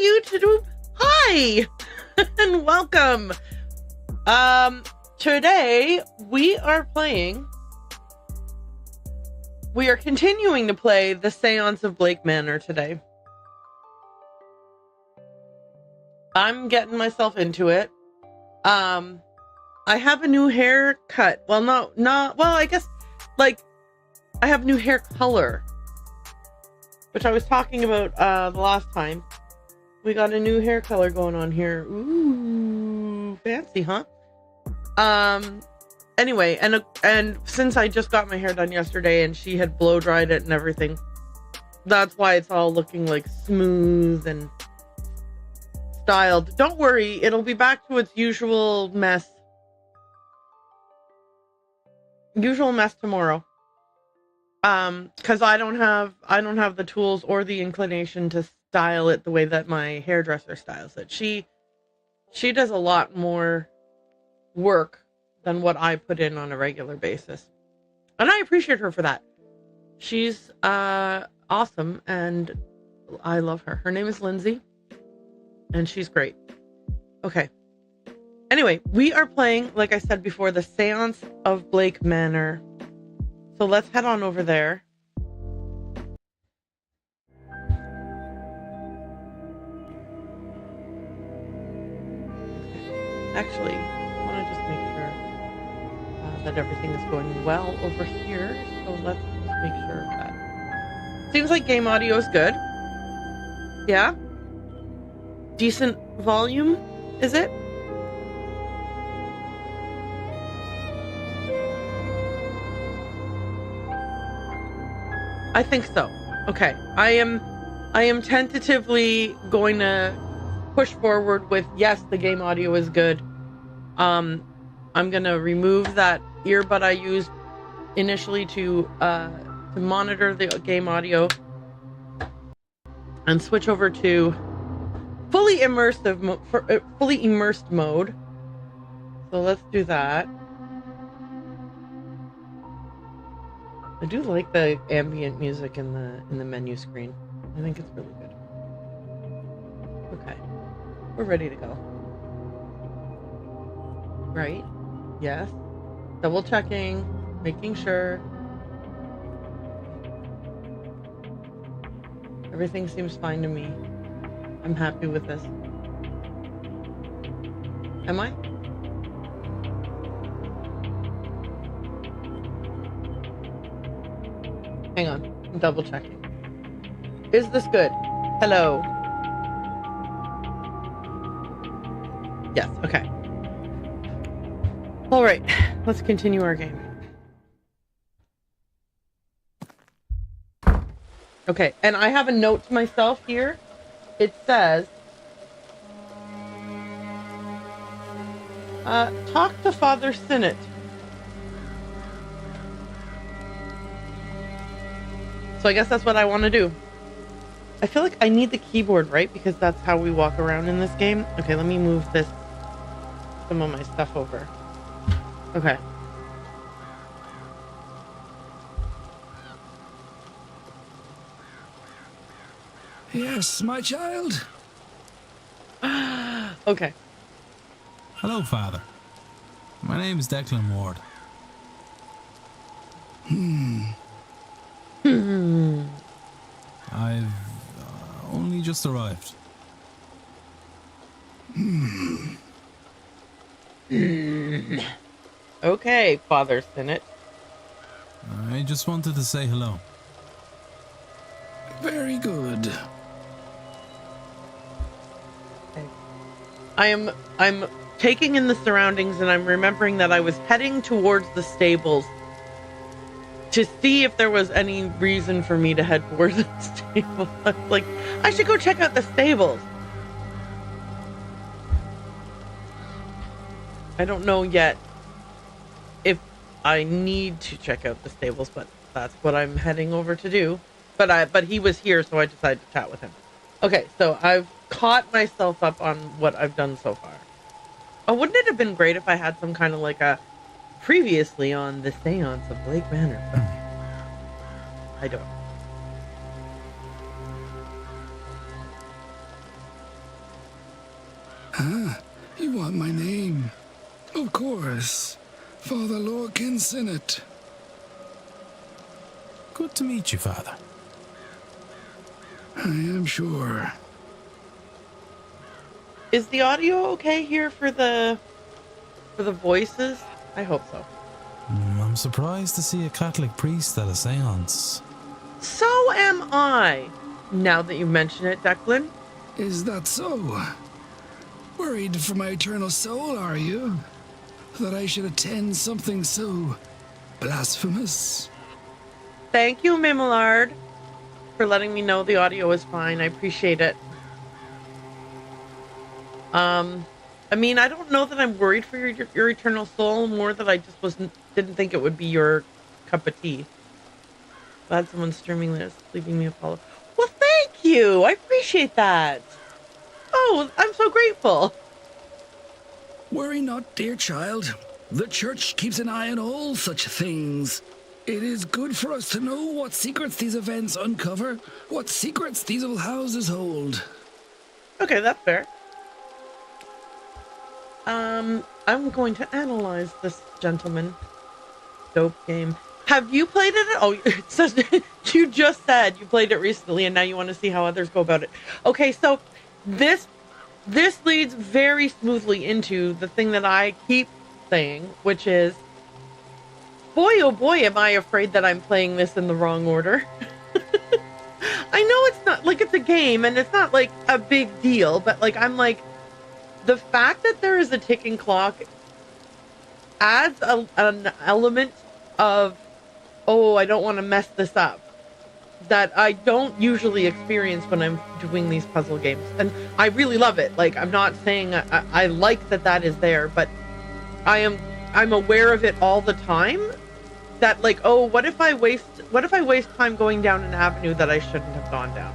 YouTube. Hi and welcome. Today we are continuing to play the Séance of Blake Manor today. I'm getting myself into it. I have a new haircut. Well, I guess like I have new hair color, which I was talking about the last time. We got a new hair color going on here. Ooh, fancy, huh? Anyway, and since I just got my hair done yesterday and she had blow dried it and everything, that's why it's all looking like smooth and styled. Don't worry, it'll be back to its usual mess tomorrow. Because I don't have the tools or the inclination to style it the way that my hairdresser styles it. She does a lot more work than what I put in on a regular basis, and I appreciate her for that. She's awesome, and I love her. Her name is Lindsay, and she's great. Okay. Anyway, we are playing, like I said before, the Séance of Blake Manor. So let's head on over there. Actually, I want to just make sure that everything is going well over here. So let's just make sure that... Seems like game audio is good. Yeah? Decent volume, is it? I think so. Okay. I am tentatively going to push forward with yes, the game audio is good. I'm going to remove that earbud I used initially to monitor the game audio and switch over to fully immersed mode. So let's do that. I do like the ambient music in the menu screen. I think it's really good. Okay. We're ready to go. Right? Yes. Double checking, making sure. Everything seems fine to me. I'm happy with this. Am I? Hang on, I'm double checking. Is this good? Hello. Yes, okay. All right, let's continue our game. Okay, and I have a note to myself here. It says, talk to Father Sinnott. So I guess that's what I want to do. I feel like I need the keyboard, right? Because that's how we walk around in this game. Okay, let me move some of my stuff over. Okay. Yes, my child. Okay. Hello, Father. My name is Declan Ward. I've only just arrived. Okay, Father Sinnott. I just wanted to say hello. Very good. Okay. I'm taking in the surroundings, and I'm remembering that I was heading towards the stables to see if there was any reason for me to head towards the stables. I was like, I should go check out the stables. I don't know yet if I need to check out the stables, but that's what I'm heading over to do. But he was here, so I decided to chat with him. Okay, so I've caught myself up on what I've done so far. Oh, wouldn't it have been great if I had some kind of like a previously on the Séance of Blake Manor? But I don't. You want my name? Of course. Father Lorcan Sinnott. Good to meet you, Father. I am sure. Is the audio okay here for the voices? I hope so. I'm surprised to see a Catholic priest at a séance. So am I. Now that you mention it, Declan. Is that so? Worried for my eternal soul, are you? That I should attend something so blasphemous? Thank you, Mimilard, for letting me know the audio is fine. I appreciate it. I mean, I don't know that I'm worried for your eternal soul, more that I just didn't think it would be your cup of tea. Glad someone's streaming this, leaving me a follow. Well, thank you. I appreciate that. Oh, I'm so grateful. Worry not, dear child. The church keeps an eye on all such things. It is good for us to know what secrets these events uncover, what secrets these old houses hold. Okay, that's fair. I'm going to analyze this gentleman. Dope game. Have you played it? Oh, it says you just said you played it recently, and now you want to see how others go about it. Okay, so this leads very smoothly into the thing that I keep saying, which is, boy, oh boy, am I afraid that I'm playing this in the wrong order. I know it's not, like, it's a game, and it's not, like, a big deal, but, like, I'm like, the fact that there is a ticking clock adds an element of, oh, I don't want to mess this up, that I don't usually experience when I'm doing these puzzle games. And I really love it. Like, I'm not saying I like that is there, but I'm aware of it all the time. That, like, oh, what if I waste time going down an avenue that I shouldn't have gone down?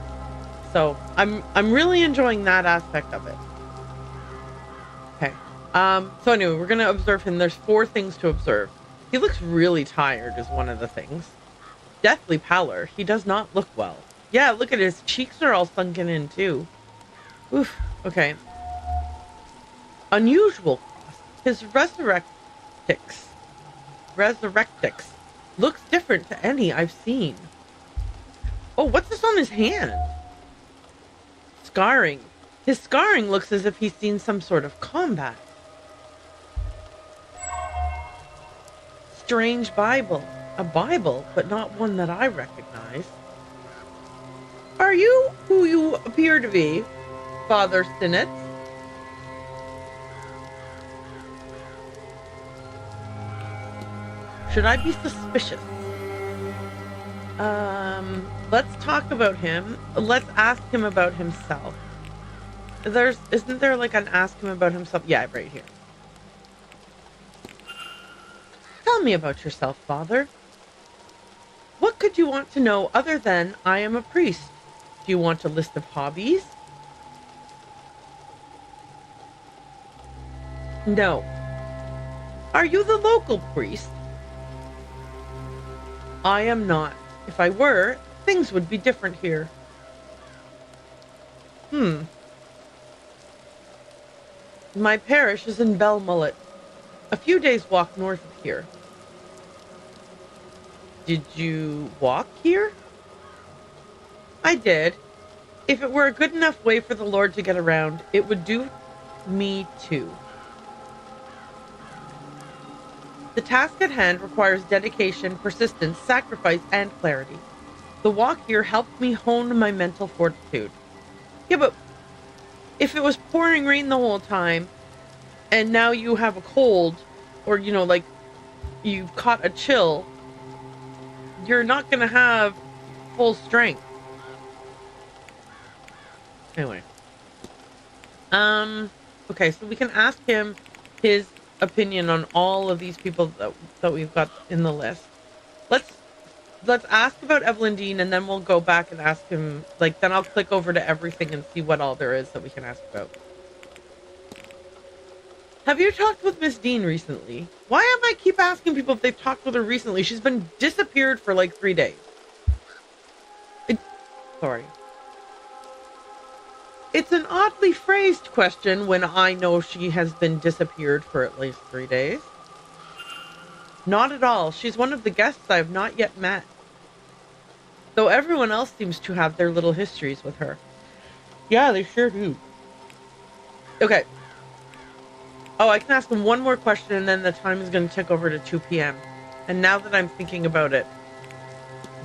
So I'm really enjoying that aspect of it. Okay. So anyway, we're gonna observe him. There's 4 things to observe. He looks really tired is one of the things. Deathly pallor. He does not look well. Yeah, look at his cheeks are all sunken in too. Oof. Okay. Unusual cross. His resurrectix looks different to any I've seen. Oh, what's this on his hand? Scarring. His scarring looks as if he's seen some sort of combat. Strange Bible. A Bible, but not one that I recognize. Are you who you appear to be, Father Sinnott? Should I be suspicious? Let's talk about him. Let's ask him about himself. Isn't there like an ask him about himself? Yeah, right here. Tell me about yourself, Father. What could you want to know other than I am a priest? Do you want a list of hobbies? No. Are you the local priest? I am not. If I were, things would be different here. My parish is in Belmullet, a few days' walk north of here. Did you walk here? I did. If it were a good enough way for the Lord to get around, it would do me too. The task at hand requires dedication, persistence, sacrifice, and clarity. The walk here helped me hone my mental fortitude. Yeah, but if it was pouring rain the whole time, and now you have a cold, or, you know, like, you caught a chill, you're not going to have full strength. Anyway. Okay, so we can ask him his opinion on all of these people that we've got in the list. Let's ask about Evelyn Dean, and then we'll go back and ask him, like, then I'll click over to everything and see what all there is that we can ask about. Have you talked with Miss Dean recently? Why am I keep asking people if they've talked with her recently? She's been disappeared for like 3 days. Sorry. It's an oddly phrased question when I know she has been disappeared for at least 3 days. Not at all. She's one of the guests I have not yet met. Though everyone else seems to have their little histories with her. Yeah, they sure do. Okay. Oh, I can ask him one more question and then the time is going to tick over to 2 p.m. And now that I'm thinking about it,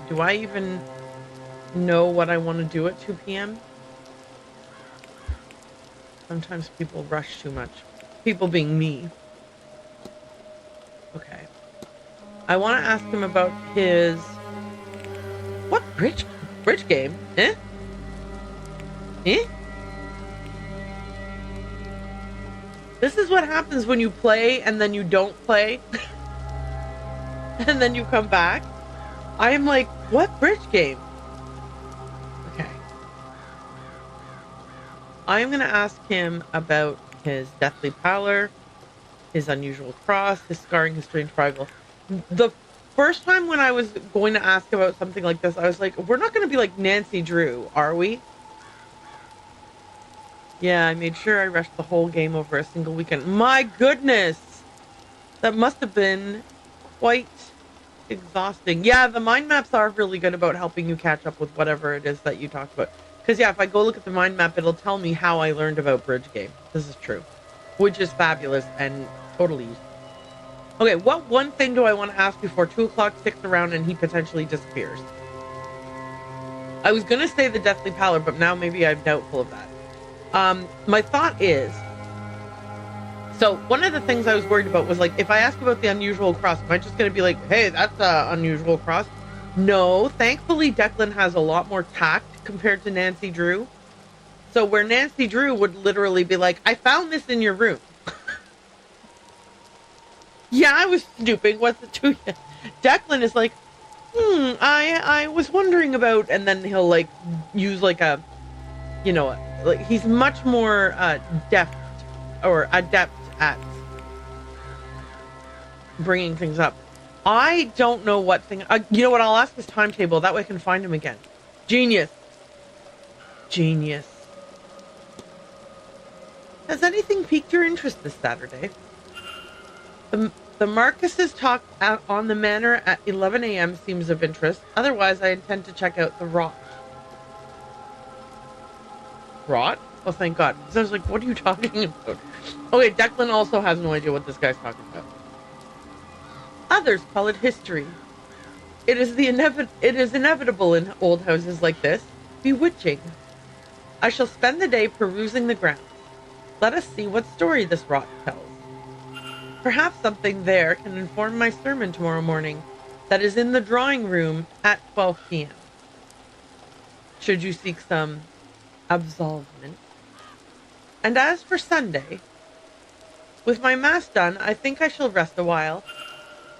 do I even know what I want to do at 2 p.m.? Sometimes people rush too much. People being me. Okay. I want to ask him about his... What? Bridge game? Eh? Eh? This is what happens when you play and then you don't play. And then you come back. I am like, what bridge game? Okay. I am going to ask him about his deathly pallor, his unusual cross, his scarring, his strange rival. The first time when I was going to ask about something like this, I was like, we're not going to be like Nancy Drew, are we? Yeah, I made sure I rushed the whole game over a single weekend. My goodness! That must have been quite exhausting. Yeah, the mind maps are really good about helping you catch up with whatever it is that you talked about. Because, yeah, if I go look at the mind map, it'll tell me how I learned about bridge game. This is true. Which is fabulous and totally useful. Okay, what one thing do I want to ask before 2 o'clock ticks around and he potentially disappears? I was going to say the deathly pallor, but now maybe I'm doubtful of that. My thought is, so one of the things I was worried about was like, if I ask about the unusual cross, am I just going to be like, hey, that's an unusual cross? No, thankfully Declan has a lot more tact compared to Nancy Drew. So where Nancy Drew would literally be like, I found this in your room. Yeah, I was snooping. What's it to you? Declan is like, I was wondering about, and then he'll like use like a, you know, like he's much more deft or adept at bringing things up. I don't know what thing. You know what? I'll ask his timetable. That way I can find him again. Genius. Genius. Has anything piqued your interest this Saturday? The Marcuses talk on the Manor at 11 a.m. seems of interest. Otherwise, I intend to check out the Rot. Rot? Oh, thank God. So I was like, what are you talking about? Okay, Declan also has no idea what this guy's talking about. Others call it history. It is inevitable in old houses like this. Bewitching. I shall spend the day perusing the grounds. Let us see what story this Rot tells. Perhaps something there can inform my sermon tomorrow morning that is in the drawing room at 12 p.m. Should you seek some absolvement. And as for Sunday, with my mass done, I think I shall rest a while.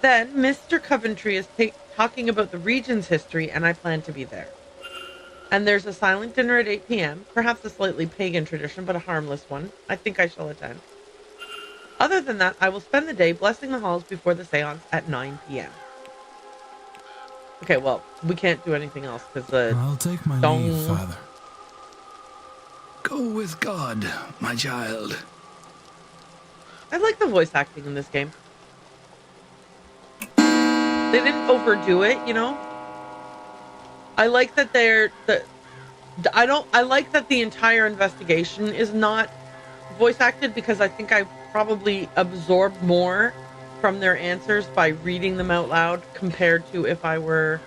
Then Mr. Coventry is talking about the region's history, and I plan to be there. And there's a silent dinner at 8 p.m., perhaps a slightly pagan tradition, but a harmless one. I think I shall attend. Other than that, I will spend the day blessing the halls before the séance at 9 p.m. Okay, well, we can't do anything else because the... I'll take my leave, Father. Go with God, my child. I like the voice acting in this game. They didn't overdo it, you know? I like that I like that the entire investigation is not voice acted, because I think I probably absorb more from their answers by reading them out loud compared to if I were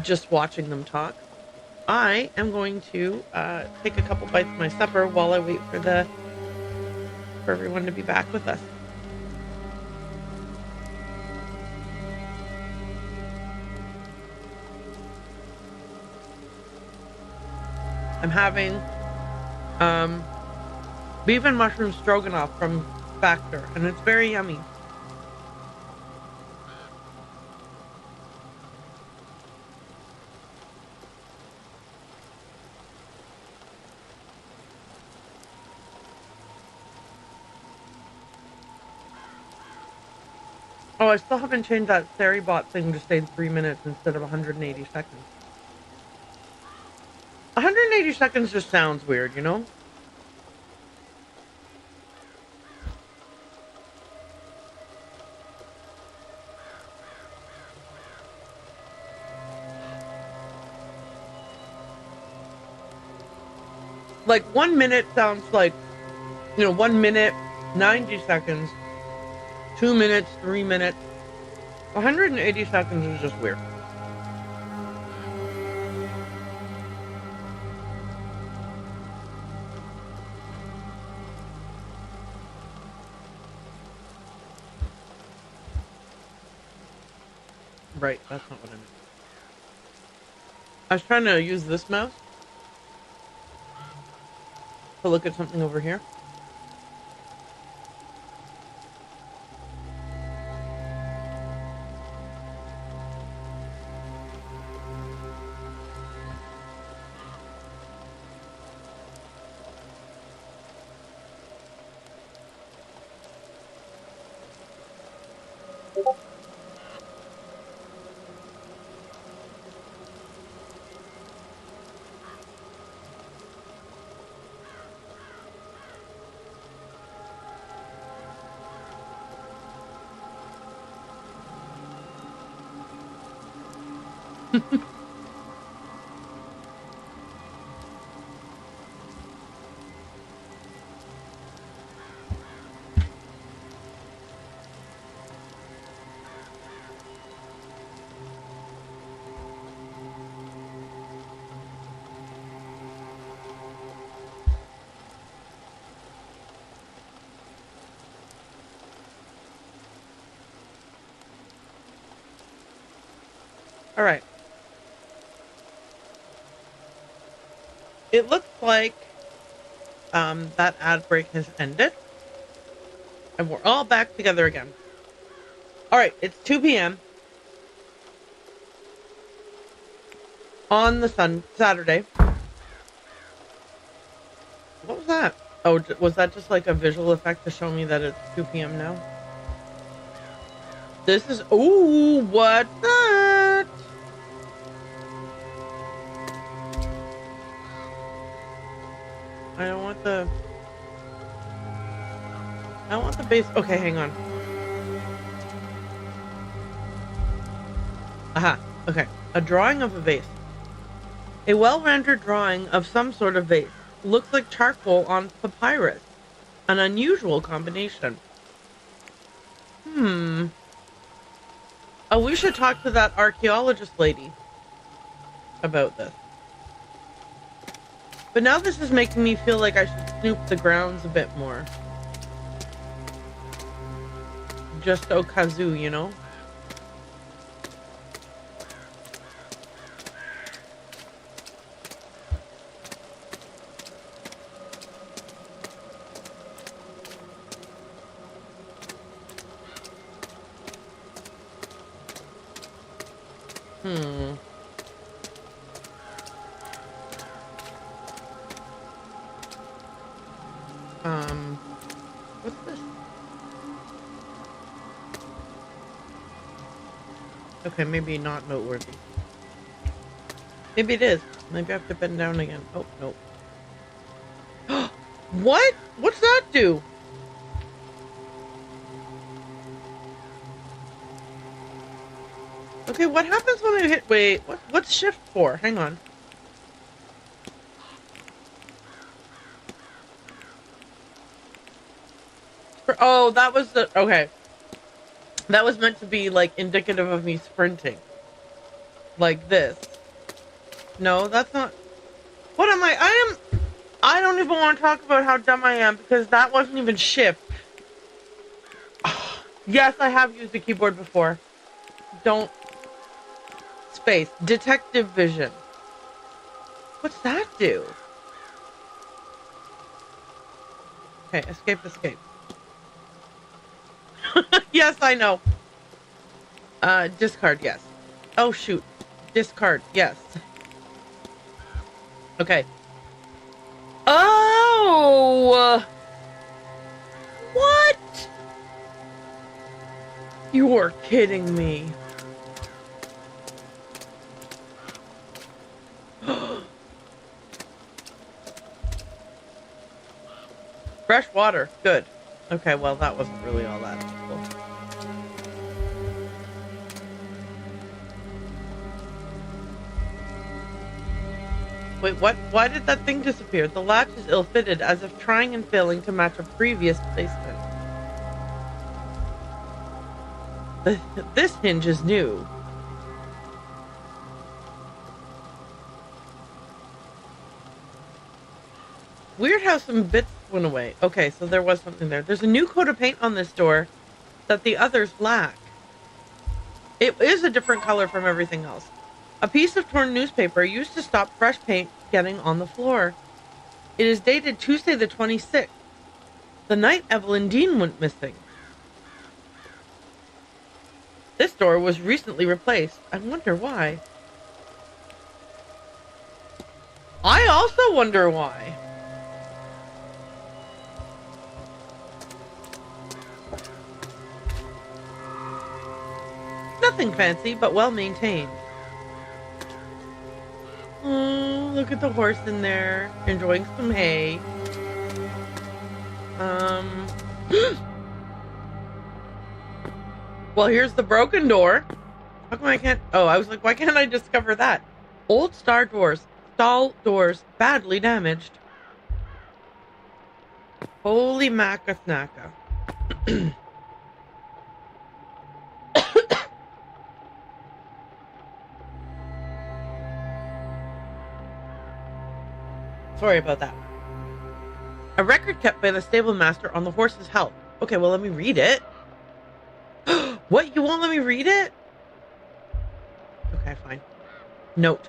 just watching them talk. I am going to take a couple bites of my supper while I wait for everyone to be back with us. I'm having beef and mushroom stroganoff from Factor, and it's very yummy. Oh, I still haven't changed that Seribot thing to stay 3 minutes instead of 180 seconds. 180 seconds just sounds weird, you know? Like 1 minute sounds like, 1 minute, 90 seconds, 2 minutes, 3 minutes. 180 seconds is just weird. Right, that's not what I meant. I was trying to use this mouse to look at something over here. All right. It looks like that ad break has ended. And we're all back together again. All right, it's 2 p.m. on the Saturday. What was that? Oh, was that just like a visual effect to show me that it's 2 p.m. now? This is... Ooh, what's that? I don't want the... I want the base... Okay, hang on. Aha, okay. A drawing of a vase. A well-rendered drawing of some sort of vase. Looks like charcoal on papyrus. An unusual combination. Oh, we should talk to that archaeologist lady about this. But now this is making me feel like I should snoop the grounds a bit more. Just okazu, you know? What's this? Okay, maybe not noteworthy. Maybe it is. Maybe I have to bend down again. Oh, no. What? What's that do? Okay, what happens when I hit... Wait, what's shift for? Hang on. Oh, that was the... Okay. That was meant to be, like, indicative of me sprinting. Like this. No, that's not... What am I? I don't even want to talk about how dumb I am, because that wasn't even shift. Yes, I have used a keyboard before. Don't... Space. Detective vision. What's that do? Okay, escape. Yes, I know. Discard, yes. Oh, shoot. Discard, yes. Okay. Oh! What? You are kidding me. Fresh water. Good. Okay, well, that wasn't really all that helpful. Wait, what? Why did that thing disappear? The latch is ill-fitted, as if trying and failing to match a previous placement. This hinge is new. Weird how some bits went away. Okay, so there was something there. There's a new coat of paint on this door that the others lack. It is a different color from everything else. A piece of torn newspaper used to stop fresh paint getting on the floor. It is dated Tuesday the 26th, the night Evelyn Dean went missing. This door was recently replaced. I wonder why. I also wonder why. Nothing fancy, but well maintained. Oh, look at the horse in there, enjoying some hay. Well, here's the broken door. How come I can't? Oh, I was like, why can't I discover that? Old stall doors, badly damaged. Holy macasnacka. Sorry about that. A record kept by the stable master on the horse's health. Okay, well, let me read it. What? You won't let me read it? Okay, fine. Note.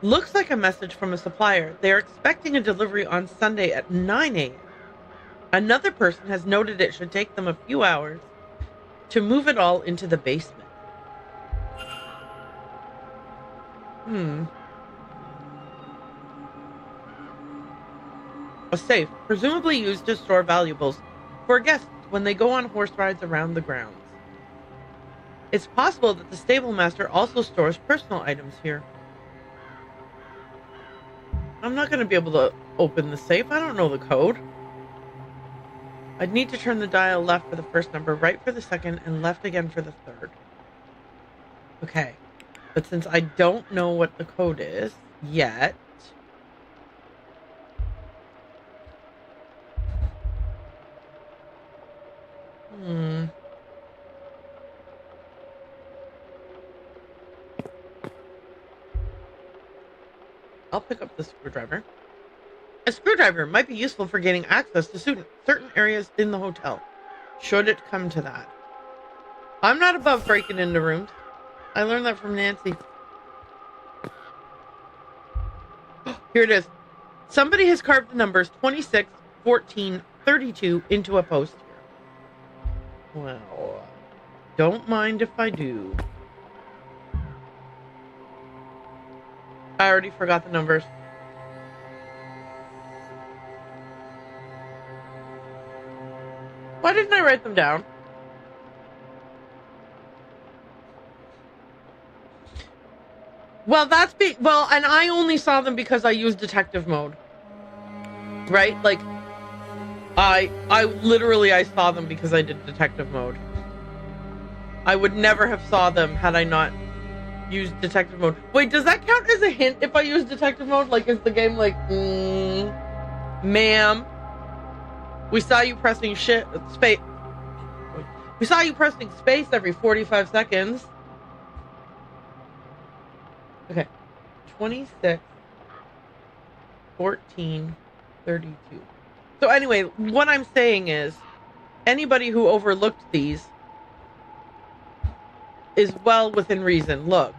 Looks like a message from a supplier. They are expecting a delivery on Sunday at 9 a.m. Another person has noted it should take them a few hours to move it all into the basement. A safe, presumably used to store valuables for guests when they go on horse rides around the grounds. It's possible that the stable master also stores personal items here. I'm not going to be able to open the safe. I don't know the code. I'd need to turn the dial left for the first number, right for the second, and left again for the third. Okay. But since I don't know what the code is yet... I'll pick up the screwdriver. A screwdriver might be useful for gaining access to certain areas in the hotel, should it come to that. I'm not above breaking into rooms. I learned that from Nancy. Here it is. Somebody has carved the numbers 26, 14, 32 into a post here. Well, don't mind if I do. I already forgot the numbers. Why didn't I write them down? Well, and I only saw them because I used detective mode. Right? Like, I saw them because I did detective mode. I would never have saw them had I not used detective mode. Wait, does that count as a hint if I use detective mode? Like, is the game like, ma'am, we saw you pressing space. We saw you pressing space every 45 seconds. Okay. 26, 14, 32. So anyway, what I'm saying is, anybody who overlooked these is well within reason. Look.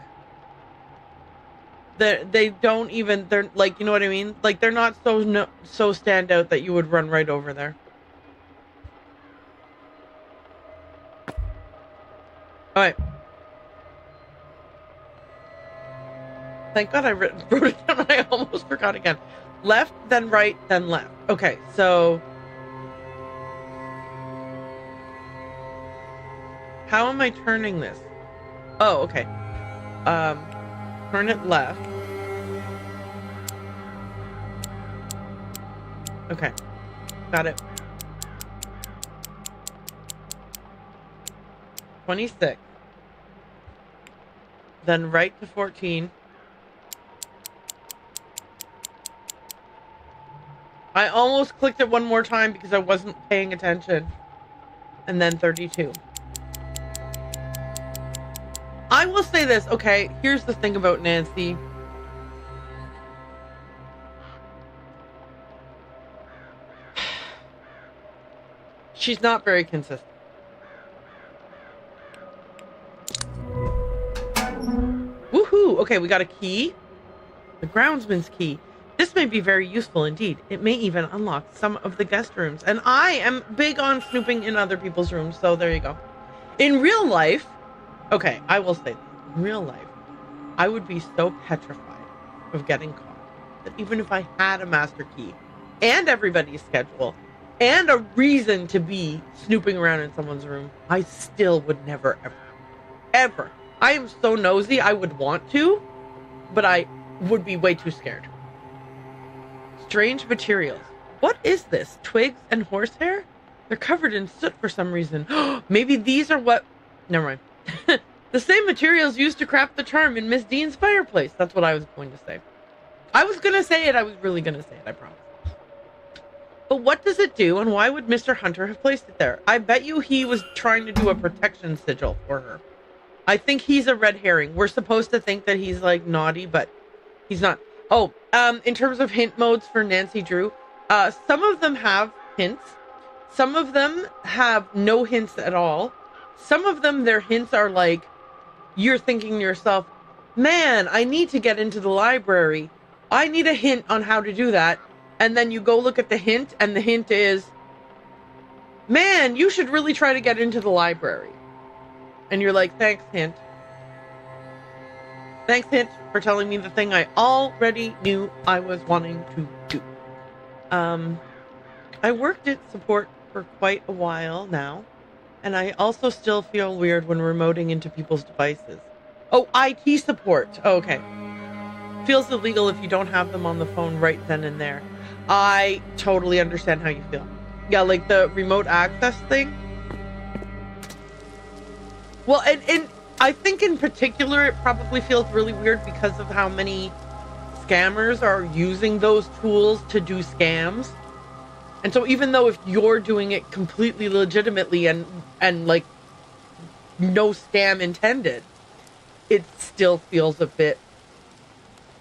They don't even, they're like, you know what I mean? Like, they're not so stand out that you would run right over there. Alright. Thank God I wrote it down. I almost forgot again. Left, then right, then left. Okay, so... how am I turning this? Oh, okay. Turn it left. Okay. Got it. 26. Then right to 14. I almost clicked it one more time because I wasn't paying attention. And then 32. I will say this, okay, here's the thing about Nancy. She's not very consistent. Woohoo! Okay, we got a key. The groundsman's key. This may be very useful indeed. It may even unlock some of the guest rooms. And I am big on snooping in other people's rooms, so there you go. In real life, okay, I will say this. In real life, I would be so petrified of getting caught that even if I had a master key and everybody's schedule and a reason to be snooping around in someone's room, I still would never, ever. I am so nosy, I would want to, but I would be way too scared. Strange materials. What is this? Twigs and horsehair? They're covered in soot for some reason. Maybe these are what... Never mind. The same materials used to craft the charm in Miss Dean's fireplace. That's what I was going to say. I was going to say it. I was really going to say it. I promise. But what does it do, and why would Mr. Hunter have placed it there? I bet you he was trying to do a protection sigil for her. I think he's a red herring. We're supposed to think that he's, like, naughty, but he's not. Oh, in terms of hint modes for Nancy Drew, some of them have hints. Some of them have no hints at all. Some of them, their hints are like, you're thinking to yourself, man, I need to get into the library. I need a hint on how to do that. And then you go look at the hint, and the hint is, man, you should really try to get into the library. And you're like, thanks, hint. Thanks, hint, for telling me the thing I already knew I was wanting to do. I worked at support for quite a while now, and I also still feel weird when remoting into people's devices. Oh, IT support. Oh, okay. Feels illegal if you don't have them on the phone right then and there. I totally understand how you feel. Yeah, like the remote access thing. Well, and I think in particular, it probably feels really weird because of how many scammers are using those tools to do scams. And so even though if you're doing it completely legitimately and like no scam intended, it still feels a bit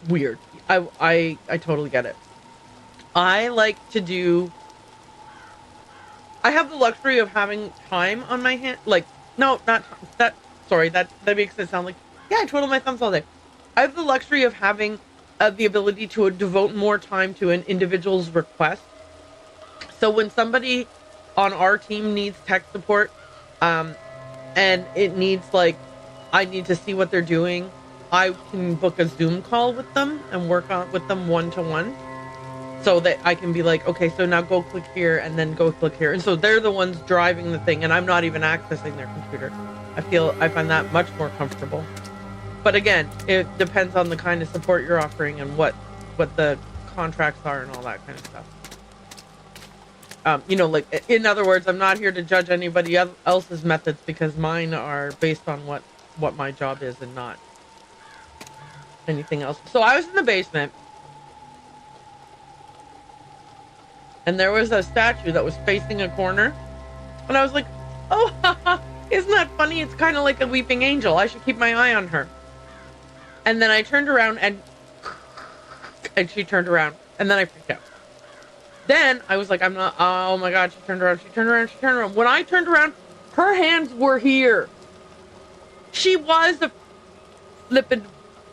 weird. I totally get it. I like to do... I have the luxury of having time on my hand. Like, no, not that. Sorry, that makes it sound like, yeah, I twiddle my thumbs all day. I have the luxury of having the ability to devote more time to an individual's request. So when somebody on our team needs tech support, and it needs, like, I need to see what they're doing, I can book a Zoom call with them and work on with them one-to-one. So that I can be like, okay, so now go click here and then go click here. And so they're the ones driving the thing and I'm not even accessing their computer. I find that much more comfortable. But again, it depends on the kind of support you're offering and what the contracts are and all that kind of stuff. You know, like, in other words, I'm not here to judge anybody else's methods because mine are based on what my job is and not anything else. So I was in the basement. And there was a statue that was facing a corner. And I was like, oh, haha, isn't that funny? It's kind of like a weeping angel. I should keep my eye on her. And then I turned around and she turned around. And then I freaked out. Then I was like, I'm not, oh my God, she turned around. When I turned around, her hands were here. She was a flippin',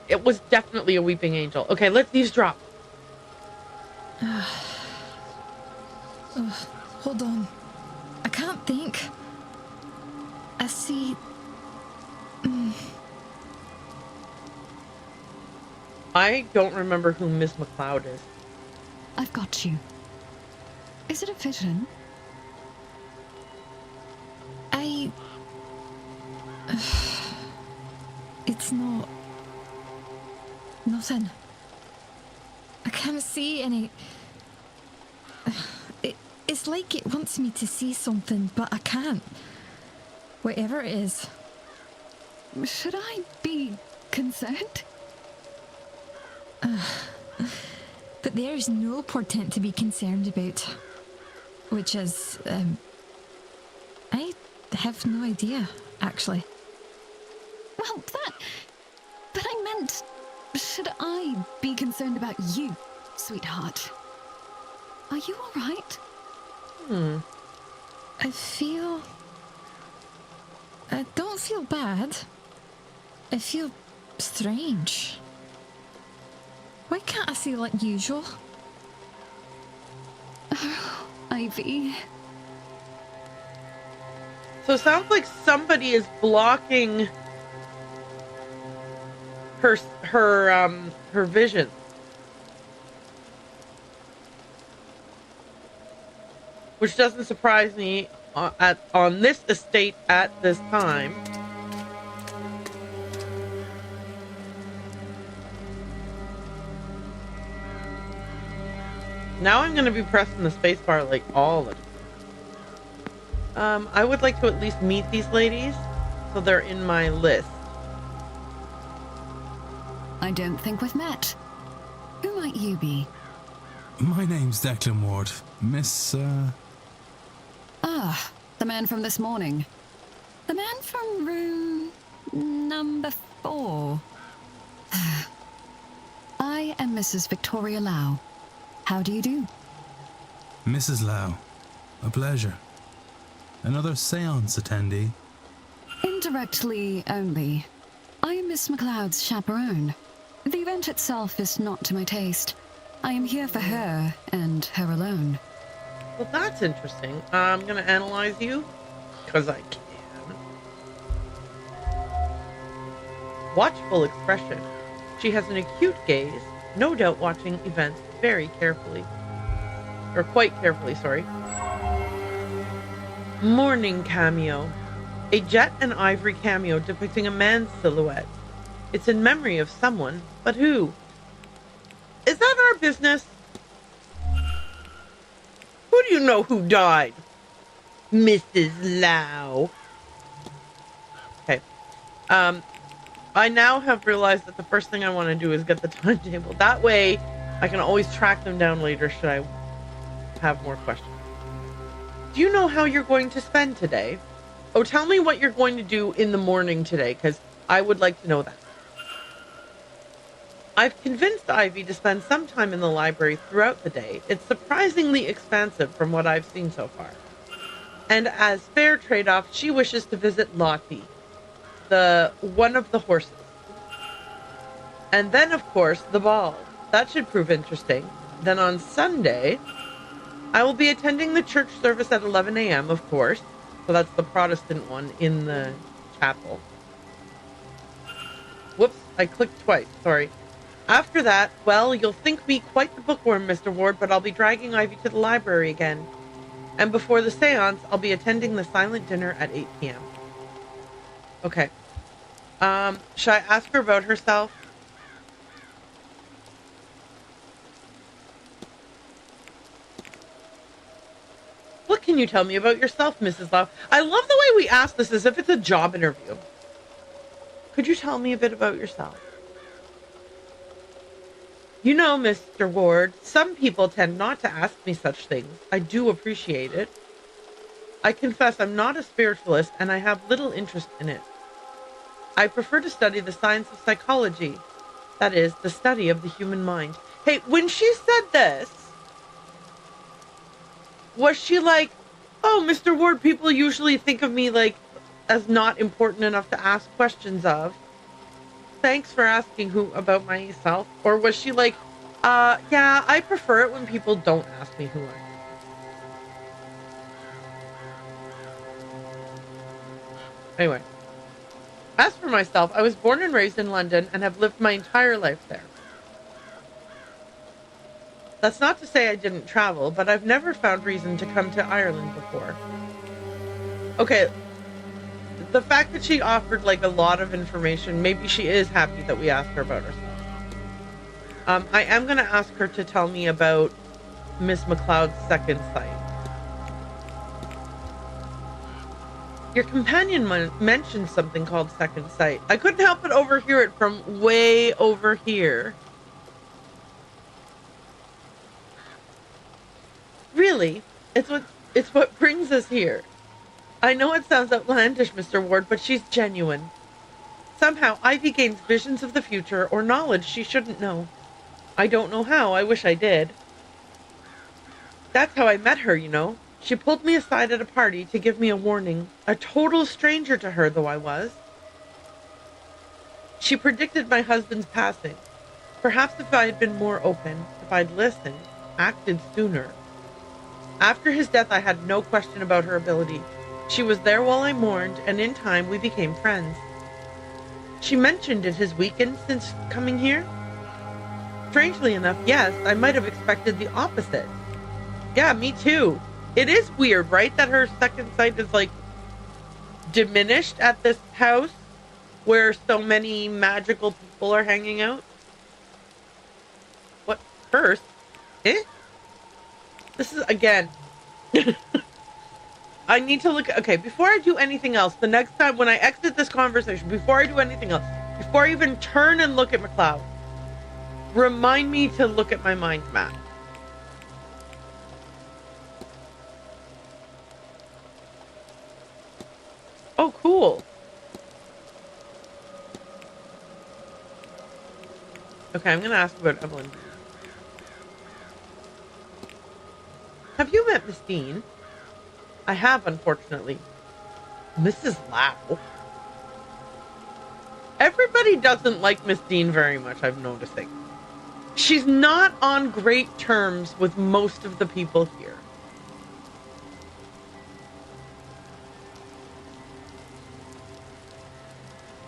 it was definitely a weeping angel. Okay, let's eavesdrop. Hold on. I can't think. I see... I don't remember who Miss McLeod is. I've got you. Is it a vision? It's not... Nothing. I can't see any... It's like it wants me to see something, but I can't. Whatever it is, Should I be concerned? But there's no portent to be concerned about. Which is, I have no idea, actually. Well, but I meant, should I be concerned about you, sweetheart? Are you all right? I don't feel bad. I feel strange. Why can't I feel like usual? Ivy. So it sounds like somebody is blocking her vision. Which doesn't surprise me on this estate at this time. Now I'm going to be pressing the spacebar like all the time. I would like to at least meet these ladies, so they're in my list. I don't think we've met. Who might you be? My name's Declan Ward. Miss, Ah, the man from this morning. The man from room number 4. I am Mrs. Victoria Lau. How do you do? Mrs. Lau. A pleasure. Another séance attendee? Indirectly only. I am Miss MacLeod's chaperone. The event itself is not to my taste. I am here for her, and her alone. Well, that's interesting. I'm going to analyze you, because I can. Watchful expression. She has an acute gaze, no doubt watching events very carefully. Or quite carefully, sorry. Morning cameo. A jet and ivory cameo depicting a man's silhouette. It's in memory of someone, but who? Is that our business? Who do you know who died? Mrs. Lau. Okay. I now have realized that the first thing I want to do is get the timetable. That way, I can always track them down later should I have more questions. Do you know how you're going to spend today? Oh, tell me what you're going to do in the morning today, because I would like to know that. I've convinced Ivy to spend some time in the library throughout the day. It's surprisingly expansive from what I've seen so far. And as fair trade-off, she wishes to visit Lottie, one of the horses. And then, of course, the ball. That should prove interesting. Then on Sunday, I will be attending the church service at 11 a.m., of course. So that's the Protestant one in the chapel. Whoops, I clicked twice, sorry. After that, well, you'll think me quite the bookworm, Mr. Ward, but I'll be dragging Ivy to the library again. And before the séance, I'll be attending the silent dinner at 8 p.m. Okay. Should I ask her about herself? What can you tell me about yourself, Mrs. Lau? I love the way we ask this as if it's a job interview. Could you tell me a bit about yourself? You know, Mr. Ward, some people tend not to ask me such things. I do appreciate it. I confess I'm not a spiritualist and I have little interest in it. I prefer to study the science of psychology. That is, the study of the human mind. Hey, when she said this, was she like, oh, Mr. Ward, people usually think of me like as not important enough to ask questions of. Thanks for asking about myself. Or was she like, yeah, I prefer it when people don't ask me who I am. Anyway. As for myself, I was born and raised in London and have lived my entire life there. That's not to say I didn't travel, but I've never found reason to come to Ireland before. Okay. The fact that she offered like a lot of information, maybe she is happy that we asked her about herself. I am going to ask her to tell me about Miss MacLeod's second sight. Your companion mentioned something called second sight. I couldn't help but overhear it from way over here. Really? It's what brings us here. I know it sounds outlandish, Mr. Ward, but she's genuine. Somehow, Ivy gains visions of the future or knowledge she shouldn't know. I don't know how. I wish I did. That's how I met her, you know. She pulled me aside at a party to give me a warning. A total stranger to her, though I was. She predicted my husband's passing. Perhaps if I had been more open, if I'd listened, acted sooner. After his death, I had no question about her ability. She was there while I mourned, and in time we became friends. She mentioned it has weakened since coming here. Strangely enough, yes, I might have expected the opposite. Yeah, me too. It is weird, right? That her second sight is like diminished at this house where so many magical people are hanging out. What? First? This is, again, I need to look, okay, before I do anything else, the next time when I exit this conversation, before I do anything else, before I even turn and look at McLeod, remind me to look at my mind map. Oh, cool. Okay, I'm going to ask about Evelyn. Have you met Miss Dean? I have, unfortunately. Mrs. Lau. Everybody doesn't like Miss Dean very much, I'm noticing. She's not on great terms with most of the people here.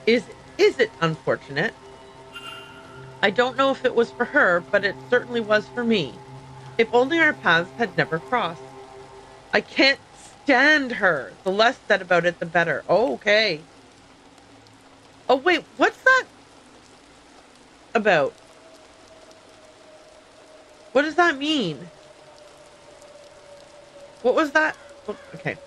Is it unfortunate? I don't know if it was for her, but it certainly was for me. If only our paths had never crossed. I can't stand her. The less said about it, the better. Oh, okay. Oh, wait, what's that about? What does that mean? What was that? Oh, okay.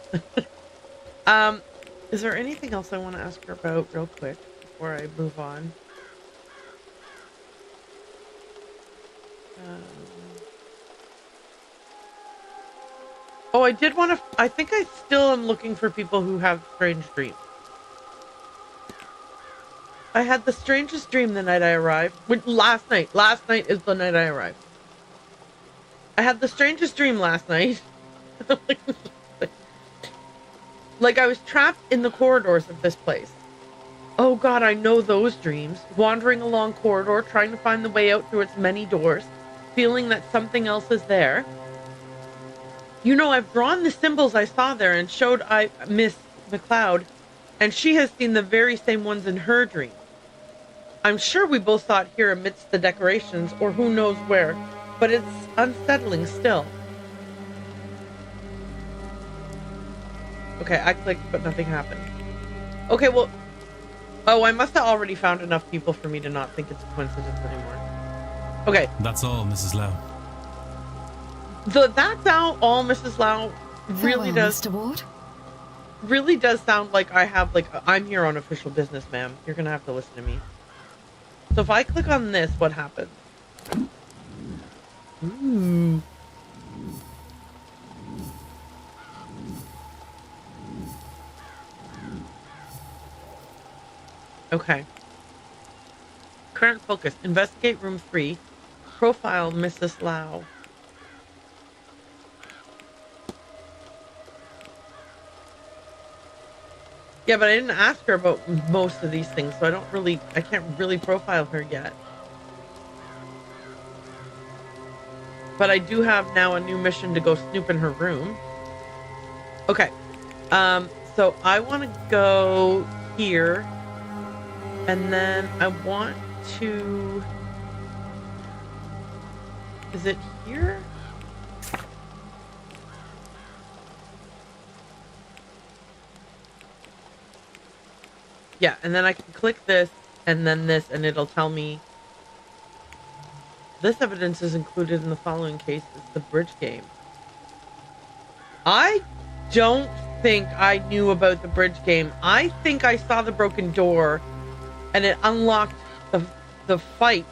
Is there anything else I want to ask her about real quick before I move on? Oh, I did want to... I think I still am looking for people who have strange dreams. I had the strangest dream the night I arrived. Last night. Last night is the night I arrived. I had the strangest dream last night. Like I was trapped in the corridors of this place. Oh God, I know those dreams. Wandering along corridor, trying to find the way out through its many doors, feeling that something else is there. You know, I've drawn the symbols I saw there and showed Miss McLeod, and she has seen the very same ones in her dream. I'm sure we both saw it here amidst the decorations, or who knows where, but it's unsettling still. Okay, I clicked, but nothing happened. Okay, well... Oh, I must have already found enough people for me to not think it's a coincidence anymore. Okay. That's all, Mrs. Lau. That's all Mrs. Lau really does. Mr. Ward? Really does sound like I have, like, I'm here on official business, ma'am. You're gonna have to listen to me. So if I click on this, what happens? Ooh. Okay. Current focus. Investigate room 3. Profile Mrs. Lau. Yeah, but I didn't ask her about most of these things, so I can't really profile her yet. But I do have now a new mission to go snoop in her room. Okay. So I want to go here. And then I want to... Is it here? Yeah, and then I can click this, and then this, and it'll tell me... This evidence is included in the following cases. The bridge game. I don't think I knew about the bridge game. I think I saw the broken door and it unlocked the fight,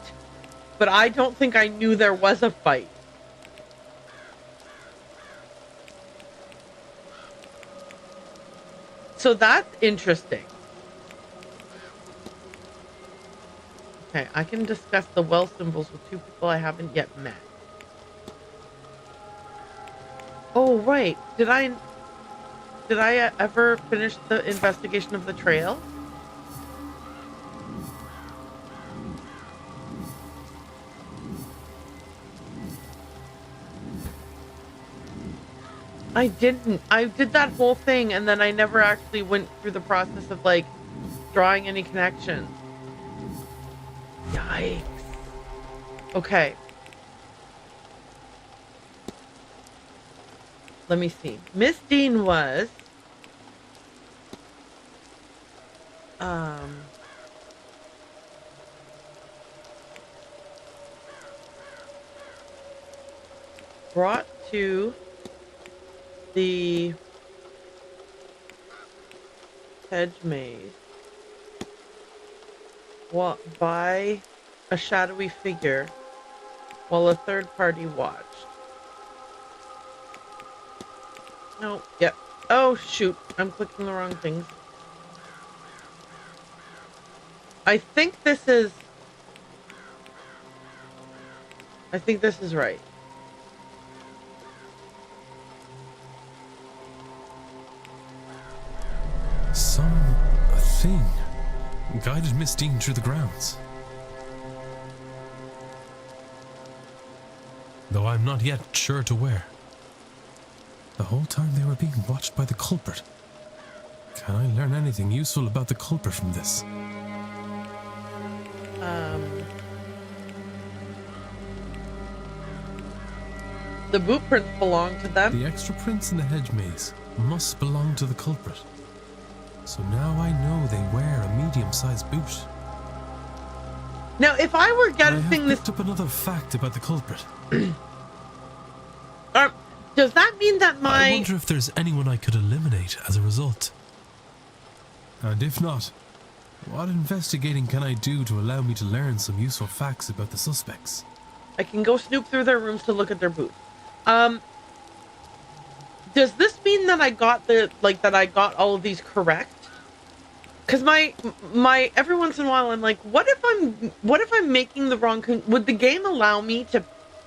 but I don't think I knew there was a fight. So that's interesting. Okay, I can discuss the well symbols with 2 people I haven't yet met. Oh, right. Did I ever finish the investigation of the trail? I didn't. I did that whole thing and then I never actually went through the process of like drawing any connections. Yikes. Okay. Let me see. Miss Dean was brought to the hedge maze by a shadowy figure while a third party watched. No, yep. Oh shoot, I'm clicking the wrong things. I think this is right. A thing guided Miss Dean through the grounds. Though I'm not yet sure to where. The whole time they were being watched by the culprit. Can I learn anything useful about the culprit from this? The boot prints belong to them. The extra prints in the hedge maze must belong to the culprit. So now I know they wear a medium-sized boot. Now, if I were guessing I have picked up another fact about the culprit. Does that mean that I wonder if there's anyone I could eliminate as a result. And if not, what investigating can I do to allow me to learn some useful facts about the suspects? I can go snoop through their rooms to look at their boots. Does this mean that I got all of these correct? Because my every once in a while I'm like, what if I'm making the wrong would the game allow me to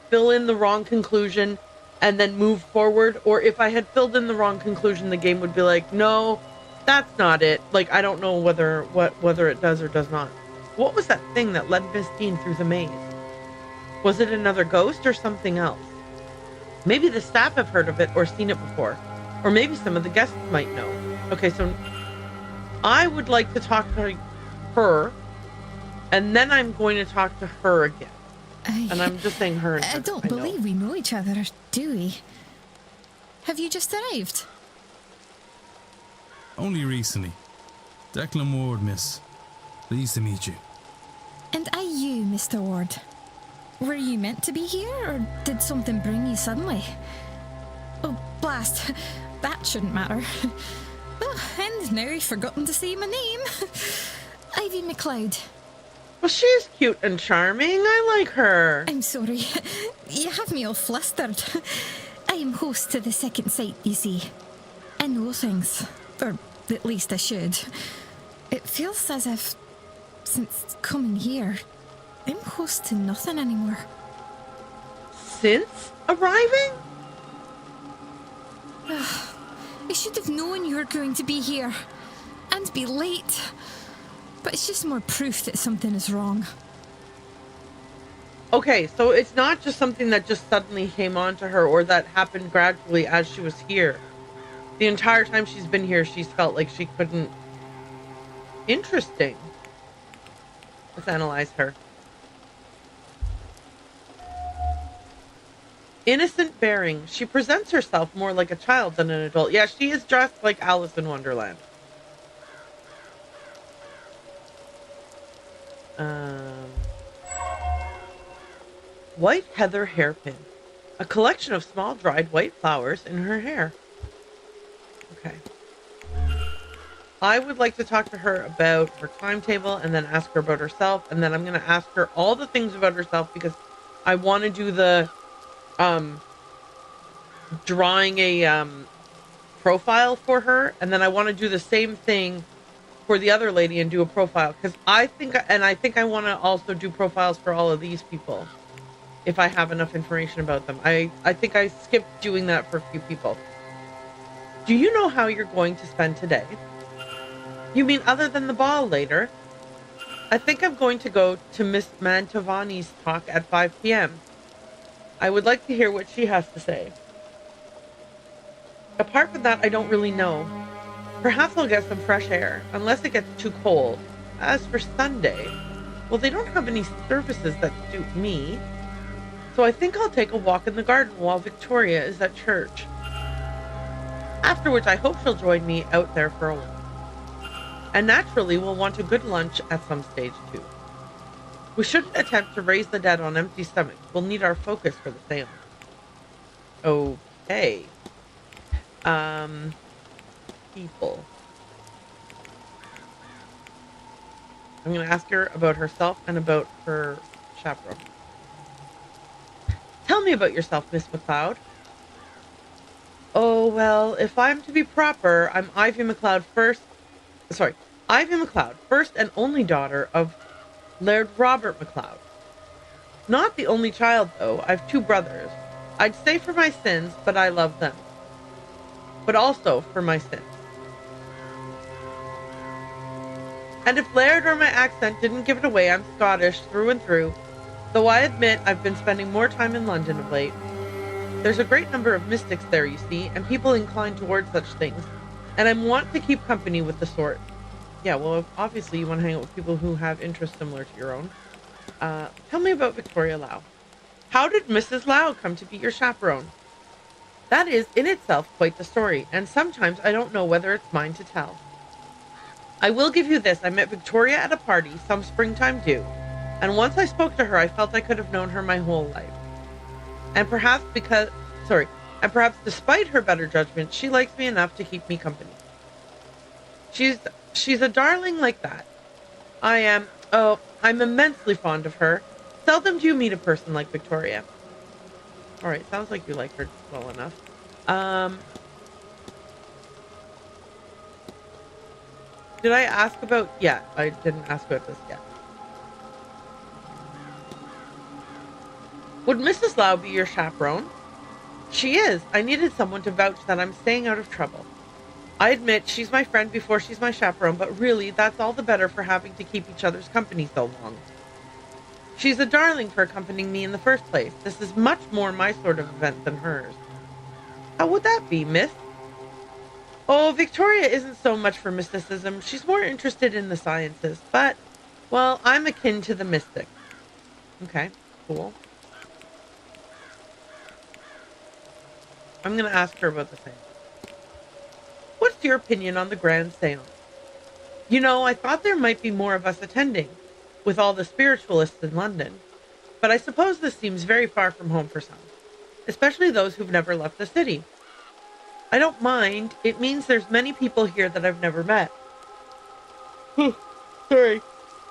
fill in the wrong conclusion and then move forward? Or if I had filled in the wrong conclusion, the game would be like, no, that's not it. Like, I don't know whether it does or does not. What was that thing that led Miss Dean through the maze? Was it another ghost or something else? Maybe the staff have heard of it or seen it before. Or maybe some of the guests might know. Okay, so I would like to talk to her, and then I'm going to talk to her again. And I'm just saying her and her. I don't believe we know each other, do we? Have you just arrived? Only recently. Declan Ward, miss. Pleased to meet you. And are you, Mr. Ward? Were you meant to be here, or did something bring you suddenly? Oh, blast. That shouldn't matter. Oh, and now you've forgotten to say my name. Ivy McLeod. Well, she's cute and charming. I like her. I'm sorry. You have me all flustered. I am host to the second sight, you see. I know things. Or at least I should. It feels as if, since coming here, I'm host to nothing anymore. Since arriving? I should have known you were going to be here. And be late. But it's just more proof that something is wrong. Okay, so it's not just something that just suddenly came onto her or that happened gradually as she was here. The entire time she's been here, she's felt like she couldn't... Interesting. Let's analyze her. Innocent bearing. She presents herself more like a child than an adult. Yeah, she is dressed like Alice in Wonderland. White heather hairpin. A collection of small dried white flowers in her hair. Okay. I would like to talk to her about her timetable and then ask her about herself. And then I'm going to ask her all the things about herself because I want to do the drawing a profile for her. And then I want to do the same thing for the other lady and do a profile. Because I think I want to also do profiles for all of these people if I have enough information about them. I think I skipped doing that for a few people. Do you know how you're going to spend today? You mean other than the ball later? I think I'm going to go to Miss Mantovani's talk at 5 p.m. I would like to hear what she has to say. Apart from that, I don't really know. Perhaps I'll get some fresh air, unless it gets too cold. As for Sunday, well, they don't have any services that suit me. So I think I'll take a walk in the garden while Victoria is at church. After which I hope she'll join me out there for a walk. And naturally, we'll want a good lunch at some stage too. We shouldn't attempt to raise the dead on empty stomachs. We'll need our focus for the seance. Okay. People. I'm going to ask her about herself and about her chaperone. Tell me about yourself, Miss McLeod. Oh, well, if I'm to be proper, I'm Ivy McLeod, first and only daughter of Laird Robert McLeod. Not the only child, though. I've 2 brothers. I'd say for my sins, but I love them. But also for my sins. And if Laird or my accent didn't give it away, I'm Scottish through and through, though I admit I've been spending more time in London of late. There's a great number of mystics there, you see, and people inclined towards such things, and I want to keep company with the sort. Yeah, well, obviously you want to hang out with people who have interests similar to your own. Tell me about Victoria Lau. How did Mrs. Lau come to be your chaperone? That is, in itself, quite the story, and sometimes I don't know whether it's mine to tell. I will give you this. I met Victoria at a party, some springtime due, and once I spoke to her, I felt I could have known her my whole life. And perhaps despite her better judgment, she likes me enough to keep me company. She's a darling like that. I'm immensely fond of her. Seldom do you meet a person like Victoria. Alright, sounds like you like her well enough. Did I ask about... Yeah, I didn't ask about this yet. Would Mrs. Lau be your chaperone? She is. I needed someone to vouch that I'm staying out of trouble. I admit she's my friend before she's my chaperone, but really, that's all the better for having to keep each other's company so long. She's a darling for accompanying me in the first place. This is much more my sort of event than hers. How would that be, miss? Oh, Victoria isn't so much for mysticism. She's more interested in the sciences. But, well, I'm akin to the mystic. Okay, cool. I'm going to ask her about the seance. What's your opinion on the grand seance? You know, I thought there might be more of us attending, with all the spiritualists in London. But I suppose this seems very far from home for some, especially those who've never left the city. I don't mind. It means there's many people here that I've never met. Sorry.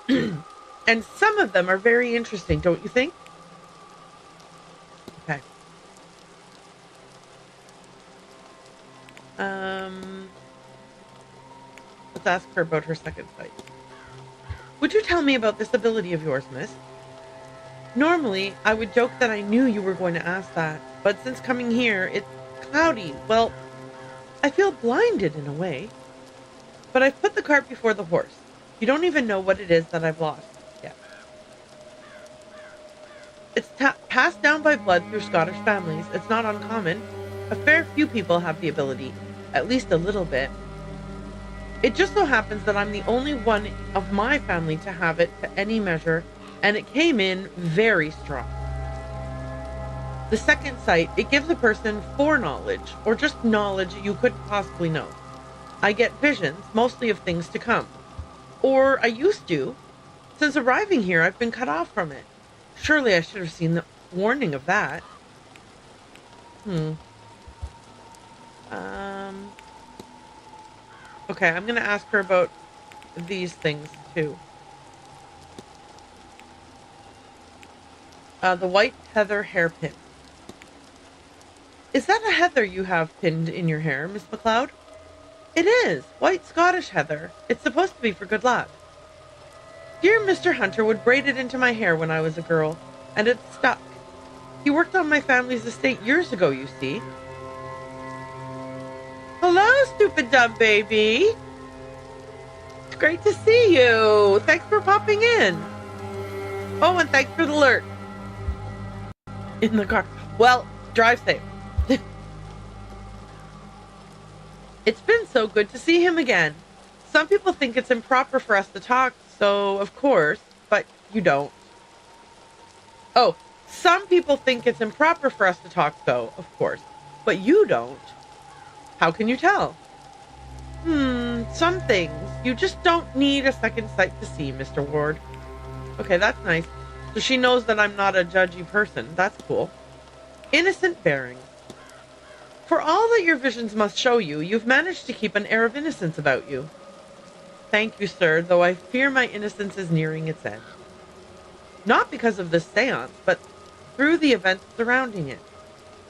And some of them are very interesting, don't you think? Okay. Let's ask her about her second sight. Would you tell me about this ability of yours, miss? Normally, I would joke that I knew you were going to ask that, but since coming here, it's cloudy. Well, I feel blinded in a way. But I've put the cart before the horse. You don't even know what it is that I've lost yet. It's passed down by blood through Scottish families. It's not uncommon. A fair few people have the ability, at least a little bit. It just so happens that I'm the only one of my family to have it to any measure, and it came in very strong. The second sight, it gives a person foreknowledge, or just knowledge you couldn't possibly know. I get visions, mostly of things to come. Or I used to. Since arriving here, I've been cut off from it. Surely I should have seen the warning of that. Okay, I'm going to ask her about these things too. The white heather hairpin. Is that a heather you have pinned in your hair, Miss McLeod? It is. White Scottish heather. It's supposed to be for good luck. Dear Mr. Hunter would braid it into my hair when I was a girl, and it stuck. He worked on my family's estate years ago, you see. Hello, stupid dumb baby. It's great to see you. Thanks for popping in. Oh, and thanks for the alert. In the car. Well, drive safe. It's been so good to see him again. Some people think it's improper for us to talk, so of course, but you don't. Oh, some people think it's improper for us to talk, so of course, but you don't. How can you tell? Some things. You just don't need a second sight to see, Mr. Ward. Okay, that's nice. So she knows that I'm not a judgy person. That's cool. Innocent bearings. For all that your visions must show you, you've managed to keep an air of innocence about you. Thank you, sir, though I fear my innocence is nearing its end. Not because of this seance, but through the events surrounding it.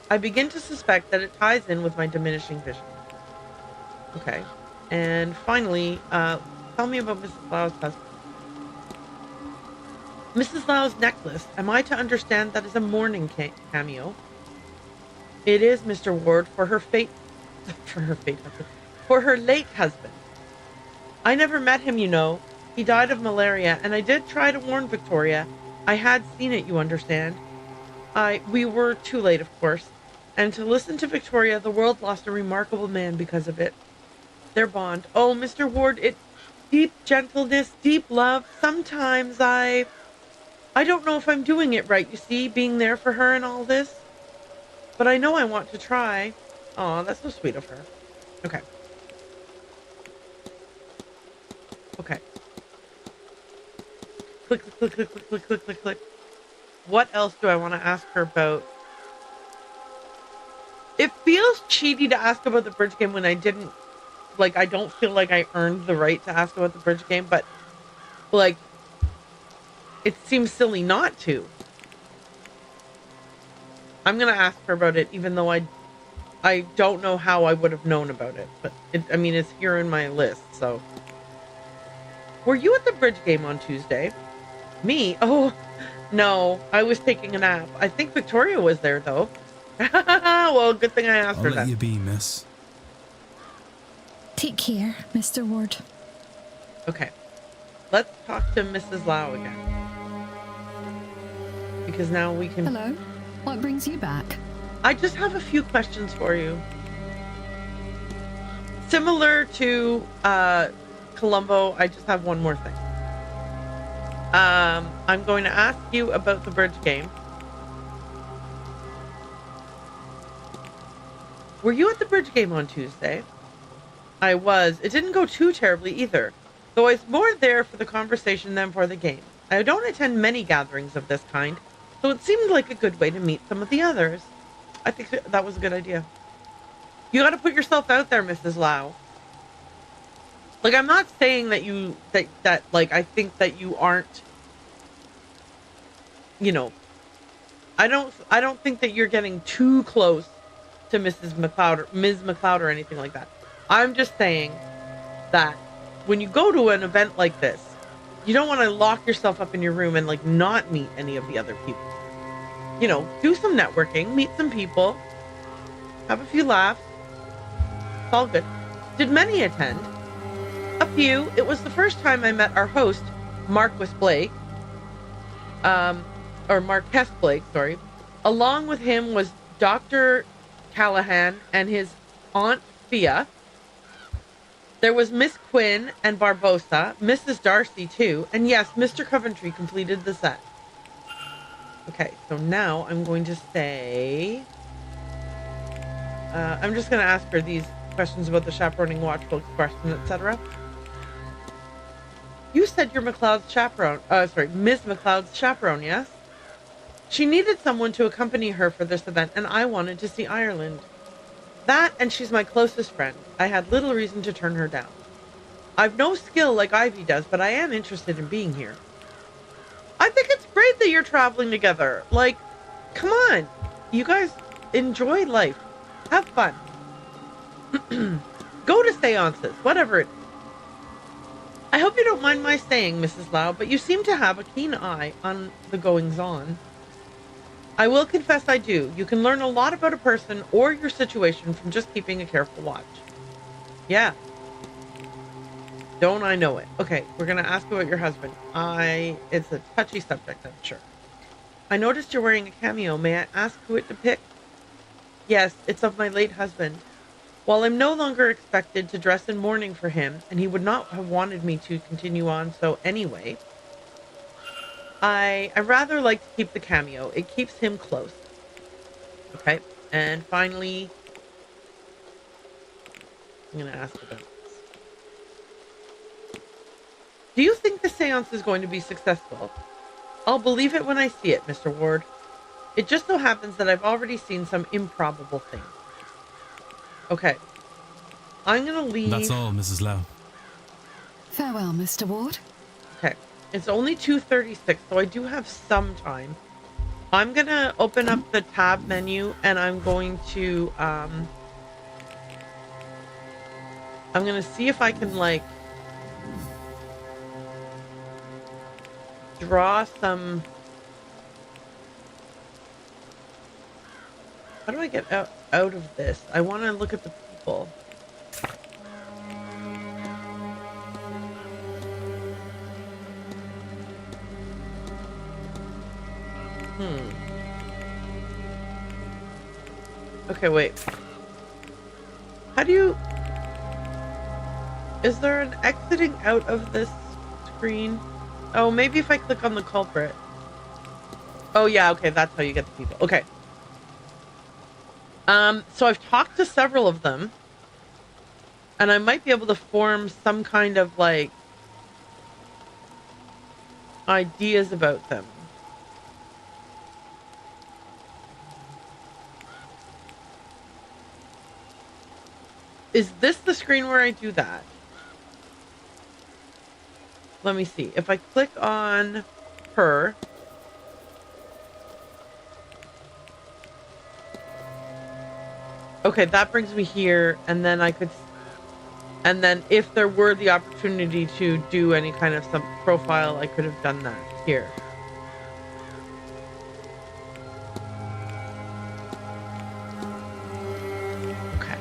I begin to suspect that it ties in with my diminishing vision. Okay. And finally, tell me about Mrs. Lau's husband. Mrs. Lau's necklace, am I to understand that is a mourning cameo? It is, Mr. Ward, for her late husband. I never met him, you know. He died of malaria, and I did try to warn Victoria. I had seen it, you understand. We were too late, of course. And to listen to Victoria, the world lost a remarkable man because of it. Their bond. Oh, Mr. Ward, deep gentleness, deep love. Sometimes I don't know if I'm doing it right, you see, being there for her and all this. But I know I want to try. Aw, that's so sweet of her. Okay. Okay. Click, click, click, click, click, click, click, click. What else do I want to ask her about? It feels cheaty to ask about the bridge game when I didn't, like, I don't feel like I earned the right to ask about the bridge game, but, like, it seems silly not to. I'm going to ask her about it, even though I don't know how I would have known about it. But, it's here in my list, so. Were you at the bridge game on Tuesday? Me? Oh, no. I was taking a nap. I think Victoria was there, though. Well, good thing I asked her that. I'll let you be, miss. Take care, Mr. Ward. Okay. Let's talk to Mrs. Lau again. Because now we can... Hello? What brings you back? I just have a few questions for you. Similar to Columbo, I just have one more thing. I'm going to ask you about the bridge game. Were you at the bridge game on Tuesday? I was. It didn't go too terribly either, though I was more there for the conversation than for the game. I don't attend many gatherings of this kind, so it seemed like a good way to meet some of the others. I think that was a good idea. You got to put yourself out there, Mrs. Lau. Like, I'm not saying that you, that like, I think that you aren't, you know, I don't think that you're getting too close to Ms. McLeod or anything like that. I'm just saying that when you go to an event like this, you don't want to lock yourself up in your room and, like, not meet any of the other people. You know, do some networking, meet some people, have a few laughs. It's all good. Did many attend? A few. It was the first time I met our host, Marquis Blake. Or Marquess Blake, sorry. Along with him was Dr. Callahan and his Aunt Fia. There was Miss Quinn and Barbosa, Mrs. Darcy too, and yes, Mr. Coventry completed the set. Okay, so now I'm going to say... I'm just going to ask her these questions about the chaperoning watchful question, etc. You said you're McLeod's chaperone. Miss McLeod's chaperone, yes? She needed someone to accompany her for this event, and I wanted to see Ireland. That, and she's my closest friend. I had little reason to turn her down. I've no skill like Ivy does, but I am interested in being here. I think it's great that you're traveling together. Like, come on. You guys enjoy life. Have fun. Go to seances, whatever it is. I hope you don't mind my saying, Mrs. Lau, but you seem to have a keen eye on the goings-on. I will confess I do. You can learn a lot about a person or your situation from just keeping a careful watch. Yeah. Don't I know it? Okay, we're going to ask about your husband. It's a touchy subject, I'm sure. I noticed you're wearing a cameo. May I ask who it depicts? Yes, it's of my late husband. While I'm no longer expected to dress in mourning for him, and he would not have wanted me to continue on so anyway, I rather like to keep the cameo. It keeps him close. Okay, and finally, I'm going to ask about this. Do you think the seance is going to be successful? I'll believe it when I see it, Mr. Ward. It just so happens that I've already seen some improbable things. Okay. I'm going to leave. That's all, Mrs. Lau. Farewell, Mr. Ward. Okay. It's only 2:36, so I do have some time. I'm going to open up the tab menu, and I'm going to see if I can, like, draw some. How do I get out of this? I want to look at the people. Okay, wait. How do you... Is there an exiting out of this screen? Oh, maybe if I click on the culprit. Oh yeah, okay, that's how you get the people. Okay. So I've talked to several of them, and I might be able to form some kind of, like, ideas about them. Is this the screen where I do that? Let me see. If I click on her... Okay, that brings me here, and then I could... And then if there were the opportunity to do any kind of some profile, I could have done that here. Okay.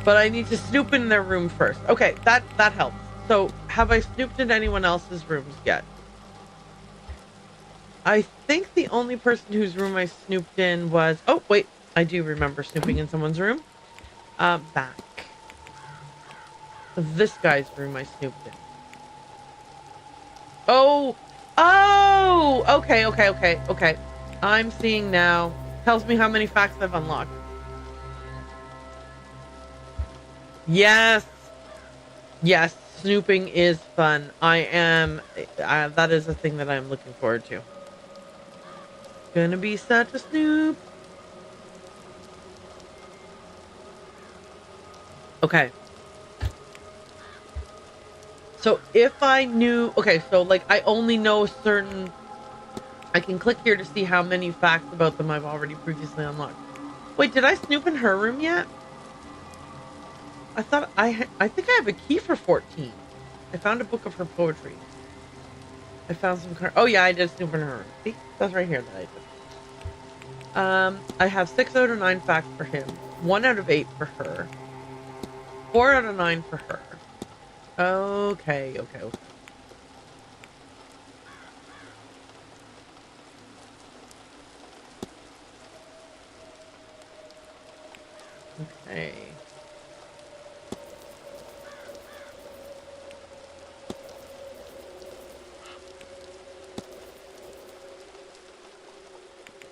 But I need to snoop in their room first. Okay, that helps. So, have I snooped in anyone else's rooms yet? I think the only person whose room I snooped in was... Oh, wait. I do remember snooping in someone's room. Back. This guy's room I snooped in. Oh! Oh! Okay. I'm seeing now. Tells me how many facts I've unlocked. Yes! Yes, snooping is fun. That is a thing that I'm looking forward to. Gonna be such a snoop. Okay. So if I knew... Okay, so, like, I only know certain... I can click here to see how many facts about them I've already previously unlocked. Wait, did I snoop in her room yet? I thought I think I have a key for 14. I found a book of her poetry. I found some cards. Oh, yeah, I did snoop in her room. See? That's right here that I did. I have 6 out of 9 facts for him. 1 out of 8 for her. 4 out of 9 for her. Okay. Okay.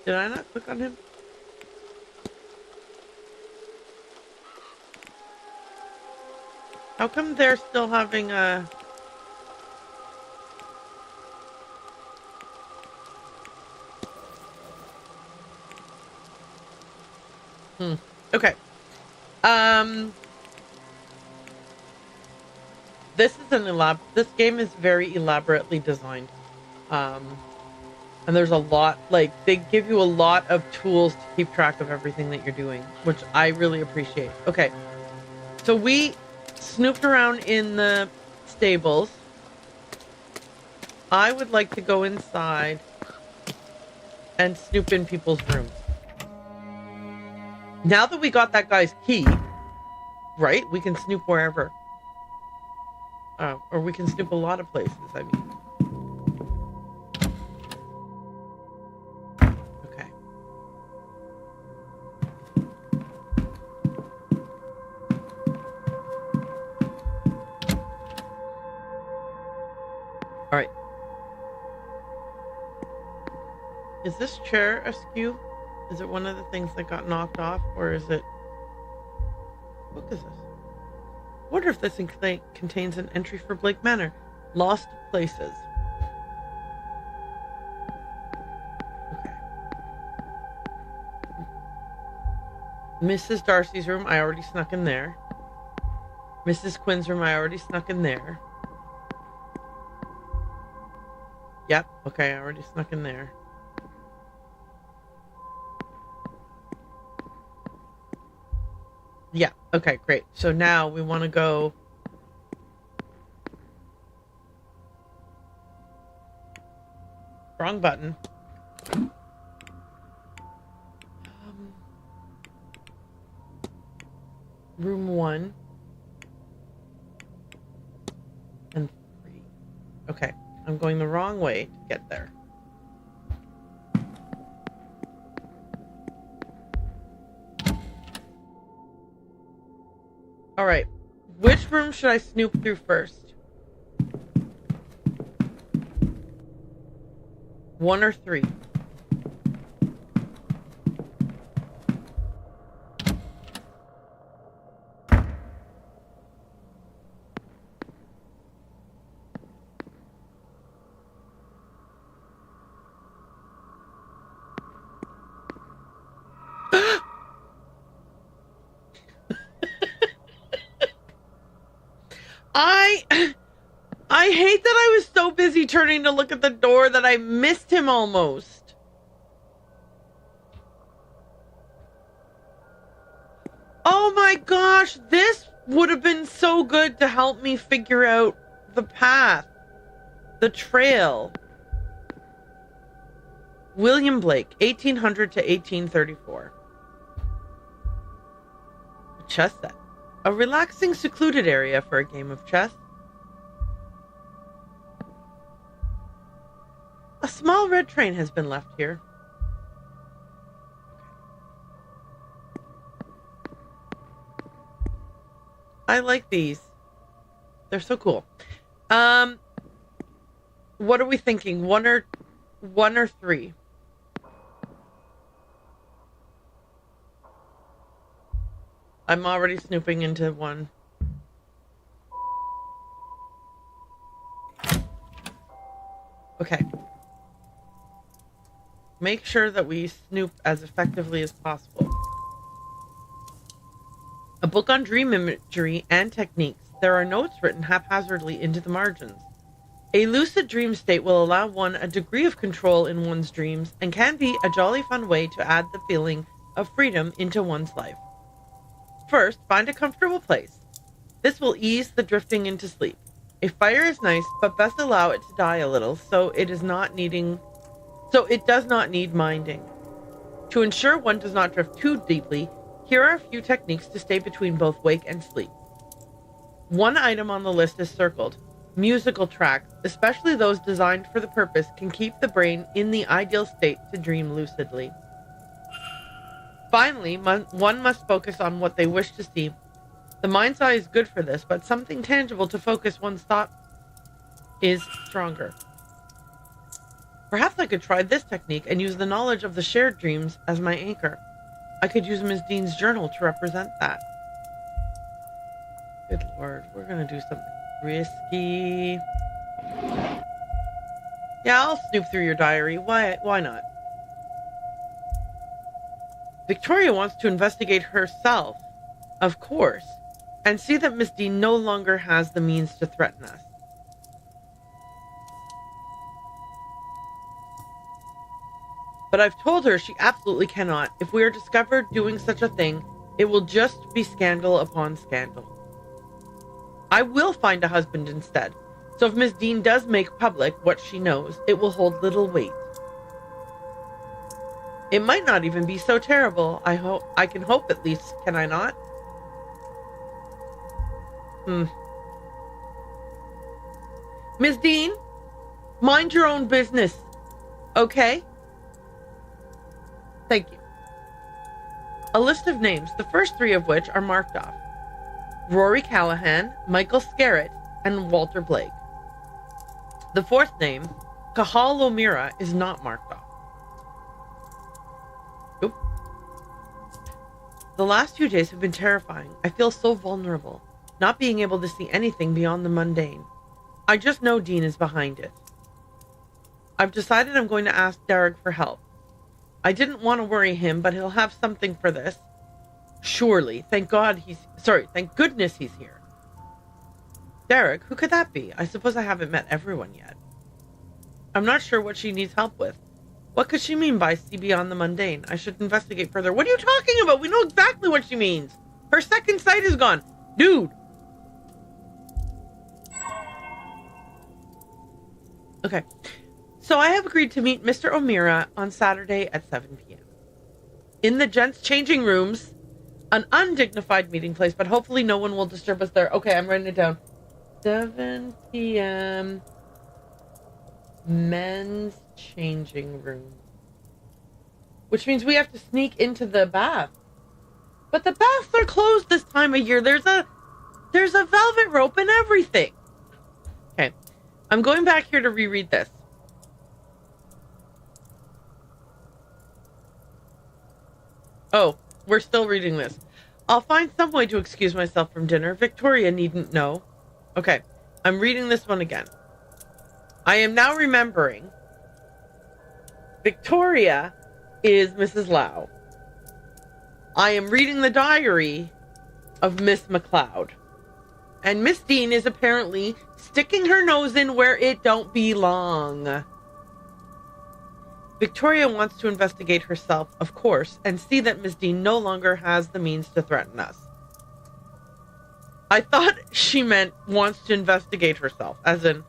Did I not click on him? How come they're still having a... Okay. This is this game is very elaborately designed. And there's a lot, like, they give you a lot of tools to keep track of everything that you're doing, which I really appreciate. Okay, so we snooped around in the stables. I would like to go inside and snoop in people's rooms. Now that we got that guy's key, right, we can snoop wherever. Or we can snoop a lot of places, I mean. Okay. All right. Is this chair askew? Is it one of the things that got knocked off, or is it... What is this? I wonder if this contains an entry for Blake Manor. Lost places. Okay. Mrs. Darcy's room, I already snuck in there. Mrs. Quinn's room, I already snuck in there. Yep, okay, I already snuck in there. Yeah, okay, great. So now we want to go... Wrong button. Room 1. And 3. Okay, I'm going the wrong way to get there. All right, which room should I snoop through first? 1 or 3? I hate that I was so busy turning to look at the door that I missed him almost. Oh my gosh, this would have been so good to help me figure out the path, the trail. William Blake, 1800 to 1834. A chess set. A relaxing, secluded area for a game of chess. A small red train has been left here. I like these. They're so cool. What are we thinking? One or 3? I'm already snooping into 1. Okay. Make sure that we snoop as effectively as possible. A book on dream imagery and techniques. There are notes written haphazardly into the margins. A lucid dream state will allow one a degree of control in one's dreams and can be a jolly fun way to add the feeling of freedom into one's life. First, find a comfortable place. This will ease the drifting into sleep. A fire is nice, but best allow it to die a little so it does not need minding. To ensure one does not drift too deeply, here are a few techniques to stay between both wake and sleep. One item on the list is circled. Musical tracks, especially those designed for the purpose, can keep the brain in the ideal state to dream lucidly. Finally, one must focus on what they wish to see. The mind's eye is good for this, but something tangible to focus one's thought is stronger. Perhaps I could try this technique and use the knowledge of the shared dreams as my anchor. I could use Ms. Dean's journal to represent that. Good Lord, we're gonna do something risky. Yeah, I'll snoop through your diary. Why not? Victoria wants to investigate herself. Of course. and see that Miss Dean no longer has the means to threaten us. But I've told her she absolutely cannot. If we are discovered doing such a thing, it will just be scandal upon scandal. I will find a husband instead. So if Miss Dean does make public what she knows, it will hold little weight. It might not even be so terrible. I can hope at least, can I not? Miss Dean, mind your own business, okay? Thank you. A list of names, the first three of which are marked off. Rory Callahan, Michael Scarrett, and Walter Blake. The fourth name, Kahal O'Meara, is not marked off. Oop. The last few days have been terrifying. I feel so vulnerable, not being able to see anything beyond the mundane. I just know Dean is behind it. I've decided I'm going to ask Derek for help. I didn't want to worry him, but he'll have something for this. Surely. Thank goodness he's here. Derek, who could that be? I suppose I haven't met everyone yet. I'm not sure what she needs help with. What could she mean by see beyond the mundane? I should investigate further. What are you talking about? We know exactly what she means. Her second sight is gone. Dude. Okay. So I have agreed to meet Mr. O'Meara on Saturday at 7 p.m. in the gents' changing rooms, an undignified meeting place, but hopefully no one will disturb us there. Okay, I'm writing it down. 7 p.m. men's changing room. Which means we have to sneak into the bath. But the baths are closed this time of year. There's a velvet rope and everything. Okay. I'm going back here to reread this. Oh, we're still reading this. I'll find some way to excuse myself from dinner. Victoria needn't know. Okay, I'm reading this one again. I am now remembering Victoria is Mrs. Lau. I am reading the diary of Miss McLeod. And Miss Dean is apparently sticking her nose in where it don't belong. Victoria wants to investigate herself, of course, and see that Miss Dean no longer has the means to threaten us. I thought she meant wants to investigate herself, as in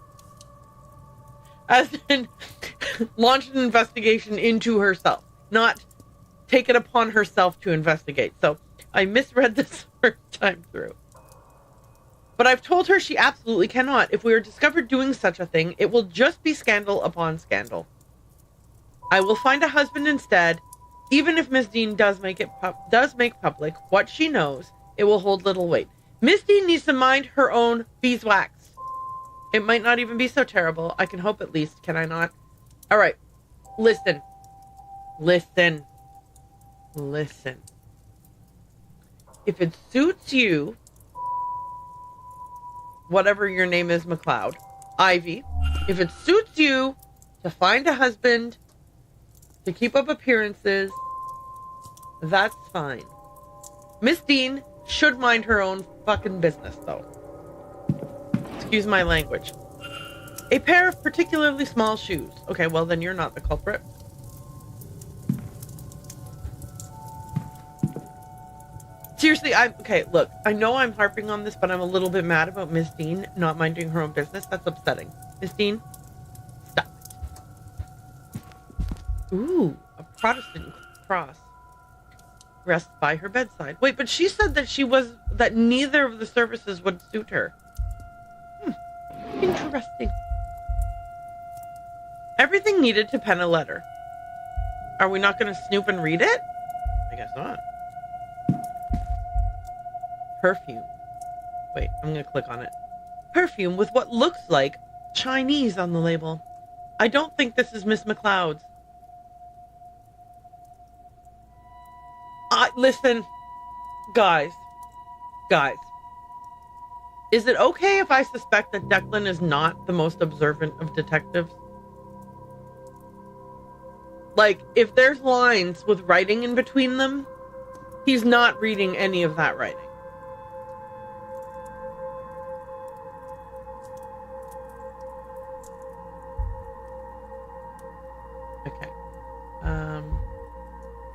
launch an investigation into herself, not take it upon herself to investigate. So I misread this first time through. But I've told her she absolutely cannot. If we are discovered doing such a thing, it will just be scandal upon scandal. I will find a husband instead. Even if Miss Dean does make public what she knows, it will hold little weight. Miss Dean needs to mind her own beeswax. It might not even be so terrible. I can hope at least, can I not? All right. Listen. If it suits you, whatever your name is, McLeod, Ivy, if it suits you to find a husband, to keep up appearances, that's fine. Miss Dean should mind her own fucking business, though. Excuse my language. A pair of particularly small shoes. Okay, well then you're not the culprit. Seriously, okay, look, I know I'm harping on this, but I'm a little bit mad about Miss Dean not minding her own business. That's upsetting. Miss Dean, stop it. Ooh, a Protestant cross rests by her bedside. Wait, but she said that neither of the services would suit her. Interesting. Everything needed to pen a letter. Are we not going to snoop and read it? I guess not. Perfume. Wait, I'm going to click on it. Perfume with what looks like Chinese on the label. I don't think this is Miss McLeod's. Listen, guys. Is it okay if I suspect that Declan is not the most observant of detectives? Like, if there's lines with writing in between them, he's not reading any of that writing.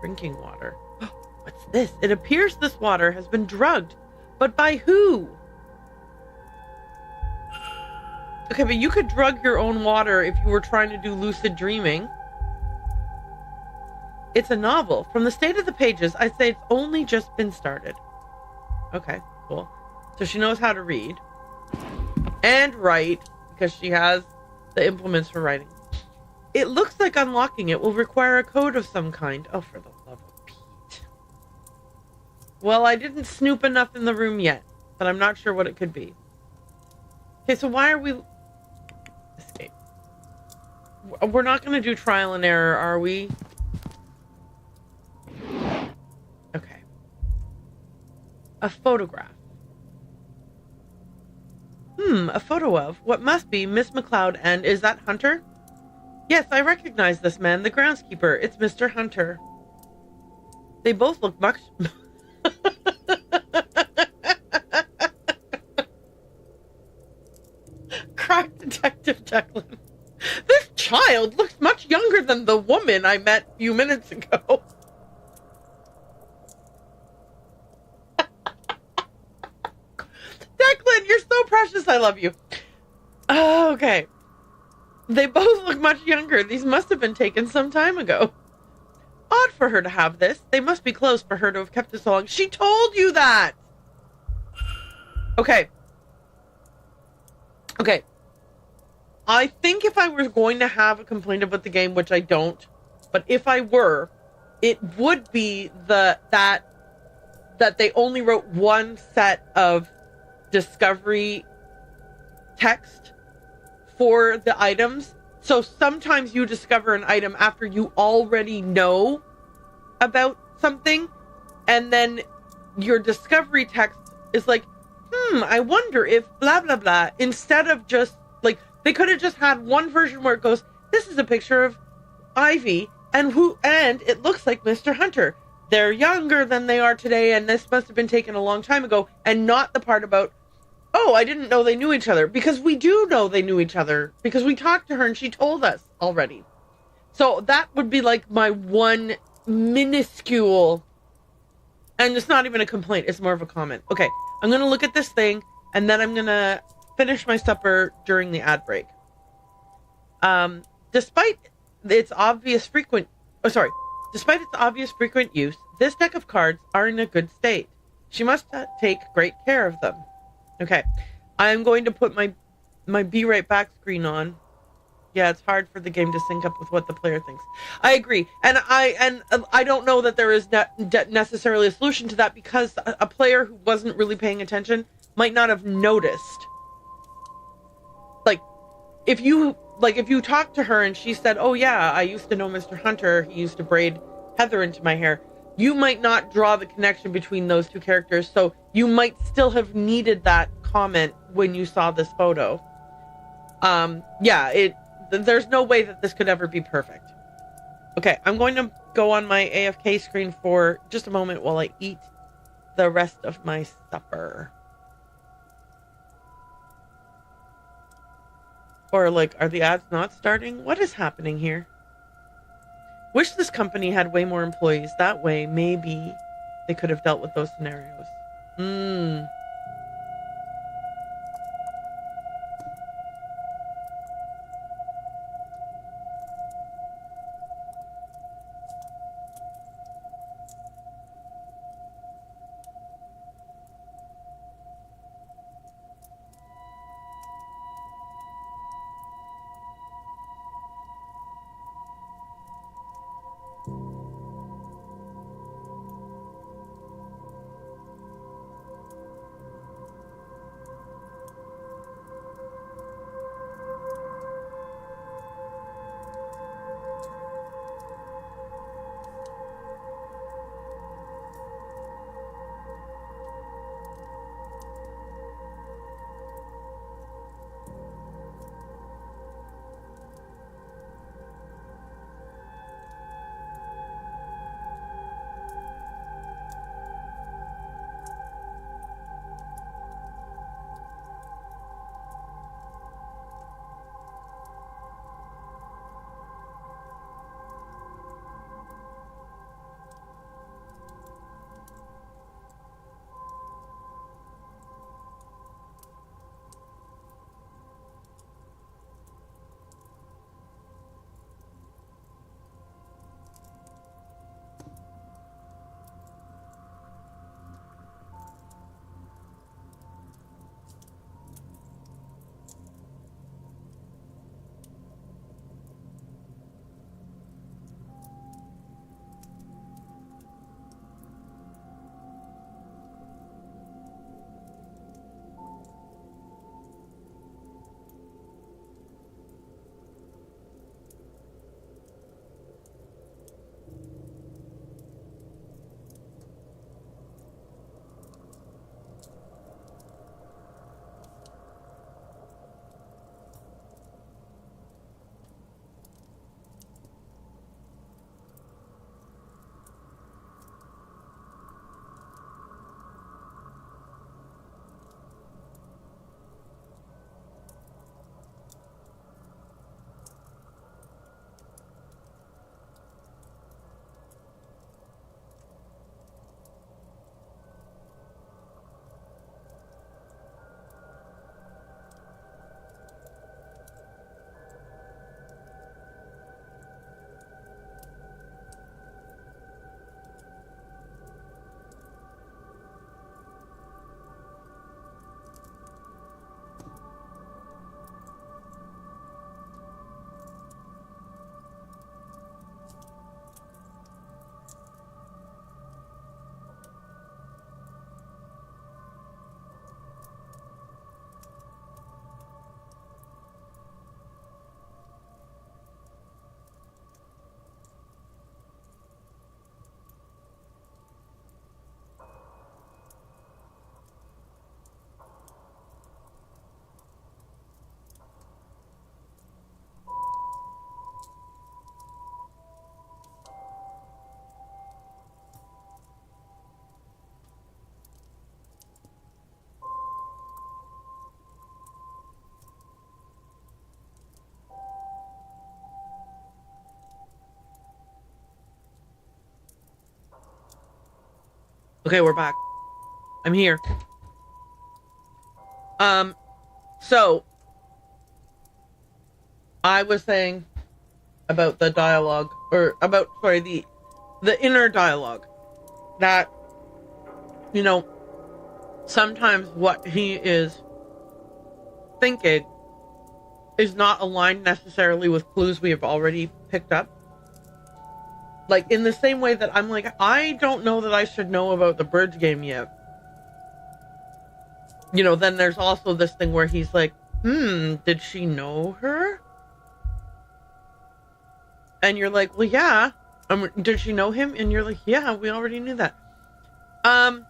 Drinking water. What's this? It appears this water has been drugged. But by who? Okay, but you could drug your own water if you were trying to do lucid dreaming. It's a novel. From the state of the pages, I'd say it's only just been started. Okay, cool. So she knows how to read. And write, because she has the implements for writing. It looks like unlocking it will require a code of some kind. Oh, for the love of Pete. Well, I didn't snoop enough in the room yet, but I'm not sure what it could be. Okay, so why are we... Escape. We're not going to do trial and error, are we? Okay. A photograph. A photo of what must be Miss McLeod, and is that Hunter? Yes, I recognize this man, the groundskeeper. It's Mr. Hunter. They both look much... Crack Detective Declan. This child looks much younger than the woman I met a few minutes ago. Declan, you're so precious. I love you. Okay. They both look much younger. These must have been taken some time ago. Odd for her to have this. They must be close for her to have kept it so long. She told you that. Okay. Okay. I think if I was going to have a complaint about the game, which I don't, but if I were, it would be that they only wrote one set of discovery text for the items. So sometimes you discover an item after you already know about something, and then your discovery text is like, I wonder if blah blah blah, instead of just like, they could have just had one version where it goes, this is a picture of Ivy and it looks like Mr. Hunter. They're younger than they are today, and this must have been taken a long time ago, and not the part about, oh, I didn't know they knew each other, because we do know they knew each other, because we talked to her and she told us already. So that would be like my one minuscule, and it's not even a complaint, it's more of a comment. Okay, I'm going to look at this thing, and then I'm going to finish my supper during the ad break. Despite its obvious frequent use, this deck of cards are in a good state. She must take great care of them. Okay, I'm going to put my Be Right Back screen on. Yeah, it's hard for the game to sync up with what the player thinks. I agree, and I don't know that there is necessarily a solution to that, because a player who wasn't really paying attention might not have noticed. If you talked to her and she said, oh yeah, I used to know Mr. Hunter, he used to braid heather into my hair, you might not draw the connection between those two characters, so you might still have needed that comment when you saw this photo. There's no way that this could ever be perfect. Okay, I'm going to go on my AFK screen for just a moment while I eat the rest of my supper. Or, are the ads not starting? What is happening here? Wish this company had way more employees. That way, maybe they could have dealt with those scenarios. Okay, we're back. I'm here. So I was saying about the dialogue, or about, sorry, the inner dialogue, that, you know, sometimes what he is thinking is not aligned necessarily with clues we have already picked up. Like, in the same way that I'm like, I don't know that I should know about the bridge game yet. You know, then there's also this thing where he's like, did she know her? And you're like, well, yeah. Did she know him? And you're like, yeah, we already knew that. And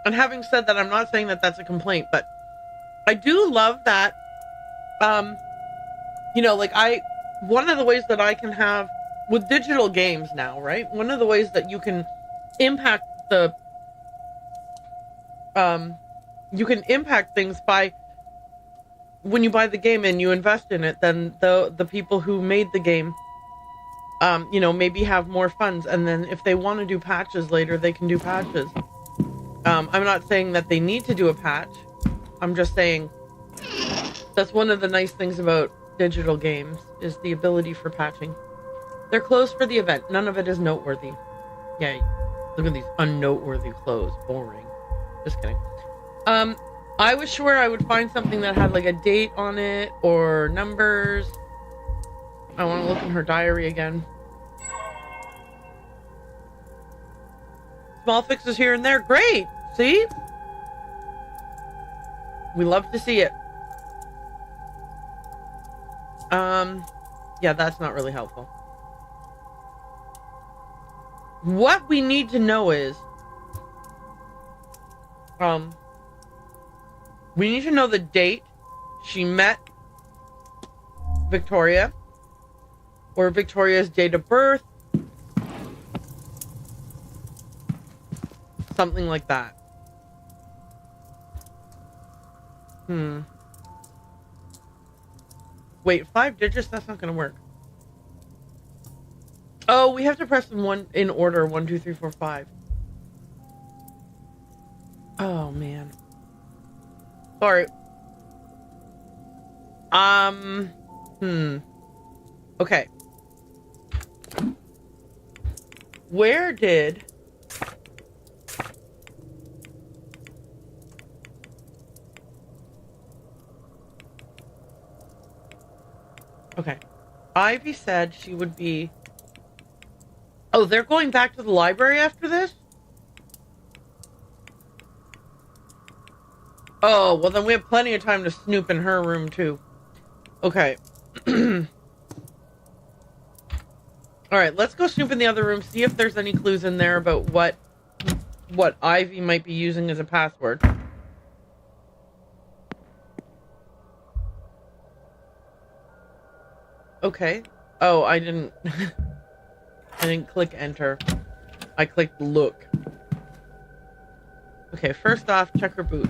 having said that, I'm not saying that that's a complaint, but I do love that, you know, like one of the ways that I can have with digital games now, right? One of the ways that you can impact you can impact things by, when you buy the game and you invest in it, then the people who made the game, you know, maybe have more funds, and then if they want to do patches later, they can do patches. I'm not saying that they need to do a patch. I'm just saying that's one of the nice things about digital games, is the ability for patching. They're closed for the event. None of it is noteworthy. Yeah, look at these unnoteworthy clothes. Boring. Just kidding. I was sure I would find something that had like a date on it or numbers. I want to look in her diary again. Small fixes here and there. Great. See? We love to see it. Yeah, that's not really helpful. What we need to know is, we need to know the date she met Victoria, or Victoria's date of birth. Something like that. Wait, 5 digits? That's not gonna work. Oh, we have to press them one in order. 1, 2, 3, 4, 5. Oh, man. Sorry. Okay. Where did... Okay. Ivy said she would be... Oh, they're going back to the library after this? Oh, well then we have plenty of time to snoop in her room too. Okay. Alright, let's go snoop in the other room, see if there's any clues in there about what Ivy might be using as a password. Okay. Oh, I didn't... I didn't click enter. I clicked look. Okay, first off, check her boot.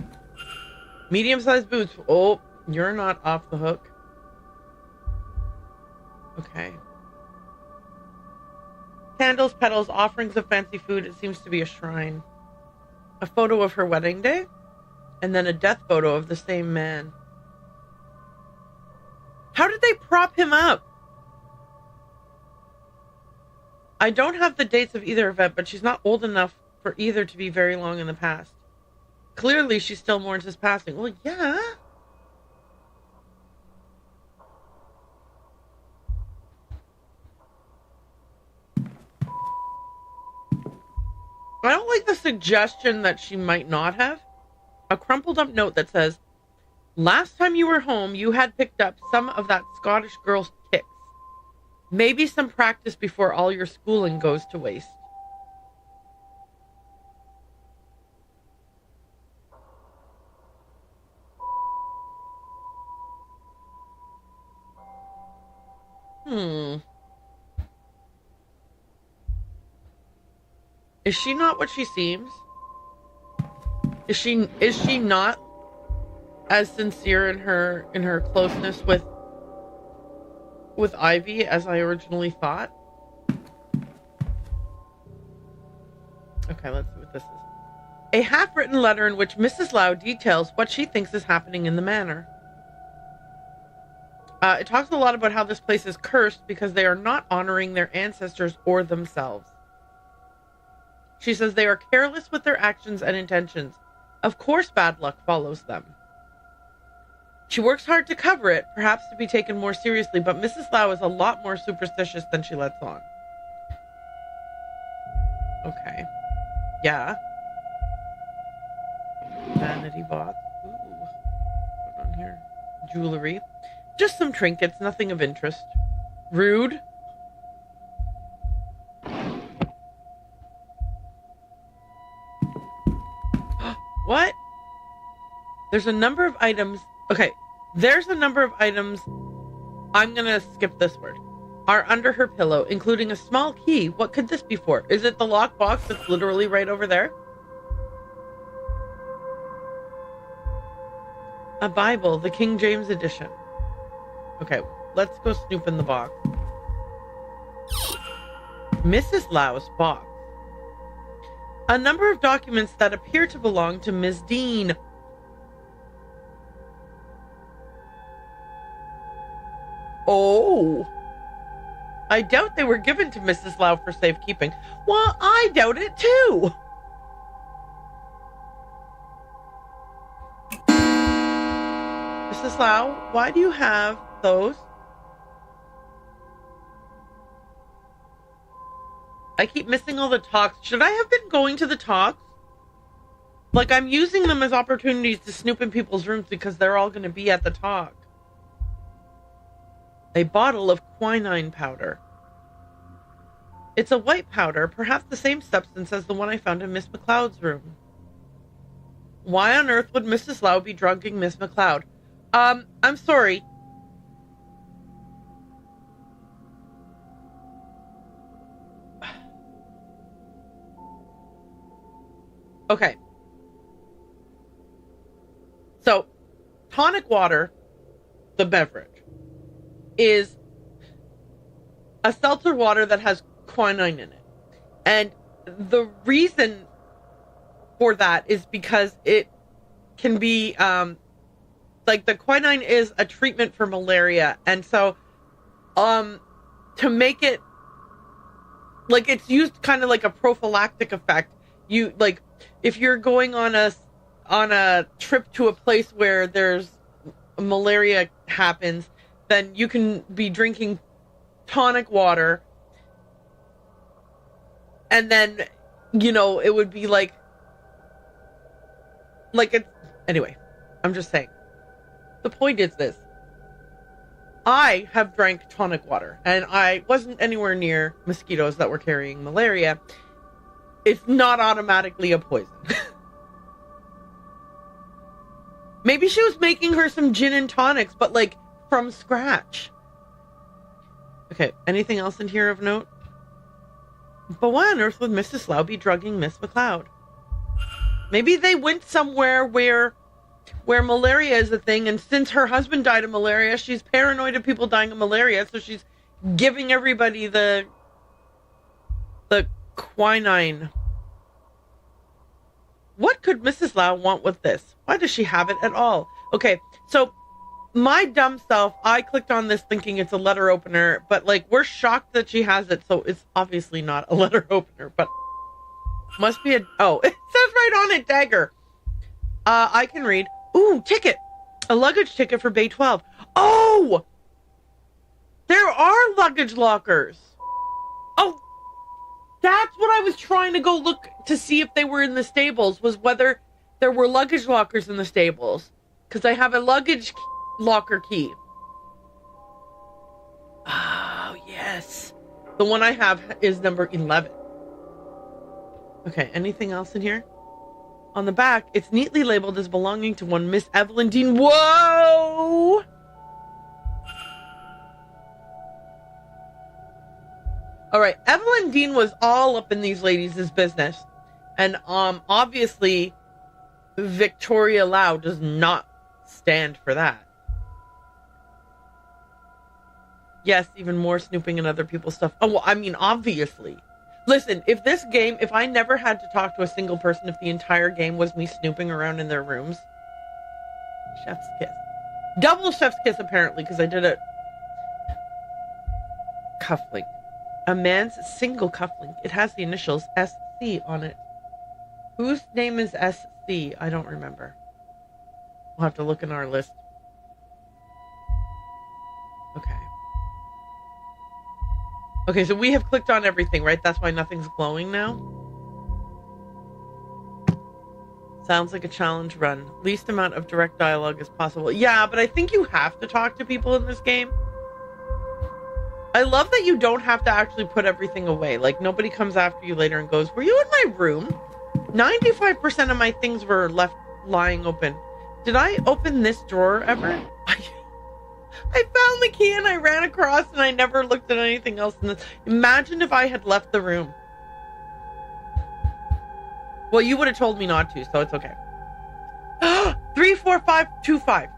Medium-sized boots. Oh, you're not off the hook. Okay. Candles, petals, offerings of fancy food. It seems to be a shrine. A photo of her wedding day. And then a death photo of the same man. How did they prop him up? I don't have the dates of either event, but she's not old enough for either to be very long in the past. Clearly, she still mourns his passing. Well, yeah. I don't like the suggestion that she might not have. A crumpled up note that says, last time you were home, you had picked up some of that Scottish girl's ticks. Maybe some practice before all your schooling goes to waste. Is she not what she seems? Is she not as sincere in her closeness with Ivy as I originally thought? Okay, let's see what this is. A half-written letter in which Mrs. Lau details what she thinks is happening in the manor. It talks a lot about how this place is cursed because they are not honoring their ancestors or themselves. She says they are careless with their actions and intentions. Of course, bad luck follows them. She works hard to cover it, perhaps to be taken more seriously, but Mrs. Lau is a lot more superstitious than she lets on. Okay. Yeah. Vanity box. Ooh. What's on here? Jewelry. Just some trinkets, nothing of interest. Rude. What? There's a number of items. Okay, there's a number of items. I'm gonna skip this word. Are under her pillow, including a small key. What could this be for? Is it the lock box that's literally right over there? A Bible, the King James edition. Okay, let's go snoop in the box. Mrs. Lau's box. A number of documents that appear to belong to Ms. Dean. Oh. I doubt they were given to Mrs. Lau for safekeeping. Well, I doubt it too. Mrs. Lau, why do you have those? I keep missing all the talks. Should I have been going to the talks? Like, I'm using them as opportunities to snoop in people's rooms because they're all going to be at the talk. A bottle of quinine powder. It's a white powder, perhaps the same substance as the one I found in Miss McLeod's room. Why on earth would Mrs. Lau be drugging Miss McLeod? I'm sorry. Okay. So, tonic water, the beverage, is a seltzer water that has quinine in it. And the reason for that is because it can be, like, the quinine is a treatment for malaria. And so, to make it, like, it's used kind of like a prophylactic effect. You, like, if you're going on a trip to a place where there's malaria happens, then you can be drinking tonic water, and then, you know, it would be like it's, anyway, I'm just saying. The point is this. I have drank tonic water, and I wasn't anywhere near mosquitoes that were carrying malaria. It's not automatically a poison. Maybe she was making her some gin and tonics, but, like, from scratch. Okay, anything else in here of note? But why on earth would Mrs. Lau be drugging Miss McLeod? Maybe they went somewhere where malaria is a thing, and since her husband died of malaria, she's paranoid of people dying of malaria, so she's giving everybody the quinine. What could Mrs. Lau want with this? Why does she have it at all? Okay, so my dumb self, I clicked on this thinking it's a letter opener, but, like, we're shocked that she has it, so it's obviously not a letter opener, but must be oh, it says right on it, dagger. I can read. Ooh, ticket. A luggage ticket for Bay 12. Oh! There are luggage lockers. Oh, that's what I was trying to go look to see if they were in the stables, was whether there were luggage lockers in the stables. Because I have a luggage locker key. Oh, yes. The one I have is number 11. Okay, anything else in here? On the back, it's neatly labeled as belonging to one Miss Evelyn Dean. Whoa! All right, Evelyn Dean was all up in these ladies' business. And obviously, Victoria Lau does not stand for that. Yes, even more snooping in other people's stuff. Oh, well, I mean, obviously. Listen, if I never had to talk to a single person, if the entire game was me snooping around in their rooms, chef's kiss. Double chef's kiss, apparently, because I did a cufflink. A man's single cufflink. It has the initials SC on it. Whose name is SC? I don't remember. We'll have to look in our list. Okay. Okay, so we have clicked on everything, right? That's why nothing's glowing now? Sounds like a challenge run. Least amount of direct dialogue as possible. Yeah, but I think you have to talk to people in this game. I love that you don't have to actually put everything away. Like, nobody comes after you later and goes, were you in my room? 95% of my things were left lying open. Did I open this drawer ever? I found the key and I ran across and I never looked at anything else. Imagine if I had left the room. Well, you would have told me not to, so it's okay. 34525.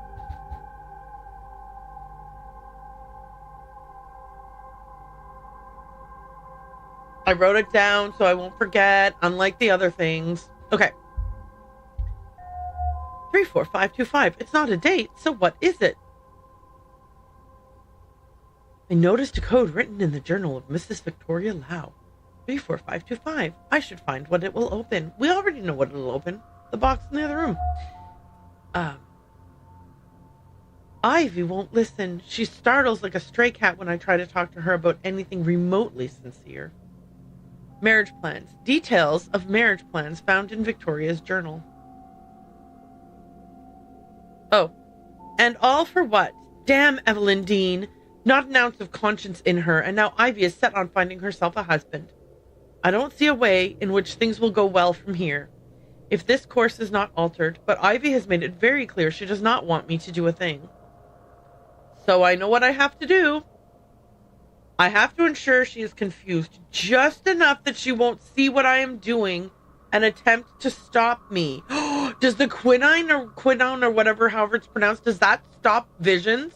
I wrote it down so I won't forget, unlike the other things. Okay. 34525. It's not a date, so what is it? I noticed a code written in the journal of Mrs. Victoria Lau. 34525. I should find what it will open. We already know what it'll open. The box in the other room. Ivy won't listen. She startles like a stray cat when I try to talk to her about anything remotely sincere. Marriage plans. Details of marriage plans found in Victoria's journal. Oh. And all for what? Damn Evelyn Dean. Not an ounce of conscience in her, and now Ivy is set on finding herself a husband. I don't see a way in which things will go well from here, if this course is not altered, but Ivy has made it very clear she does not want me to do a thing. So I know what I have to do. I have to ensure she is confused just enough that she won't see what I am doing and attempt to stop me. Does the quinine or whatever, however it's pronounced, does that stop visions?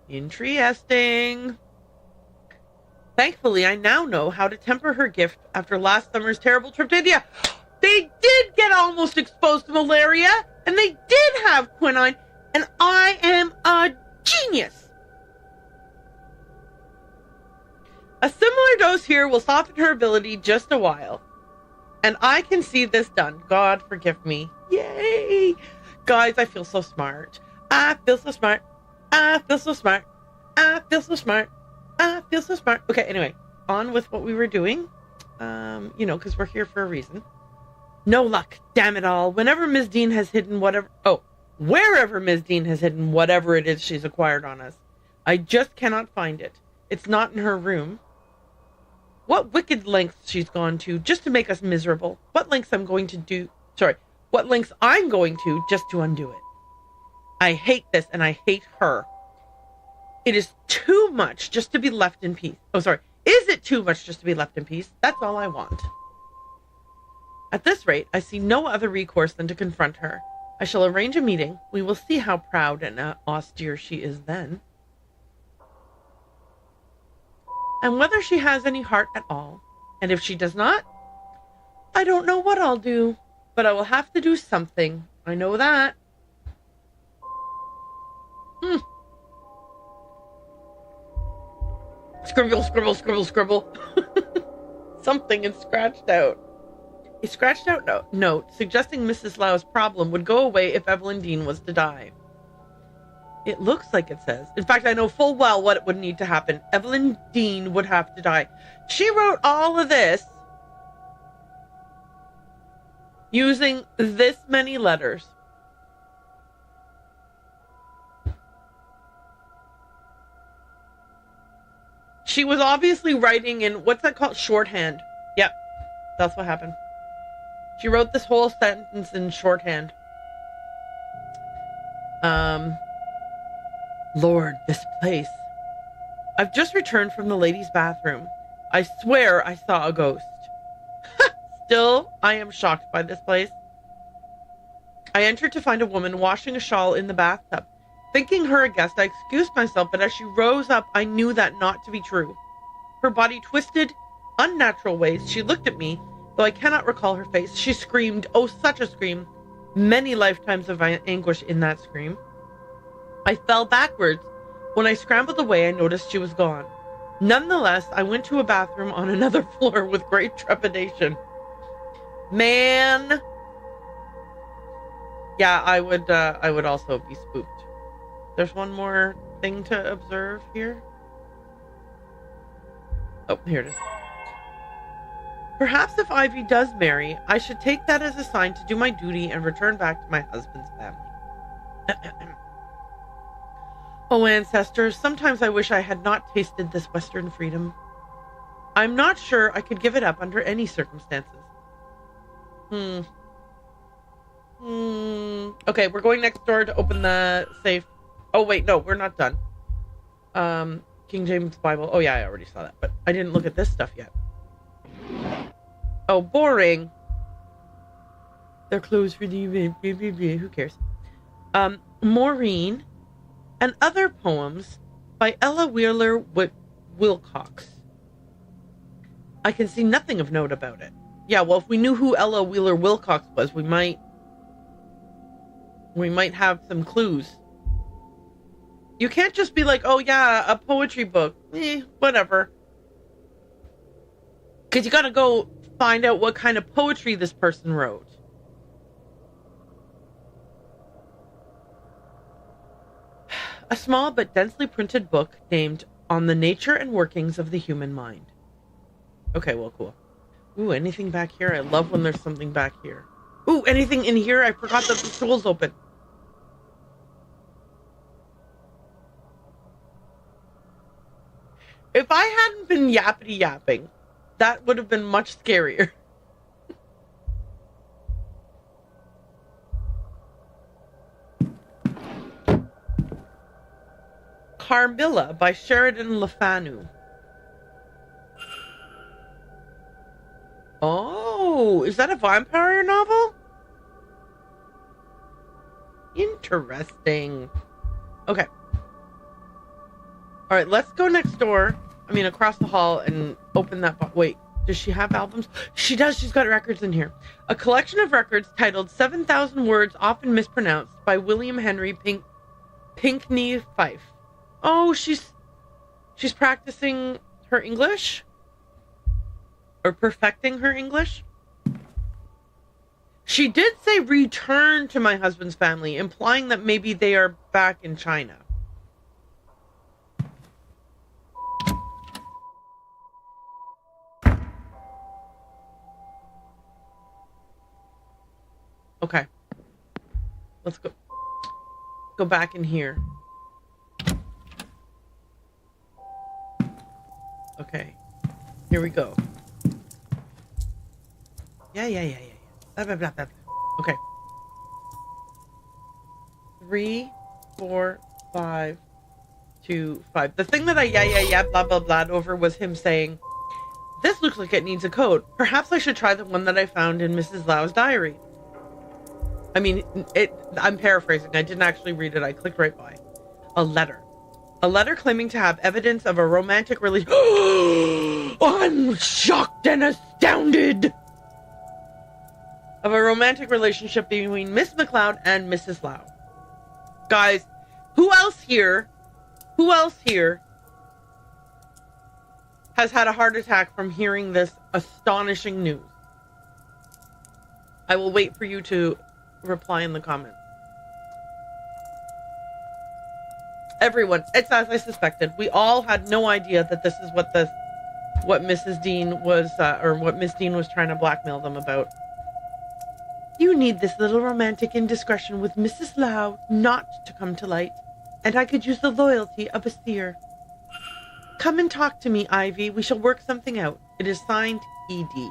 Interesting. Thankfully, I now know how to temper her gift after last summer's terrible trip to India. They did get almost exposed to malaria, and they did have quinine, and I am a genius. A similar dose here will soften her ability just a while. And I can see this done. God forgive me. Yay! Guys, I feel so smart. I feel so smart. I feel so smart. I feel so smart. I feel so smart. Okay, anyway, on with what we were doing. Because we're here for a reason. No luck. Damn it all. Wherever Ms. Dean has hidden whatever it is she's acquired on us, I just cannot find it. It's not in her room. What wicked lengths she's gone to just to make us miserable. What lengths I'm going to just to undo it. I hate this and I hate her. It is too much just to be left in peace. Oh, sorry. Is it too much just to be left in peace? That's all I want. At this rate, I see no other recourse than to confront her. I shall arrange a meeting. We will see how proud and austere she is then. And whether she has any heart at all. And if she does not, I don't know what I'll do. But I will have to do something. I know that. Scribble, scribble, scribble, scribble. Something is scratched out. A scratched out note suggesting Mrs. Lau's problem would go away if Evelyn Dean was to die. It looks like it says. In fact, I know full well what would need to happen. Evelyn Dean would have to die. She wrote all of this using this many letters. She was obviously writing in, what's that called? Shorthand. Yep, that's what happened. She wrote this whole sentence in shorthand. Lord, this place. I've just returned from the ladies' bathroom. I swear I saw a ghost. Still, I am shocked by this place. I entered to find a woman washing a shawl in the bathtub. Thinking her a guest, I excused myself, but as she rose up, I knew that not to be true. Her body twisted unnatural ways. She looked at me, though I cannot recall her face. She screamed, oh, such a scream. Many lifetimes of anguish in that scream. I fell backwards. When I scrambled away, I noticed she was gone. Nonetheless, I went to a bathroom on another floor with great trepidation. Man. Yeah, I would also be spooked. There's one more thing to observe here. Oh, here it is. Perhaps if Ivy does marry, I should take that as a sign to do my duty and return back to my husband's family. Oh, ancestors, sometimes I wish I had not tasted this Western freedom. I'm not sure I could give it up under any circumstances. Okay, we're going next door to open the safe. Oh, wait, no, we're not done. King James Bible. Oh, yeah, I already saw that, but I didn't look at this stuff yet. Oh, boring. They're closed for the... Who cares? Maureen and Other Poems by Ella Wheeler Wilcox. I can see nothing of note about it. Yeah, well, if we knew who Ella Wheeler Wilcox was, we might have some clues. You can't just be like, oh yeah, a poetry book. Whatever. Because you gotta go find out what kind of poetry this person wrote. A small but densely printed book named On the Nature and Workings of the Human Mind. Okay, well, cool. Ooh, anything back here? I love when there's something back here. Ooh, anything in here? I forgot that the tool's open. If I hadn't been yappity yapping, that would have been much scarier. Carmilla by Sheridan Le Fanu. Oh, is that a vampire novel? Interesting. Okay. All right, let's go next door. I mean, across the hall and open that wait, does she have albums? She does. She's got records in here. A collection of records titled 7,000 Words Often Mispronounced by William Henry Pinkney Fyfe. Oh, she's practicing her English? Or perfecting her English? She did say return to my husband's family, implying that maybe they are back in China. Okay. Let's go back in here. Okay. Here we go. Yeah. Blah, blah, blah, blah. Okay. 3, 4, 5, 2, 5. The thing that I blah, blah, blah over was him saying, this looks like it needs a code. Perhaps I should try the one that I found in Mrs. Lau's diary. I mean, I'm paraphrasing. I didn't actually read it. I clicked right by. A letter. A letter claiming to have evidence of a romantic relationship. I'm shocked and astounded. Of a romantic relationship between Miss McLeod and Mrs. Lau. Guys, who else here has had a heart attack from hearing this astonishing news? I will wait for you to reply in the comments. Everyone, it's as I suspected. We all had no idea that this is what Mrs. Dean was, or what Miss Dean was trying to blackmail them about. You need this little romantic indiscretion with Mrs. Lau not to come to light, and I could use the loyalty of a seer. Come and talk to me, Ivy. We shall work something out. It is signed E.D.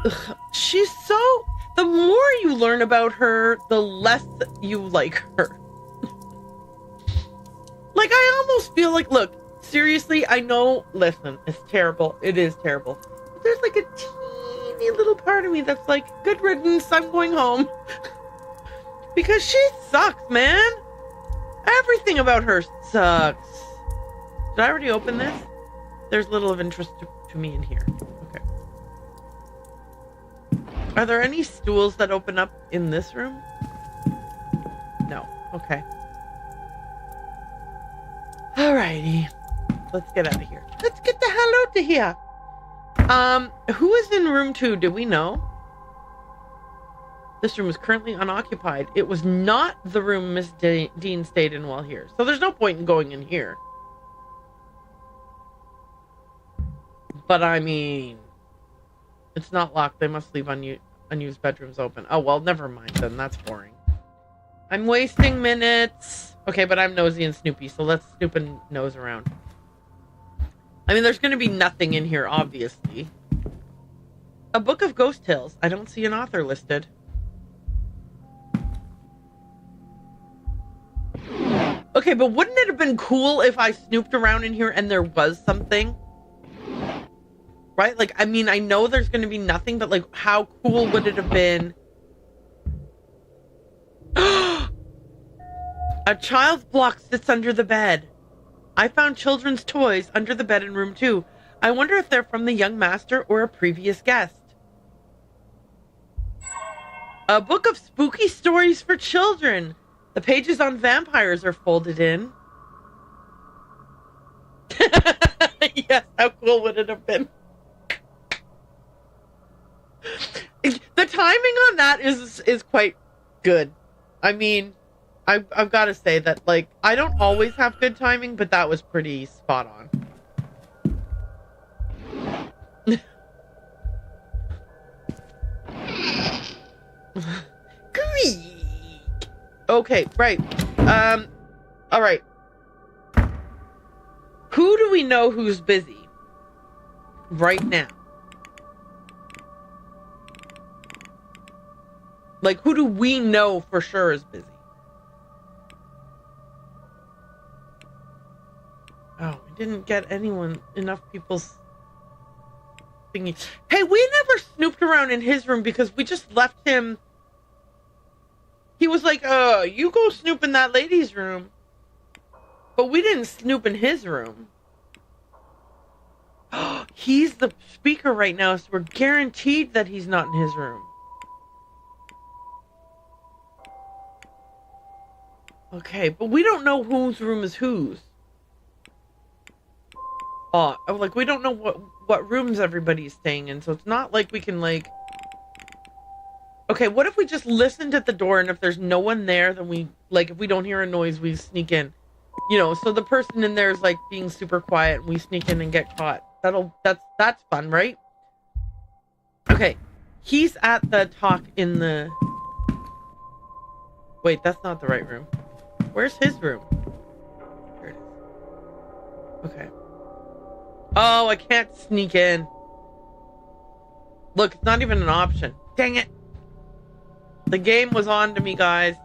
Ugh, she's so... The more you learn about her, the less you like her. Like, I almost feel like, look, seriously, I know, listen, it's terrible. It is terrible. But there's like a teeny little part of me that's like, good riddance, I'm going home. Because she sucks, man. Everything about her sucks. Did I already open this? There's little of interest to me in here. Okay. Are there any stools that open up in this room? No. Okay. Alrighty. Let's get out of here. Let's get the hell out of here. Who is in room 2? Do we know? This room is currently unoccupied. It was not the room Miss Dean stayed in while here. So there's no point in going in here. But I mean, it's not locked. They must leave unused bedrooms open. Oh, well, never mind then. That's boring. I'm wasting minutes. Okay, but I'm nosy and snoopy, so let's snoop and nose around. I mean, there's going to be nothing in here, obviously. A book of ghost tales. I don't see an author listed. Okay, but wouldn't it have been cool if I snooped around in here and there was something? Right? Like, I mean, I know there's going to be nothing, but like, how cool would it have been? A child's block sits under the bed. I found children's toys under the bed in room 2. I wonder if they're from the young master or a previous guest. A book of spooky stories for children. The pages on vampires are folded in. Yes, how cool would it have been? The timing on that is quite good. I mean, I've got to say that, like, I don't always have good timing, but that was pretty spot on. Okay, right. All right. Who do we know who's busy right now? Like, who do we know for sure is busy? Oh, we didn't get enough people's thingy. Hey, we never snooped around in his room because we just left him. He was like, you go snoop in that lady's room. But we didn't snoop in his room. He's the speaker right now, so we're guaranteed that he's not in his room. Okay, but we don't know whose room is whose. Oh, like, we don't know what rooms everybody's staying in, so it's not like we can, like... Okay, what if we just listened at the door, and if there's no one there, then we, like, if we don't hear a noise, we sneak in. You know, so the person in there is, like, being super quiet, and we sneak in and get caught. That's fun, right? Okay, he's at the talk in the... Wait, that's not the right room. Where's his room? Here it is. Okay. Oh, I can't sneak in. Look, it's not even an option. Dang it. The game was on to me, guys.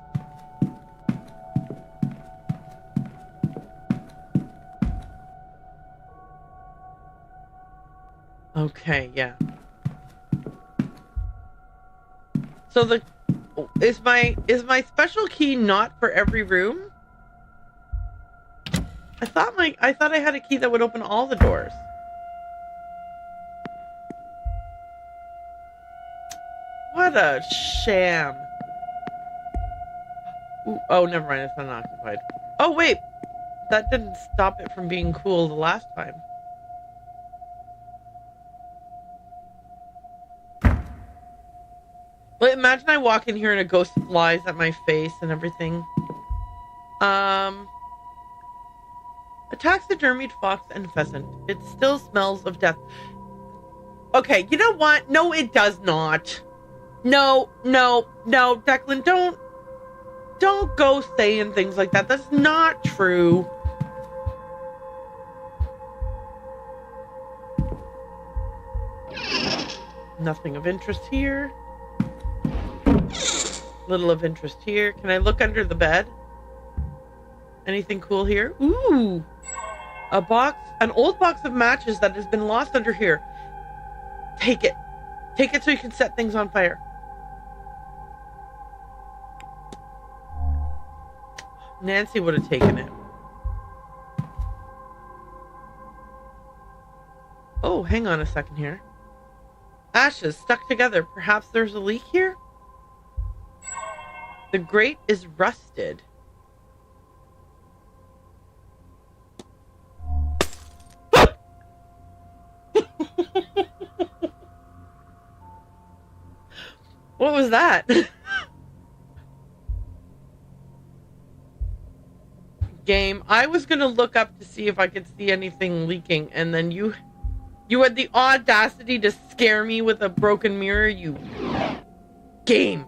Okay, yeah. So is my special key not for every room? I thought I had a key that would open all the doors. What a sham. Ooh, oh, never mind, it's unoccupied. Oh, wait. That didn't stop it from being cool the last time. Well, imagine I walk in here and a ghost flies at my face and everything. A taxidermied fox and pheasant. It still smells of death. Okay, you know what? No, it does not. No, Declan, don't go saying things like that. That's not true. Nothing of interest here. Little of interest here. Can I look under the bed? Anything cool here? Ooh! An old box of matches that has been lost under here. Take it. Take it so you can set things on fire. Nancy would have taken it. Oh, hang on a second here. Ashes stuck together. Perhaps there's a leak here? The grate is rusted. What was that? Game. I was gonna look up to see if I could see anything leaking, and then you had the audacity to scare me with a broken mirror, you game.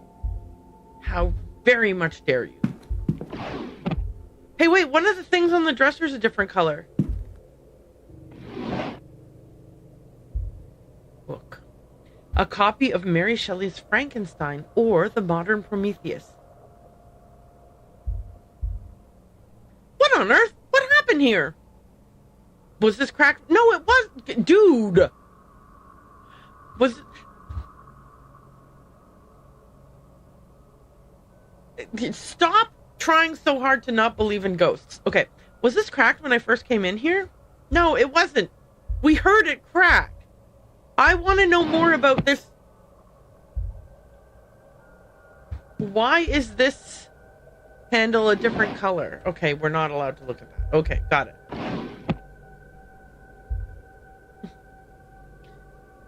How very much dare you? Hey, wait, one of the things on the dresser is a different color. Book. A copy of Mary Shelley's Frankenstein or The Modern Prometheus. What on earth? What happened here? Was this cracked? No, it wasn't. Dude. Was it... Stop trying so hard to not believe in ghosts. Okay. Was this cracked when I first came in here? No, it wasn't. We heard it crack. I want to know more about this. Why is this handle a different color? Okay, we're not allowed to look at that. Okay, got it.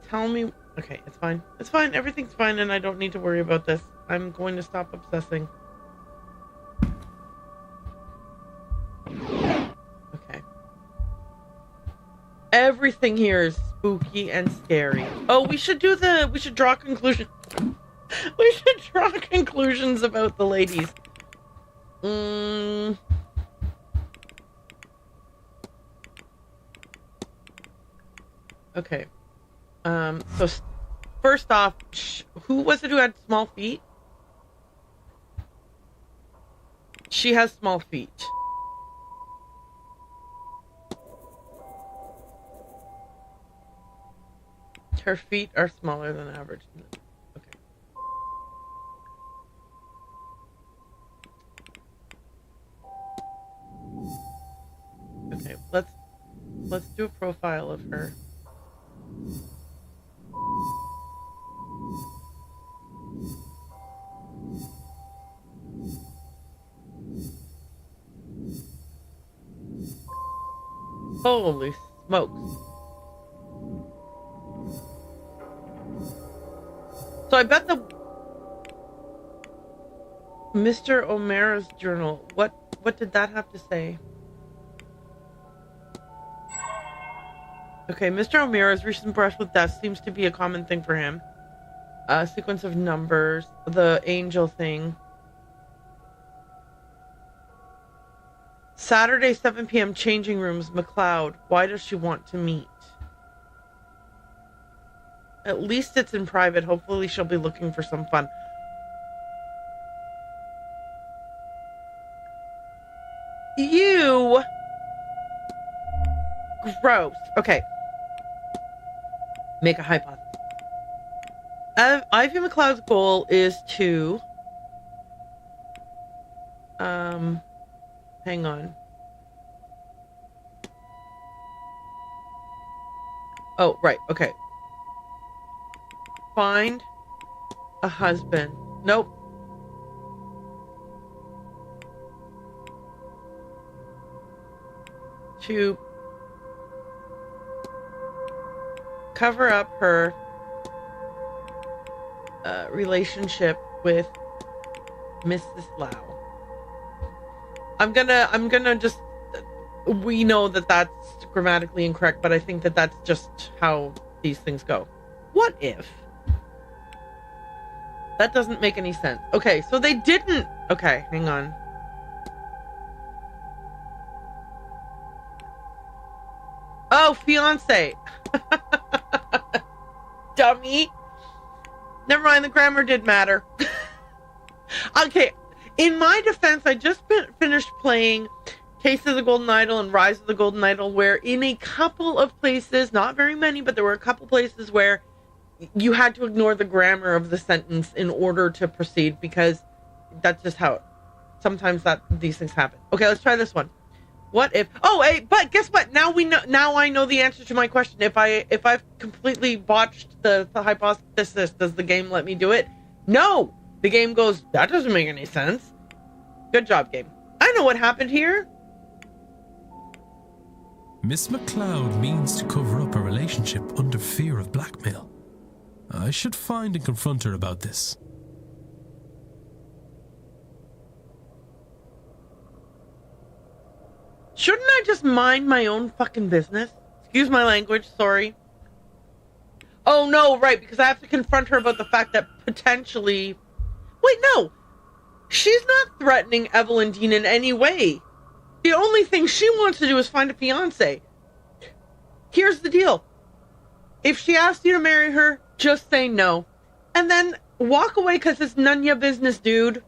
Tell me... Okay, it's fine. It's fine. Everything's fine, and I don't need to worry about this. I'm going to stop obsessing. Okay. Everything here is spooky and scary. Oh, we should draw conclusions. We should draw conclusions about the ladies. Okay. So first off, who was it who had small feet? She has small feet. Her feet are smaller than average. Okay. Okay, let's do a profile of her. Holy smokes. So I bet the Mr. O'Mara's journal, what did that have to say? Okay, Mr. O'Mara's recent brush with death seems to be a common thing for him. A sequence of numbers, the angel thing. Saturday, 7 p.m. changing rooms, McLeod. Why does she want to meet? At least it's in private. Hopefully she'll be looking for some fun. You! Gross. Okay. Make a hypothesis. Ivy McLeod's goal is to... hang on. Oh, right. Okay. Find a husband. Nope. To cover up her relationship with Mrs. Lau. I'm gonna just... We know that that's grammatically incorrect, but I think that that's just how these things go. What if? That doesn't make any sense. Okay, so they didn't... Okay, hang on. Oh, fiance. Dummy. Never mind, the grammar did matter. Okay, in my defense, I just finished playing Case of the Golden Idol and Rise of the Golden Idol, where in a couple of places, not very many, but there were a couple places where you had to ignore the grammar of the sentence in order to proceed, because that's just how sometimes these things happen. Okay, let's try this one. What if? Oh, hey, but guess what? Now we know. Now I know the answer to my question. If I've completely botched the hypothesis, does the game let me do it? No. The game goes, that doesn't make any sense. Good job, game. I know what happened here. Miss McLeod means to cover up a relationship under fear of blackmail. I should find and confront her about this. Shouldn't I just mind my own fucking business? Excuse my language, sorry. Oh no, right, because I have to confront her about the fact that potentially... Wait, no! She's not threatening Evelyn Dean in any way. The only thing she wants to do is find a fiancé. Here's the deal. If she asks you to marry her, just say no. And then walk away because it's none of your business, dude.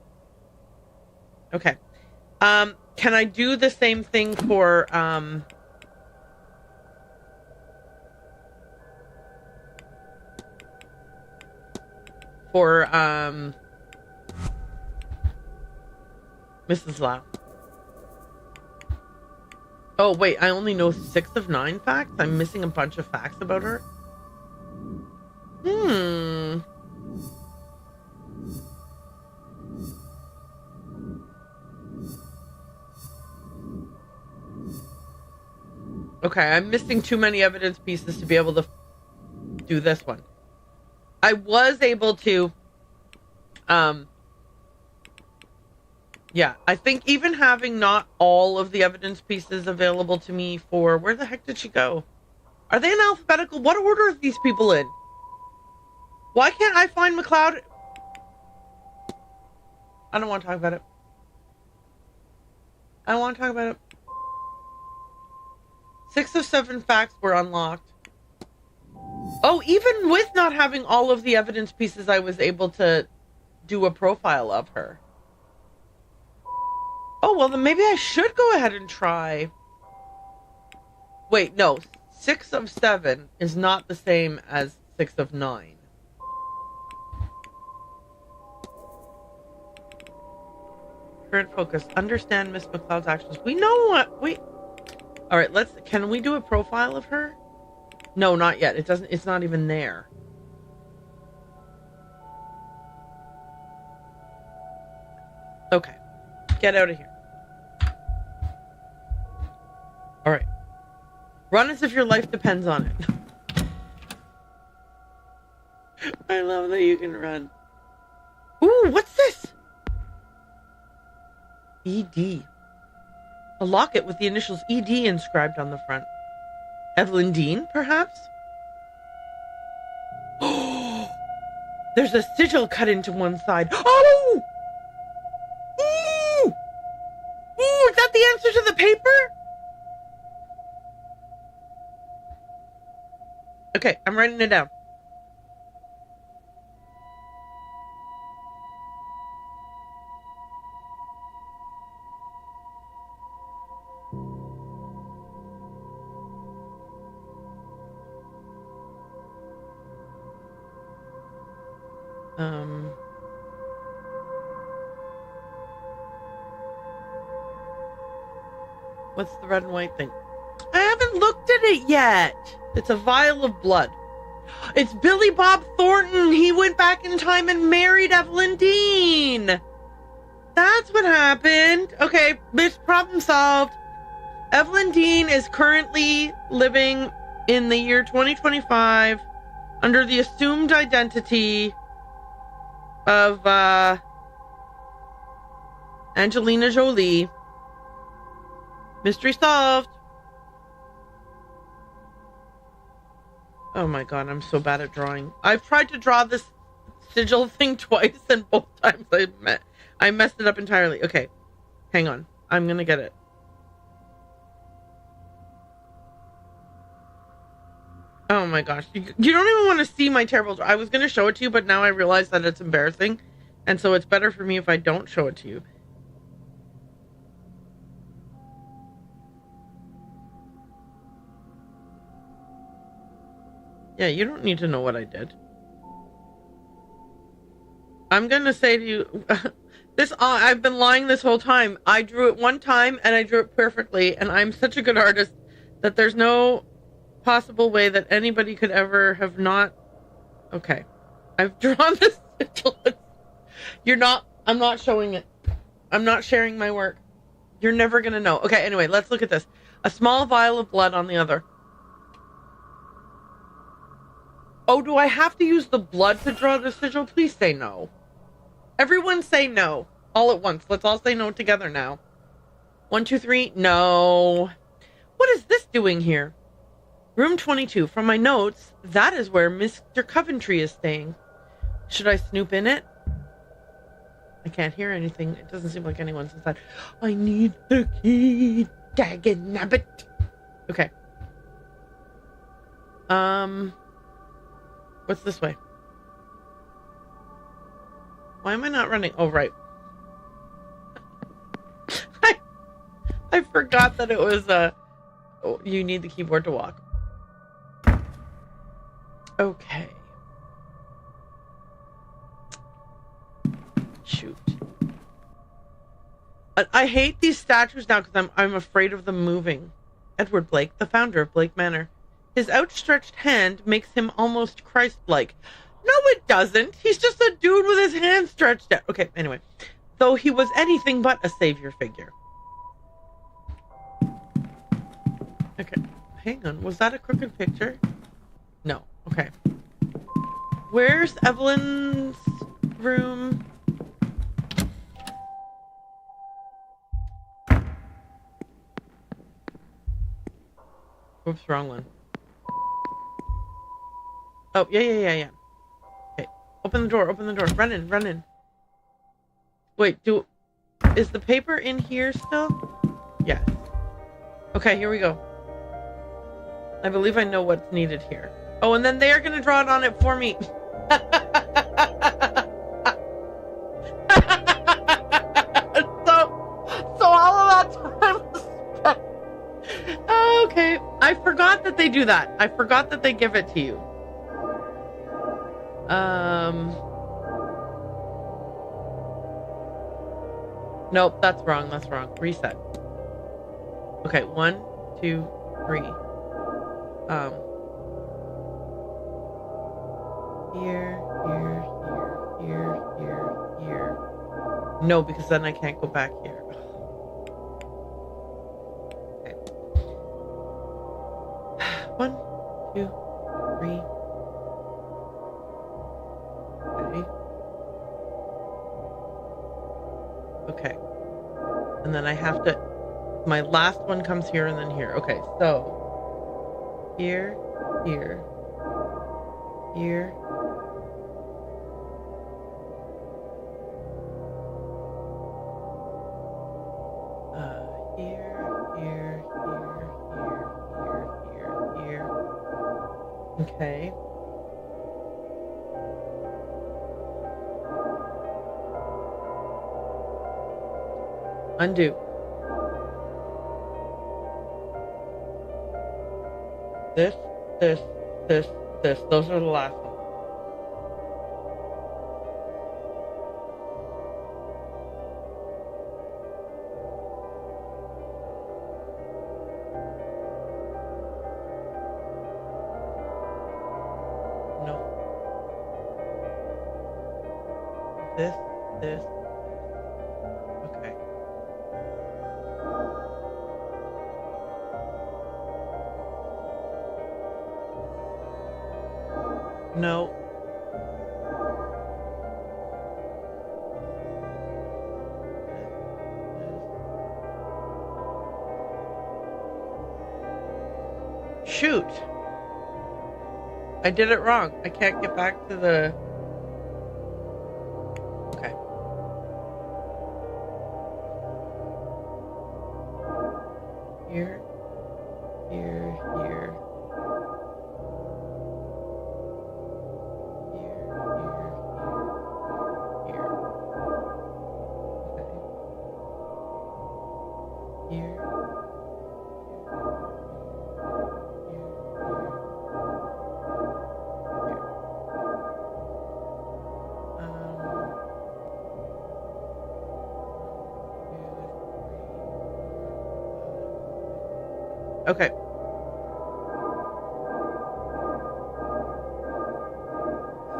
Okay. Can I do the same thing for, Mrs. Lau? Oh, wait, I only know 6 of 9 facts? I'm missing a bunch of facts about her? Okay, I'm missing too many evidence pieces to be able to do this one. I was able to, yeah, I think even having not all of the evidence pieces available to me for... Where the heck did she go? Are they in alphabetical? What order are these people in? Why can't I find McLeod? I don't want to talk about it. I don't want to talk about it. 6 of 7 facts were unlocked. Oh, even with not having all of the evidence pieces, I was able to do a profile of her. Oh, well, then maybe I should go ahead and try. Wait, no. 6 of 7 is not the same as 6 of 9. Current focus. Understand Miss McLeod's actions. We know what... All right, can we do a profile of her? No, not yet. It's not even there. Okay. Get out of here. All right. Run as if your life depends on it. I love that you can run. Ooh, what's this? ED. A locket with the initials ED inscribed on the front. Evelyn Dean, perhaps? Oh! There's a sigil cut into one side. Oh! Ooh! Ooh, is that the answer to the paper? Okay, I'm writing it down. What's the red and white thing? I haven't looked at it yet. It's a vial of blood. It's Billy Bob Thornton. He went back in time and married Evelyn Dean. That's what happened. Okay, this problem solved. Evelyn Dean is currently living in the year 2025 under the assumed identity of Angelina Jolie. Mystery solved. Oh my god, I'm so bad at drawing. I've tried to draw this sigil thing twice, and both times I messed it up entirely. Okay, hang on. I'm gonna get it. Oh my gosh. You don't even want to see my terrible... I was gonna show it to you, but now I realize that it's embarrassing, and so it's better for me if I don't show it to you. Yeah, you don't need to know what I did. I'm gonna say to you, This I've been lying this whole time. I drew it one time and I drew it perfectly, and I'm such a good artist that there's no possible way that anybody could ever have not. Okay, I've drawn this. I'm not showing it. I'm not sharing my work. You're never gonna know. Okay, anyway, let's look at this. A small vial of blood on the other. Oh, do I have to use the blood to draw the sigil? Please say no. Everyone say no. All at once. Let's all say no together now. 1, 2, 3. No. What is this doing here? Room 22. From my notes, that is where Mr. Coventry is staying. Should I snoop in it? I can't hear anything. It doesn't seem like anyone's inside. I need the key. Dagnabbit. Okay. What's this way? Why am I not running? Oh, right. I forgot that it was you need the keyboard to walk. Okay. Shoot. I hate these statues now because I'm afraid of them moving. Edward Blake, the founder of Blake Manor. His outstretched hand makes him almost Christ-like. No, it doesn't. He's just a dude with his hand stretched out. Okay, anyway. Though he was anything but a savior figure. Okay, hang on. Was that a crooked picture? No. Okay. Where's Evelyn's room? Oops, wrong one. Oh, yeah. Okay. Open the door, Run in. Wait, is the paper in here still? Yes. Okay, here we go. I believe I know what's needed here. Oh, and then they are going to draw it on it for me. so all of that time was spent. Okay. I forgot that they do that. I forgot that they give it to you. Nope, that's wrong. Reset. Okay, 1, 2, 3. Here. No, because then I can't go back here. Okay. 1, 2, 3. Okay. And then I have to... My last one comes here and then here. Okay, so... Here. Here. Okay. Undo. This. Those are the last ones. No. This. Okay. No. Shoot. I did it wrong. I can't get back to the... Okay. Here. Okay.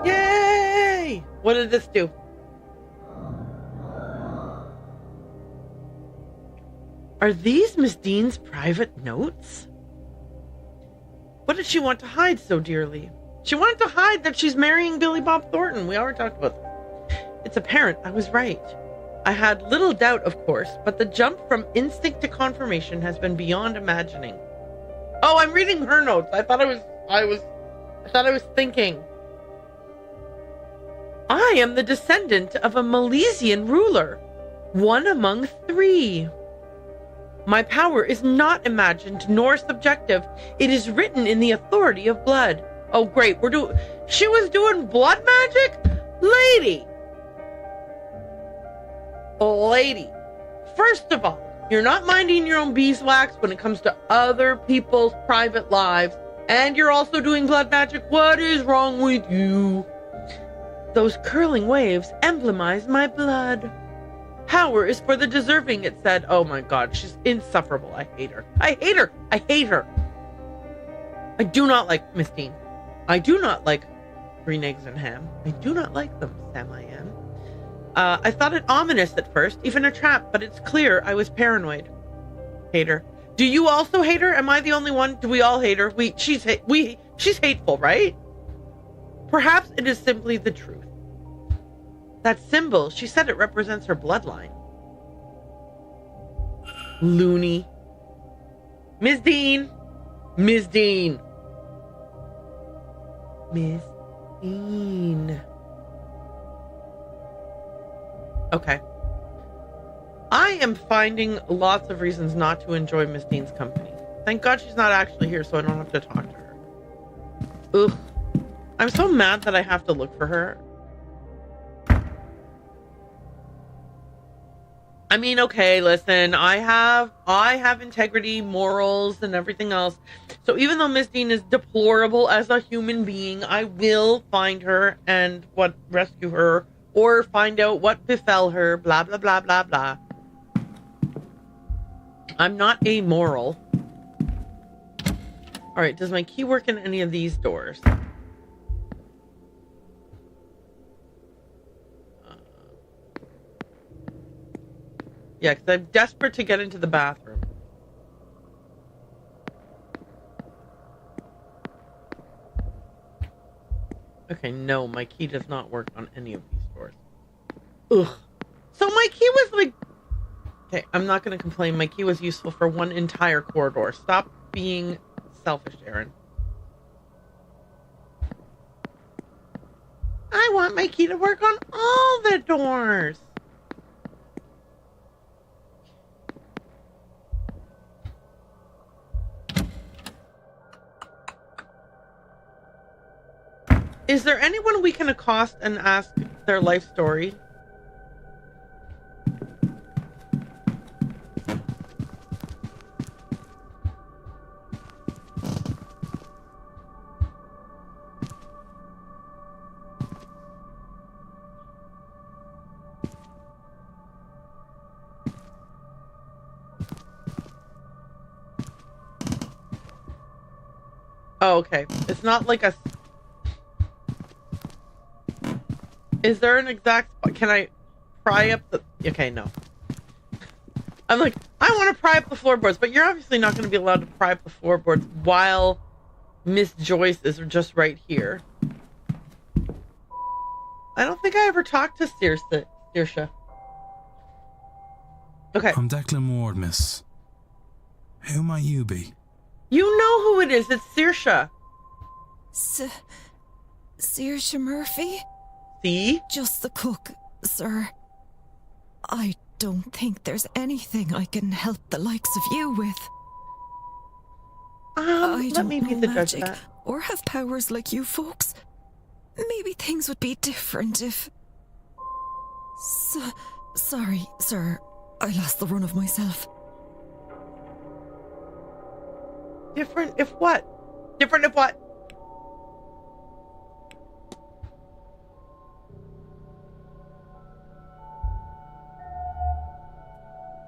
Yay! What did this do? Are these Miss Dean's private notes? What did she want to hide so dearly? She wanted to hide that she's marrying Billy Bob Thornton. We already talked about this. It's apparent I was right. I had little doubt, of course, but the jump from instinct to confirmation has been beyond imagining. Oh, I'm reading her notes. I thought I was thinking. I am the descendant of a Milesian ruler, one among 3. My power is not imagined nor subjective. It is written in the authority of blood. Oh, great. She was doing blood magic? Lady. First of all, you're not minding your own beeswax when it comes to other people's private lives. And you're also doing blood magic. What is wrong with you? Those curling waves emblemize my blood. Power is for the deserving, it said. Oh my god, she's insufferable. I hate her. I hate her. I do not like Miss Dean. I do not like green eggs and ham. I do not like them, Sam I am. I thought it ominous at first, even a trap, but it's clear I was paranoid. Hate her. Do you also hate her? Am I the only one? Do we all hate her? She's hateful, right? Perhaps it is simply the truth. That symbol, she said it represents her bloodline. Loony. Miss Dean. Miss Dean. Miss Dean. Okay. I am finding lots of reasons not to enjoy Miss Dean's company. Thank God she's not actually here, so I don't have to talk to her. Ugh. I'm so mad that I have to look for her. I mean, okay, listen, I have integrity, morals, and everything else. So even though Miss Dean is deplorable as a human being, I will find her and rescue her or find out what befell her, blah, blah, blah, blah, blah. I'm not amoral. All right, does my key work in any of these doors? Yeah, because I'm desperate to get into the bathroom. Okay, no, my key does not work on any of these doors. Ugh. So my key was like... Okay, I'm not going to complain. My key was useful for one entire corridor. Stop being selfish, Aaron. I want my key to work on all the doors. Is there anyone we can accost and ask their life story? Oh, okay. It's not like a... Is there an exact... Can I pry up the... Okay, no. I'm like, I want to pry up the floorboards, but you're obviously not going to be allowed to pry up the floorboards while Miss Joyce is just right here. I don't think I ever talked to Saoirse. Okay. I'm Declan Ward, miss. Who might you be? You know who it is. It's Saoirse. Saoirse Murphy? See? Just the cook, sir. I don't think there's anything I can help the likes of you with. I let me be the judge of that. Or have powers like you folks. Maybe things would be different if... Sorry, sir. I lost the run of myself. Different if what? Different if what?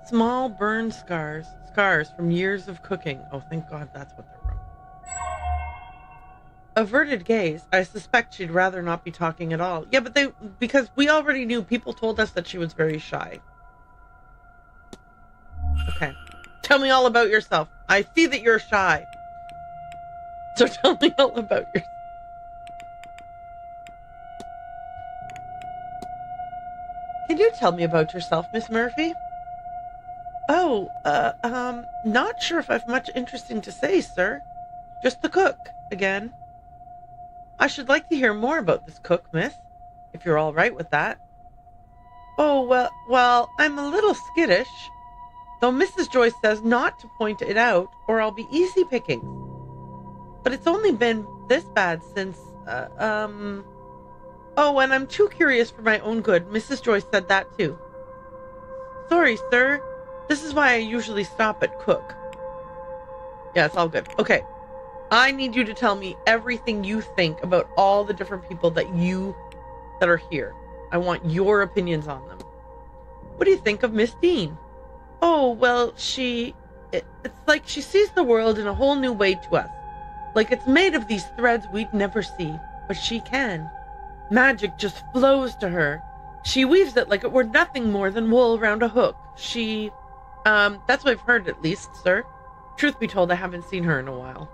Small burn scars from years of cooking. Oh, thank God that's what they're from. Averted gaze. I suspect she'd rather not be talking at all. Yeah, but because we already knew, people told us that she was very shy. Okay. Tell me all about yourself. I see that you're shy. So tell me all about yourself. Can you tell me about yourself, Miss Murphy? Oh, not sure if I've much interesting to say, sir. Just the cook, again. I should like to hear more about this cook, miss, if you're all right with that. Oh, well, I'm a little skittish, though Mrs. Joyce says not to point it out, or I'll be easy pickings. But it's only been this bad since, Oh, and I'm too curious for my own good. Mrs. Joyce said that too. Sorry, sir. This is why I usually stop at cook. Yeah, it's all good. Okay. I need you to tell me everything you think about all the different people that are here. I want your opinions on them. What do you think of Miss Dean? Oh, well, it's like she sees the world in a whole new way to us. Like it's made of these threads we'd never see, but she can. Magic just flows to her. She weaves it like it were nothing more than wool around a hook. That's what I've heard at least, sir. Truth be told, I haven't seen her in a while.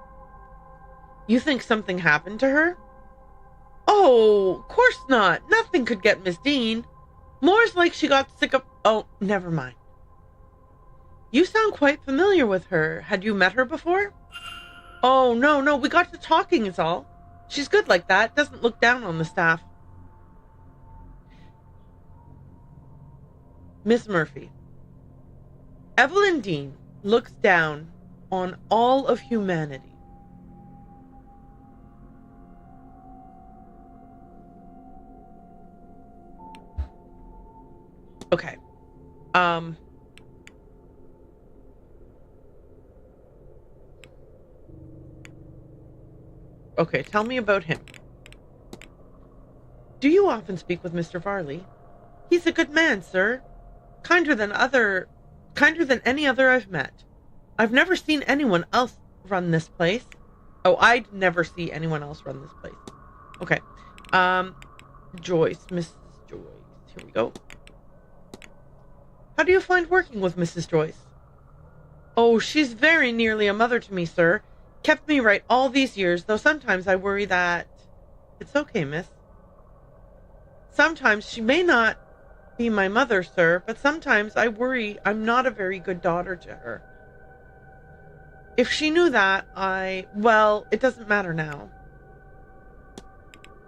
You think something happened to her? Oh, of course not. Nothing could get Miss Dean. More's like she got sick of... Oh, never mind. You sound quite familiar with her. Had you met her before? Oh, no, we got to talking is all. She's good like that. Doesn't look down on the staff. Miss Murphy. Evelyn Dean looks down on all of humanity. Okay. Okay, tell me about him. Do you often speak with Mr. Varley? He's a good man, sir. Kinder than any other I've met. I've never seen anyone else run this place. Oh, I'd never see anyone else run this place. Okay. Joyce, Mrs. Joyce. Here we go. How do you find working with Mrs. Joyce? Oh, she's very nearly a mother to me, sir. Kept me right all these years, though sometimes I worry that... It's okay, miss. Sometimes she may not be my mother, sir, but sometimes I worry I'm not a very good daughter to her. If she knew that, well, it doesn't matter now.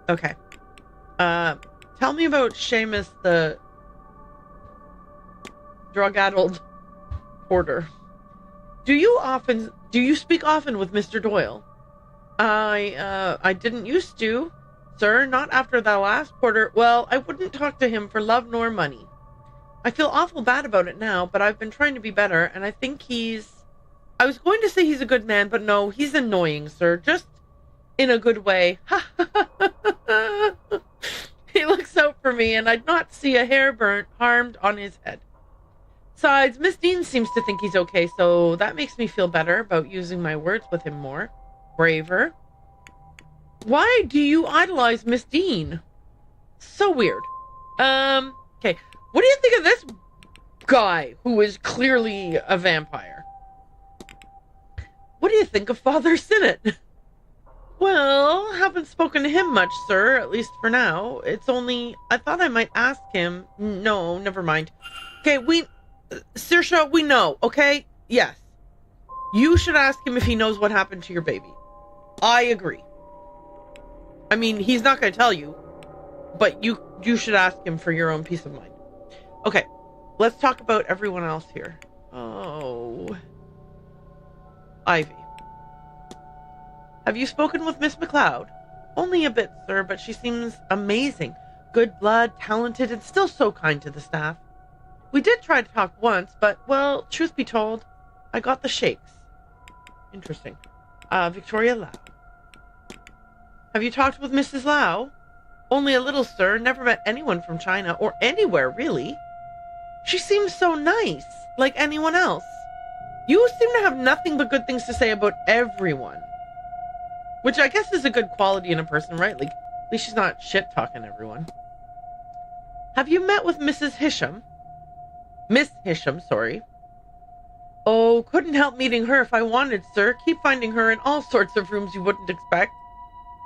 Okay. Tell me about Seamus, the drug-addled porter. Do you speak often with Mr. Doyle? I didn't used to, sir, not after that last porter. Well, I wouldn't talk to him for love nor money. I feel awful bad about it now, but I've been trying to be better, and I think I was going to say he's a good man, but no, he's annoying, sir, just in a good way. He looks out for me, and I'd not see a hair harmed on his head. Besides, Miss Dean seems to think he's okay, so that makes me feel better about using my words with him more. Braver. Why do you idolize Miss Dean? So weird. Okay. What do you think of this guy who is clearly a vampire? What do you think of Father Sinnott? Well, haven't spoken to him much, sir, at least for now. It's only, I thought I might ask him. No, never mind. Okay, Saoirse, we know, okay? Yes. You should ask him if he knows what happened to your baby. I agree. I mean, he's not going to tell you, but you should ask him for your own peace of mind. Okay, let's talk about everyone else here. Oh. Ivy. Have you spoken with Miss McLeod? Only a bit, sir, but she seems amazing. Good blood, talented, and still so kind to the staff. We did try to talk once, but, well, truth be told, I got the shakes. Interesting. Victoria Lau. Have you talked with Mrs. Lau? Only a little, sir. Never met anyone from China, or anywhere, really. She seems so nice, like anyone else. You seem to have nothing but good things to say about everyone. Which I guess is a good quality in a person, right? Like, at least she's not shit-talking everyone. Have you met with Mrs. Hisham? Miss Hisham, sorry. Oh, couldn't help meeting her if I wanted, sir. Keep finding her in all sorts of rooms you wouldn't expect.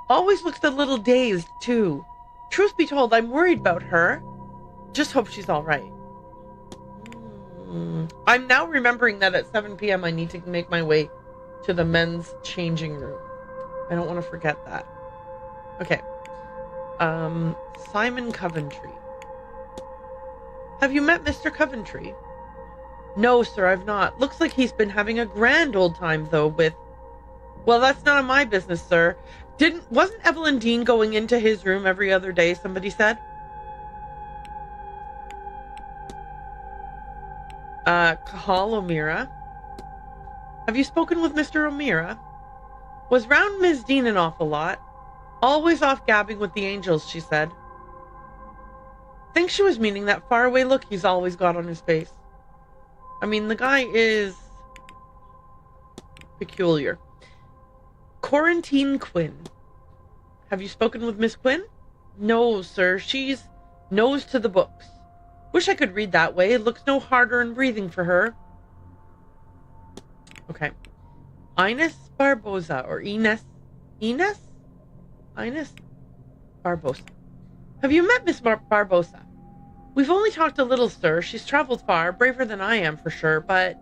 Always looks a little dazed, too. Truth be told, I'm worried about her. Just hope she's all right. I'm now remembering that at 7 p.m. I need to make my way to the men's changing room. I don't want to forget that. Okay. Simon Coventry. Have you met Mr. Coventry? No, sir, I've not. Looks like he's been having a grand old time, though, with... Well, that's none of my business, sir. Wasn't Evelyn Dean going into his room every other day, somebody said? Cahal O'Meara. Have you spoken with Mr. O'Meara? Was round Ms. Dean an awful lot. Always off gabbing with the angels, she said. Think she was meaning that faraway look he's always got on his face. I mean, the guy is peculiar. Quarantine Quinn. Have you spoken with Miss Quinn? No, sir. She's nose to the books. Wish I could read that way. It looks no harder in breathing for her. Okay. Ines Barbosa, or Ines Barbosa. Have you met Miss Barbosa? We've only talked a little, sir. She's traveled far, braver than I am for sure, but...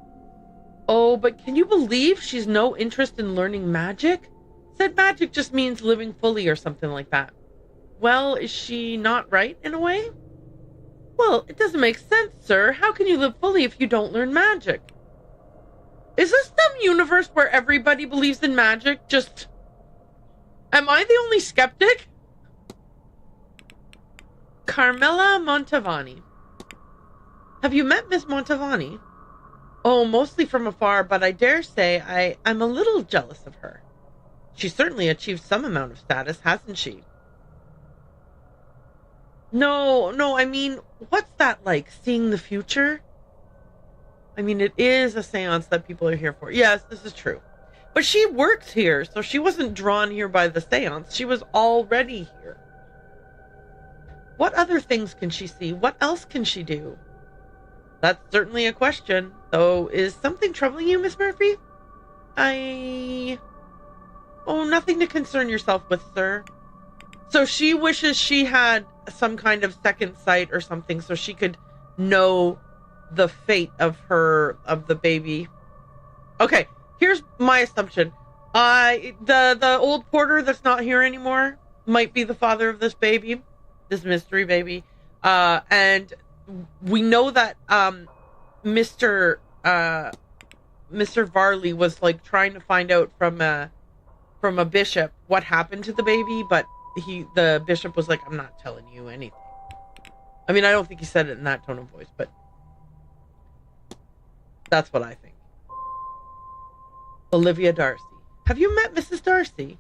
Oh, but can you believe she's no interest in learning magic? Said magic just means living fully or something like that. Well, is she not right in a way? Well, it doesn't make sense, sir. How can you live fully if you don't learn magic? Is this some universe where everybody believes in magic? Just... Am I the only skeptic? Carmela Montavani. Have you met Miss Montavani? Oh, mostly from afar, but I dare say I'm a little jealous of her. She's certainly achieved some amount of status, hasn't she? No, I mean, what's that like? Seeing the future? I mean, it is a seance that people are here for. Yes, this is true. But she works here, so she wasn't drawn here by the seance. She was already here. What other things can she see? What else can she do? That's certainly a question. Though, is something troubling you, Miss Murphy? Oh, nothing to concern yourself with, sir. So she wishes she had some kind of second sight or something so she could know the fate of the baby. Okay, here's my assumption. The old porter that's not here anymore might be the father of this baby, this mystery baby. And we know that Mr. Varley was like trying to find out from a bishop what happened to the baby, but the bishop was like, I'm not telling you anything. I mean, I don't think he said it in that tone of voice, but that's what I think. Olivia Darcy. Have you met Mrs. Darcy?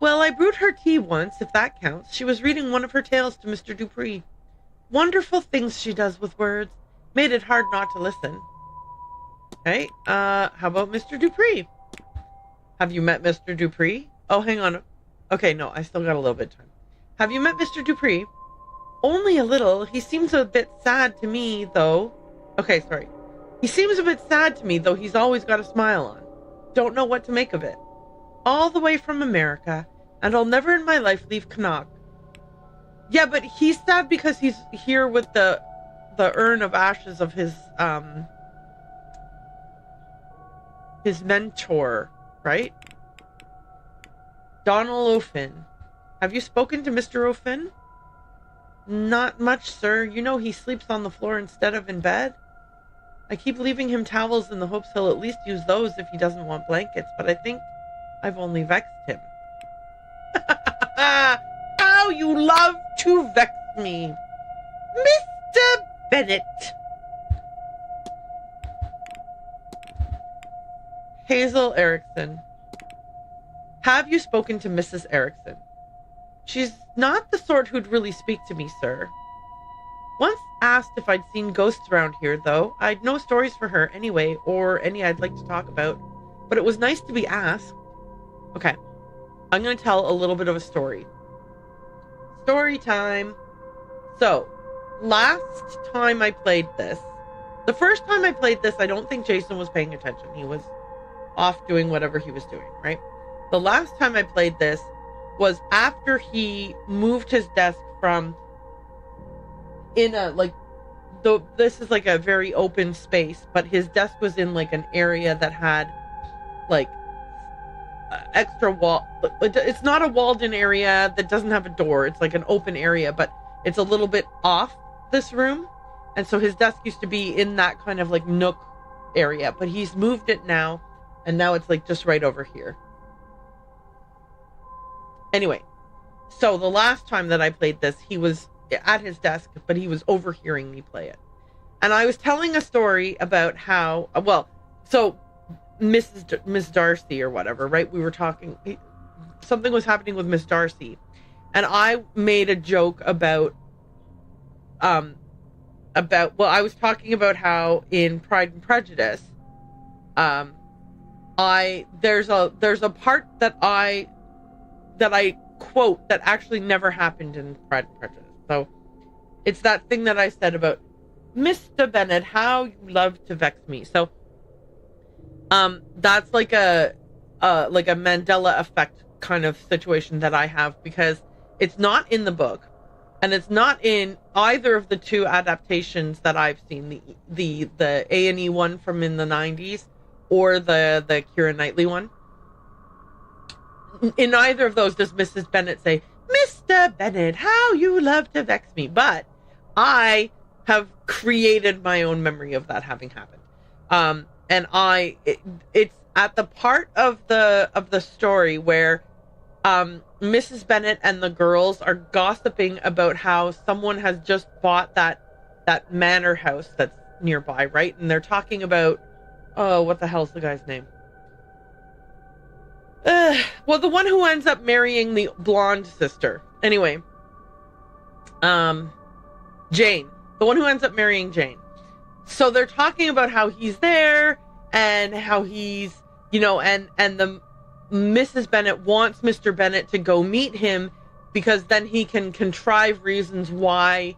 Well, I brewed her tea once, if that counts. She was reading one of her tales to Mr. Dupree. Wonderful things she does with words. Made it hard not to listen. Okay, how about Mr. Dupree? Have you met Mr. Dupree? Oh, hang on. Okay, no, I still got a little bit of time. Have you met Mr. Dupree? Only a little. He seems a bit sad to me, though. Okay, sorry. He seems a bit sad to me, though he's always got a smile on. Don't know what to make of it. All the way from America, and I'll never in my life leave Connacht. Yeah, but he's sad because he's here with the urn of ashes of his mentor, right? Donald O'Finn. Have you spoken to Mr. O'Finn? Not much, sir. You know he sleeps on the floor instead of in bed. I keep leaving him towels in the hopes he'll at least use those if he doesn't want blankets, but I think I've only vexed him. How you love to vex me, Mr. Bennett. Hazel Erickson. Have you spoken to Mrs. Erickson? She's not the sort who'd really speak to me, sir. Once asked if I'd seen ghosts around here, though. I'd no stories for her anyway, or any I'd like to talk about. But it was nice to be asked. Okay. I'm going to tell a little bit of a story. Story time. So, last time I played this, the first time I played this, I don't think Jason was paying attention. He was off doing whatever he was doing, right? The last time I played this was after he moved his desk from in a, like, this is like a very open space, but his desk was in like an area that had like extra wall. It's not a walled in area that doesn't have a door. It's like an open area, but it's a little bit off this room. And so his desk used to be in that kind of like nook area, but he's moved it now. And now it's like just right over here. Anyway, so the last time that I played this, he was at his desk, but he was overhearing me play it. And I was telling a story about how, well, so Miss Darcy or whatever, right? We were talking, something was happening with Miss Darcy. And I made a joke about, well, I was talking about how in Pride and Prejudice, there's a part that I quote that actually never happened in Pride and Prejudice. So it's that thing that I said about Mr. Bennet, how you love to vex me. So that's like a Mandela effect kind of situation that I have, because it's not in the book and it's not in either of the two adaptations that I've seen, the A&E one from in the 90s or the Keira Knightley one. In neither of those does Mrs. Bennet say, Mr. Bennet, how you love to vex me. But I have created my own memory of that having happened. And it's at the part of the story where Mrs. Bennet and the girls are gossiping about how someone has just bought that manor house that's nearby, right? And they're talking about, oh, what the hell's the guy's name? Well, the one who ends up marrying the blonde sister. Anyway, Jane. The one who ends up marrying Jane. So they're talking about how he's there and how he's, and the Mrs. Bennet wants Mr. Bennet to go meet him because then he can contrive reasons why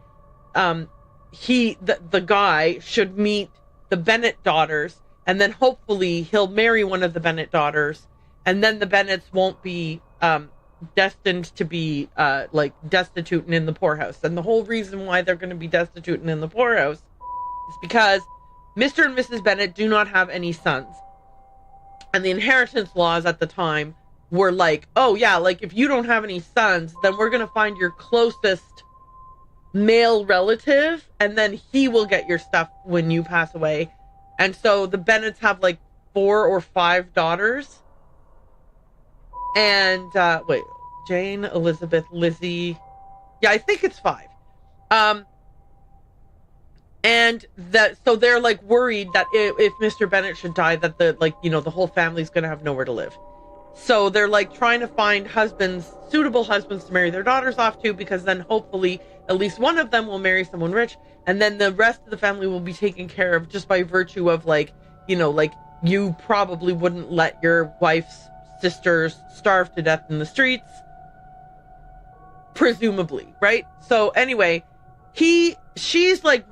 the guy should meet the Bennet daughters, and then hopefully he'll marry one of the Bennet daughters, and then the Bennets won't be destined to be like destitute and in the poorhouse. And the whole reason why they're going to be destitute and in the poorhouse is because Mr. and Mrs. Bennet do not have any sons. And the inheritance laws at the time were like, oh yeah, like if you don't have any sons, then we're going to find your closest male relative, and then he will get your stuff when you pass away. And so the Bennets have like 4 or 5 daughters. And, Jane, Elizabeth, Lizzie. Yeah, I think it's 5. And so they're like worried that if Mr. Bennet should die, that the whole family's going to have nowhere to live. So they're like trying to find suitable husbands to marry their daughters off to, because then hopefully at least one of them will marry someone rich. And then the rest of the family will be taken care of just by virtue of you probably wouldn't let your wife's sisters starve to death in the streets, presumably, right? So anyway, she's like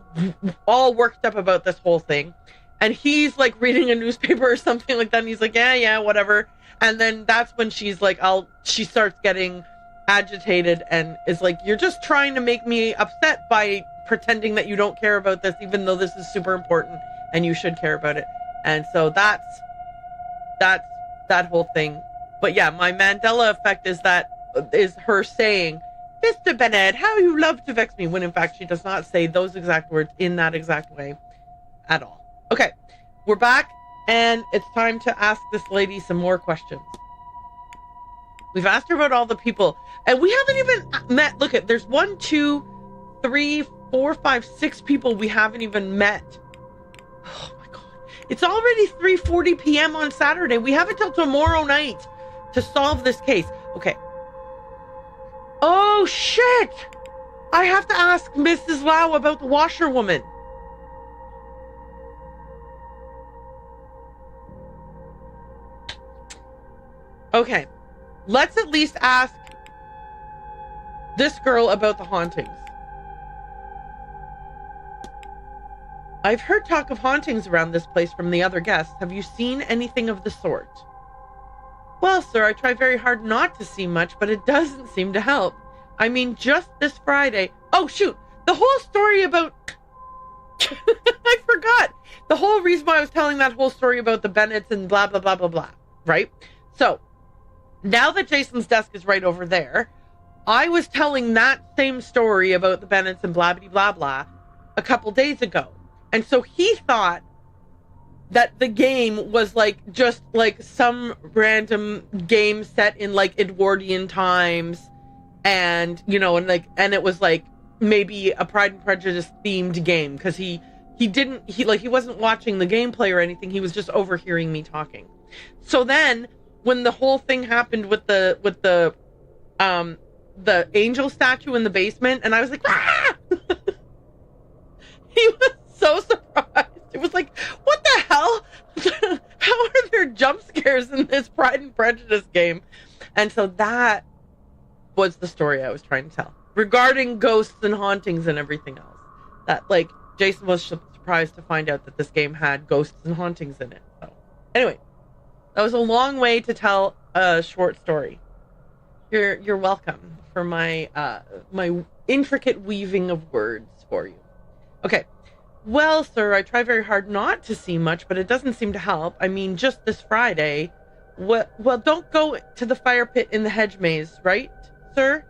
all worked up about this whole thing, and he's like reading a newspaper or something like that, and he's like, yeah, whatever. And then that's when she's like, she starts getting agitated and is like, you're just trying to make me upset by pretending that you don't care about this, even though this is super important and you should care about it. And so that's that whole thing. But yeah, my Mandela effect is her saying, Mr. Bennet, how you love to vex me, when in fact she does not say those exact words in that exact way at all. Okay, we're back, and it's time to ask this lady some more questions. We've asked her about all the people, and we haven't even met. Look at, there's 1, 2, 3, 4, 5, 6 people we haven't even met. Oh my god. It's already 3:40 p.m. on Saturday. We have until tomorrow night to solve this case. Okay. Oh shit! I have to ask Mrs. Lau about the washerwoman. Okay, let's at least ask this girl about the hauntings. I've heard talk of hauntings around this place from the other guests. Have you seen anything of the sort? Well, sir, I try very hard not to see much, but it doesn't seem to help. I mean, just this Friday... Oh, shoot! The whole story about... I forgot! The whole reason why I was telling that whole story about the Bennetts and blah, blah, blah, blah, blah. Right? So, now that Jason's desk is right over there, I was telling that same story about the Bennetts and blah, blah, blah, blah a couple days ago. And so he thought that the game was like just like some random game set in like Edwardian times, and you know, and it was like maybe a Pride and Prejudice themed game, because he wasn't watching the gameplay or anything. He was just overhearing me talking. So then when the whole thing happened with the angel statue in the basement, and I was like, ah! He was so surprised. It was like, what the hell? How are there jump scares in this Pride and Prejudice game? And so that was the story I was trying to tell regarding ghosts and hauntings and everything else. That, like, Jason was surprised to find out that this game had ghosts and hauntings in it. So anyway, that was a long way to tell a short story. You're welcome for my my intricate weaving of words for you. Okay. Well, sir, I try very hard not to see much, but it doesn't seem to help. I mean, just this Friday. Well, don't go to the fire pit in the hedge maze, right, sir?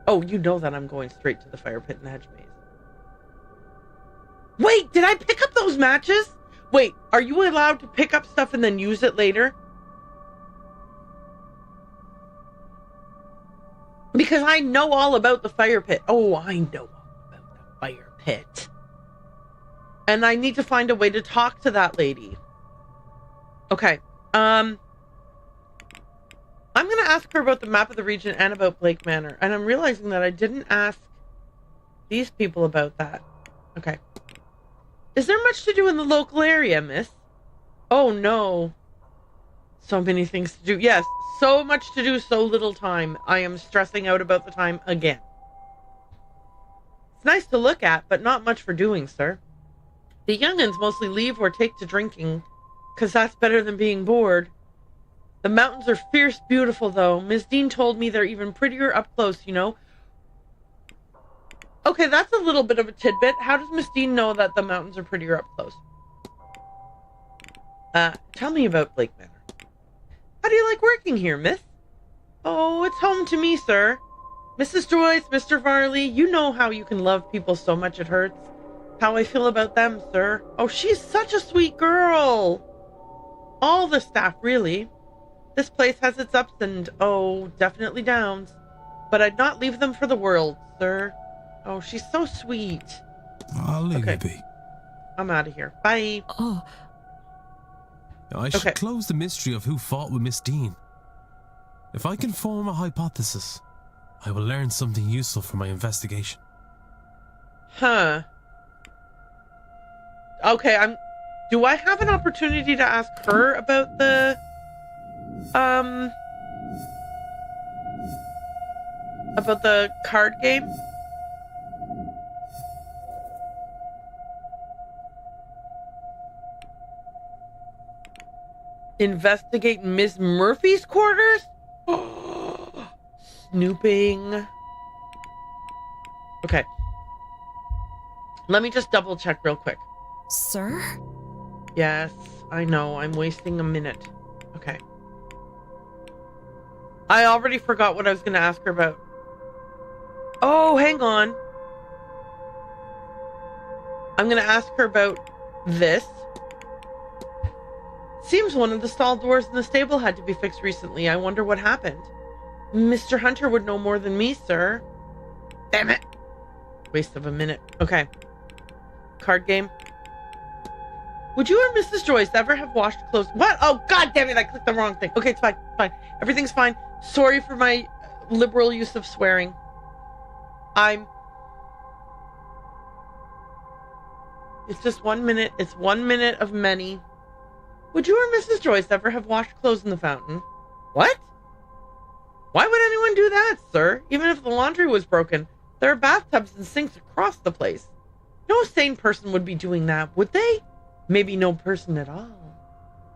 Oh, you know that I'm going straight to the fire pit in the hedge maze. Wait, did I pick up those matches? Wait, are you allowed to pick up stuff and then use it later? Because I know all about the fire pit. Oh, I know all about the fire pit. And I need to find a way to talk to that lady. Okay. I'm going to ask her about the map of the region and about Blake Manor. And I'm realizing that I didn't ask these people about that. Okay. Is there much to do in the local area, miss? Oh, no. So many things to do. Yes, so much to do, so little time. I am stressing out about the time again. It's nice to look at, but not much for doing, sir. The young'uns mostly leave or take to drinking, 'cause that's better than being bored. The mountains are fierce beautiful, though. Miss Dean told me they're even prettier up close, you know. Okay, that's a little bit of a tidbit. How does Miss Dean know that the mountains are prettier up close? Tell me about Blake Manor. How do you like working here, miss? Oh, it's home to me, sir. Mrs. Joyce, Mr. Varley, you know how you can love people so much it hurts. How I feel about them, sir. Oh, she's such a sweet girl. All the staff, really. This place has its ups and, oh, definitely downs. But I'd not leave them for the world, sir. Oh, she's so sweet. I'll leave you be. I'm out of here. Bye. Oh, I should close the mystery of who fought with Miss Dean. If I can form a hypothesis, I will learn something useful for my investigation. Huh. Okay, do I have an opportunity to ask her about the card game? Investigate Miss Murphy's quarters? Snooping. Okay. Let me just double check real quick. sir? Yes, I know. I'm wasting a minute. Okay. I already forgot what I was going to ask her about. Oh, hang on. I'm going to ask her about this. Seems one of the stall doors in the stable had to be fixed recently. I wonder what happened. Mr. Hunter would know more than me, sir. Damn it. Waste of a minute. Okay. Card game. Would you or Mrs. Joyce ever have washed clothes? What? Oh, god damn it. I clicked the wrong thing. Okay, it's fine. It's fine. Everything's fine. Sorry for my liberal use of swearing. I'm It's just 1 minute. It's 1 minute of many. Would you or Mrs. Joyce ever have washed clothes in the fountain? What? Why would anyone do that, sir? Even if the laundry was broken, there are bathtubs and sinks across the place. No sane person would be doing that, would they? Maybe no person at all.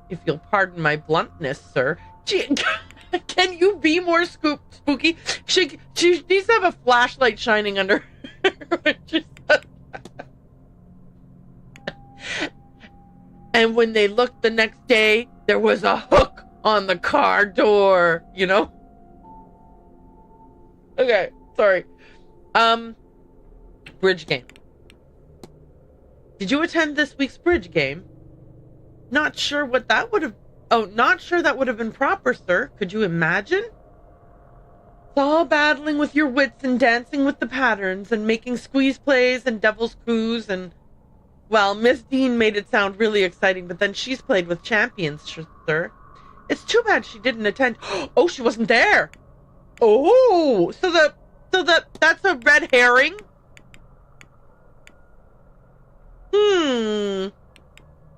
If you'll pardon my bluntness, sir. Gee, can you be more spooky? She needs to have a flashlight shining under her when she said that. And when they looked the next day, there was a hook on the car door, you know? Okay, sorry. Bridge game. Did you attend this week's bridge game? Not sure what that would have... Oh, not sure that would have been proper, sir. Could you imagine? It's all battling with your wits and dancing with the patterns and making squeeze plays and devil's coups and... Well, Miss Dean made it sound really exciting, but then she's played with champions, sir. It's too bad she didn't attend. Oh, she wasn't there. Oh, so that's a red herring?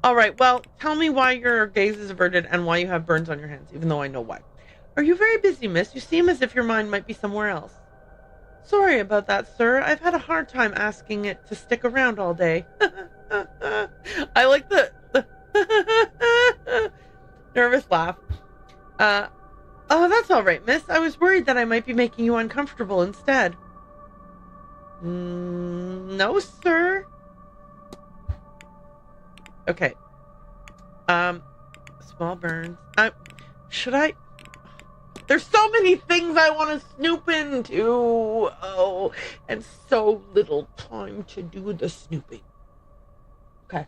All right, well, tell me why your gaze is averted and why you have burns on your hands, even though I know why. Are you very busy, miss? You seem as if your mind might be somewhere else. Sorry about that, sir. I've had a hard time asking it to stick around all day. I like the nervous laugh. Oh, that's all right, miss. I was worried that I might be making you uncomfortable instead. No, sir. Okay. Small burns. Should I? There's so many things I want to snoop into. Oh, and so little time to do the snooping. Okay.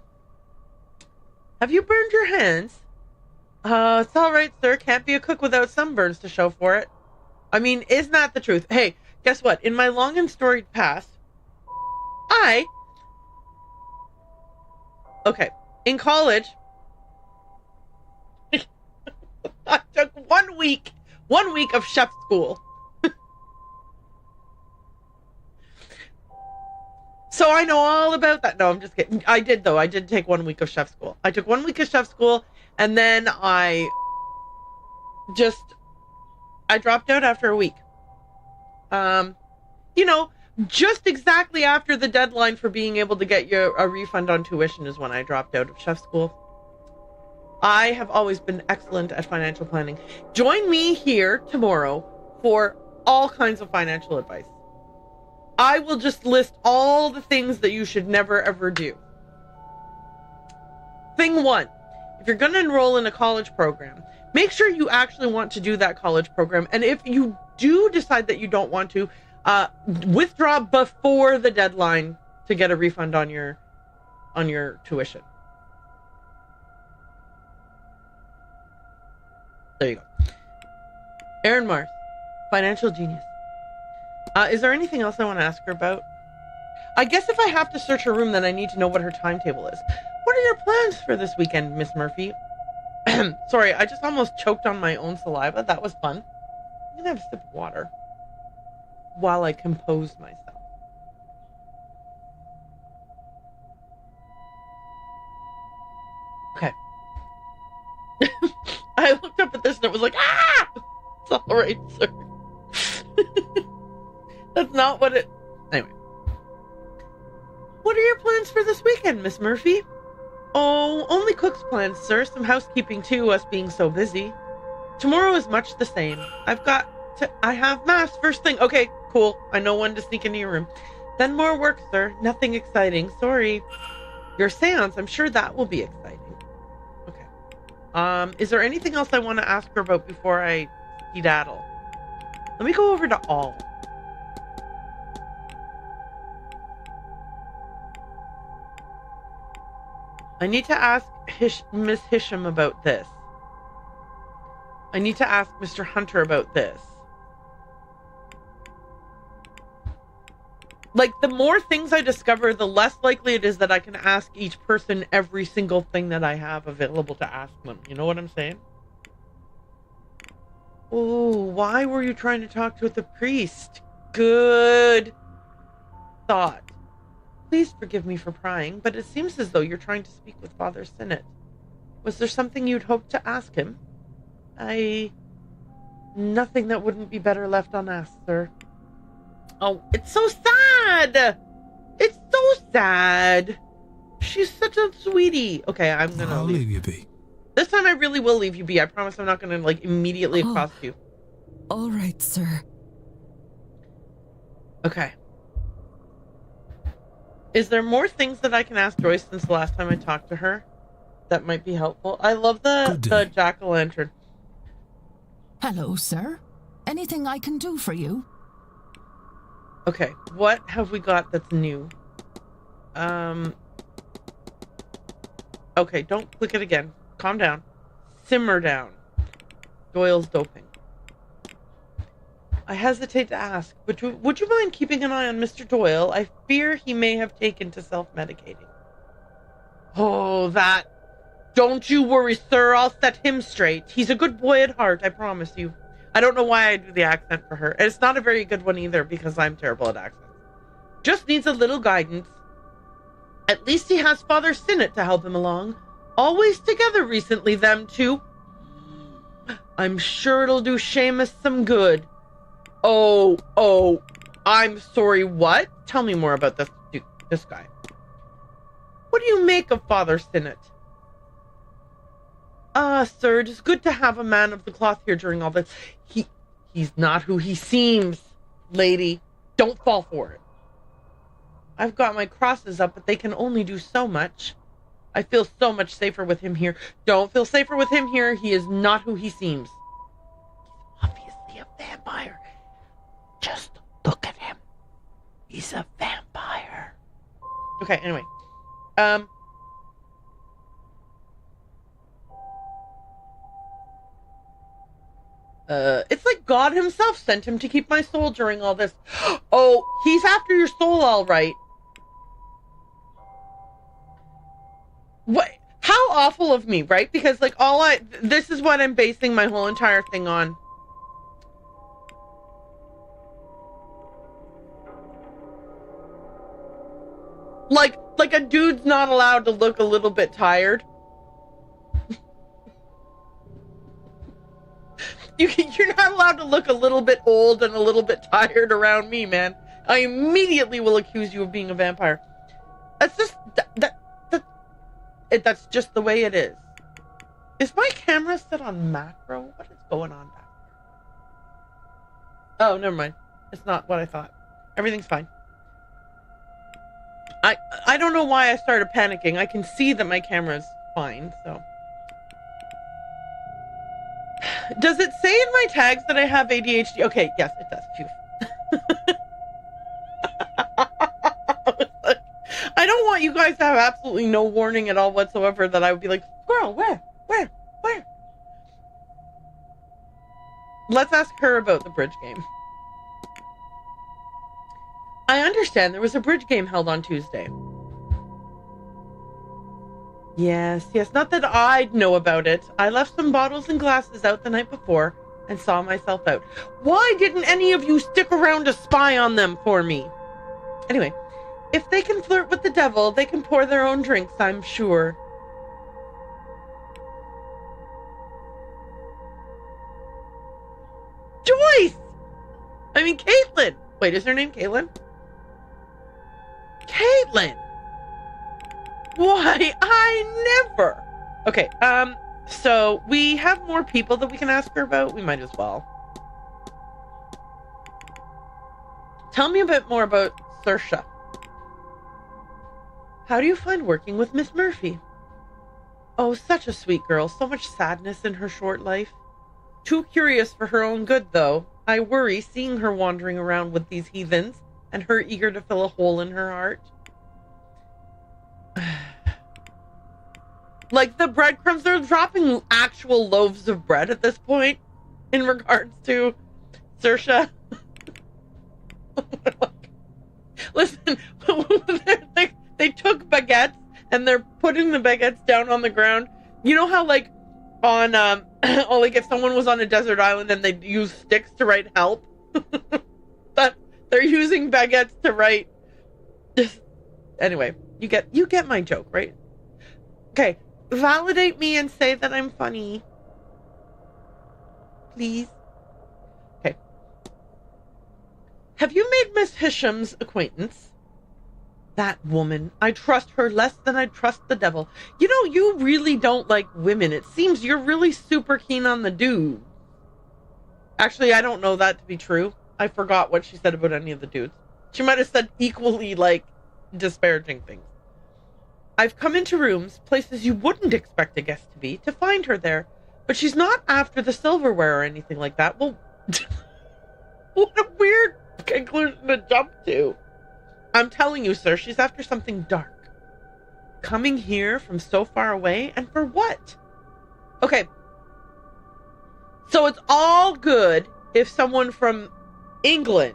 Have you burned your hands? It's all right, sir. Can't be a cook without sunburns to show for it. I mean, isn't that the truth? Hey, guess what? In my long and storied past, in college, I took 1 week of chef school. So I know all about that. No, I'm just kidding. I did take 1 week of chef school. I took 1 week of chef school, and then I dropped out after a week. Just exactly after the deadline for being able to get you a refund on tuition is when I dropped out of chef school. I have always been excellent at financial planning. Join me here tomorrow for all kinds of financial advice. I will just list all the things that you should never ever do. Thing 1, if you're going to enroll in a college program, make sure you actually want to do that college program. And if you do decide that you don't want to, withdraw before the deadline to get a refund on your tuition. There you go. Erin Mars, financial genius. Is there anything else I want to ask her about? I guess if I have to search her room, then I need to know what her timetable is. What are your plans for this weekend, Miss Murphy? Sorry, I just almost choked on my own saliva. That was fun. I'm gonna have a sip of water while I compose myself. Okay. I looked up at this and it was like, ah! It's all right, sir. That's not what it... Anyway. What are your plans for this weekend, Miss Murphy? Oh, only cook's plans, sir. Some housekeeping too, us being so busy. Tomorrow is much the same. I have mass first thing. Okay, cool. I know when to sneak into your room. Then more work, sir. Nothing exciting. Sorry. Your séance, I'm sure that will be exciting. Okay. Is there anything else I want to ask her about before I skedaddle? Let me go over to all. I need to ask Miss Hisham about this. I need to ask Mr. Hunter about this. Like, the more things I discover, the less likely it is that I can ask each person every single thing that I have available to ask them. You know what I'm saying? Oh, why were you trying to talk to the priest? Good thought. Please forgive me for prying, but it seems as though you're trying to speak with Father Sinnott. Was there something you'd hoped to ask him? Nothing that wouldn't be better left unasked, sir. Oh, it's so sad! It's so sad! She's such a sweetie. Okay, I'm gonna I'll leave you be. This time I really will leave you be. I promise I'm not gonna, immediately accost you. All right, sir. Okay. Is there more things that I can ask Joyce since the last time I talked to her that might be helpful? I love the jack-o'-lantern. Hello, sir. Anything I can do for you? Okay, what have we got that's new? Okay, don't click it again. Calm down. Simmer down. Doyle's doping. I hesitate to ask, but would you mind keeping an eye on Mr. Doyle? I fear he may have taken to self-medicating. Oh, that... Don't you worry, sir. I'll set him straight. He's a good boy at heart, I promise you. I don't know why I do the accent for her. And it's not a very good one either, because I'm terrible at accents. Just needs a little guidance. At least he has Father Sinnott to help him along. Always together recently, them two. I'm sure it'll do Seamus some good. Oh, I'm sorry, what? Tell me more about this guy. What do you make of Father Sinnott? Sir, it is good to have a man of the cloth here during all this. He's not who he seems, lady. Don't fall for it. I've got my crosses up, but they can only do so much. I feel so much safer with him here. Don't feel safer with him here. He is not who he seems. He's obviously a vampire. Just look at him. He's a vampire. Okay, anyway. It's like God himself sent him to keep my soul during all this. Oh, he's after your soul, all right. What? How awful of me, right? Because, this is what I'm basing my whole entire thing on. Like a dude's not allowed to look a little bit tired. You're not allowed to look a little bit old and a little bit tired around me, man. I immediately will accuse you of being a vampire. That's just that's just the way it is. Is my camera set on macro? What is going on back there? Oh, never mind. It's not what I thought. Everything's fine. I don't know why I started panicking. I can see that my camera's fine, so. Does it say in my tags that I have ADHD? Okay, yes, it does. Phew. I don't want you guys to have absolutely no warning at all whatsoever that I would be like, girl, where? Let's ask her about the bridge game. I understand there was a bridge game held on Tuesday. Yes, not that I'd know about it. I left some bottles and glasses out the night before and saw myself out. Why didn't any of you stick around to spy on them for me? Anyway, if they can flirt with the devil, they can pour their own drinks, I'm sure. Joyce! I mean, Caitlin! Wait, is her name Caitlin? Caitlin! Why, I never. Okay, so we have more people that we can ask her about. We might as well. Tell me a bit more about Saoirse. How do you find working with Miss Murphy? Oh, such a sweet girl. So much sadness in her short life. Too curious for her own good, though. I worry seeing her wandering around with these heathens and her eager to fill a hole in her heart. Like the breadcrumbs, they're dropping actual loaves of bread at this point in regards to Saoirse. Listen, they took baguettes and they're putting the baguettes down on the ground. You know how on if someone was on a desert island and they'd use sticks to write help? That they're using baguettes to write Anyway, you get my joke, right? Okay, validate me and say that I'm funny. Please. Okay. Have you made Miss Hisham's acquaintance? That woman. I trust her less than I trust the devil. You know, you really don't like women. It seems you're really super keen on the dude. Actually, I don't know that to be true. I forgot what she said about any of the dudes. She might have said equally, like, disparaging things. I've come into rooms, places you wouldn't expect a guest to be, to find her there. But she's not after the silverware or anything like that. Well, what a weird conclusion to jump to. I'm telling you, sir, she's after something dark. Coming here from so far away, and for what? Okay. So it's all good if someone from England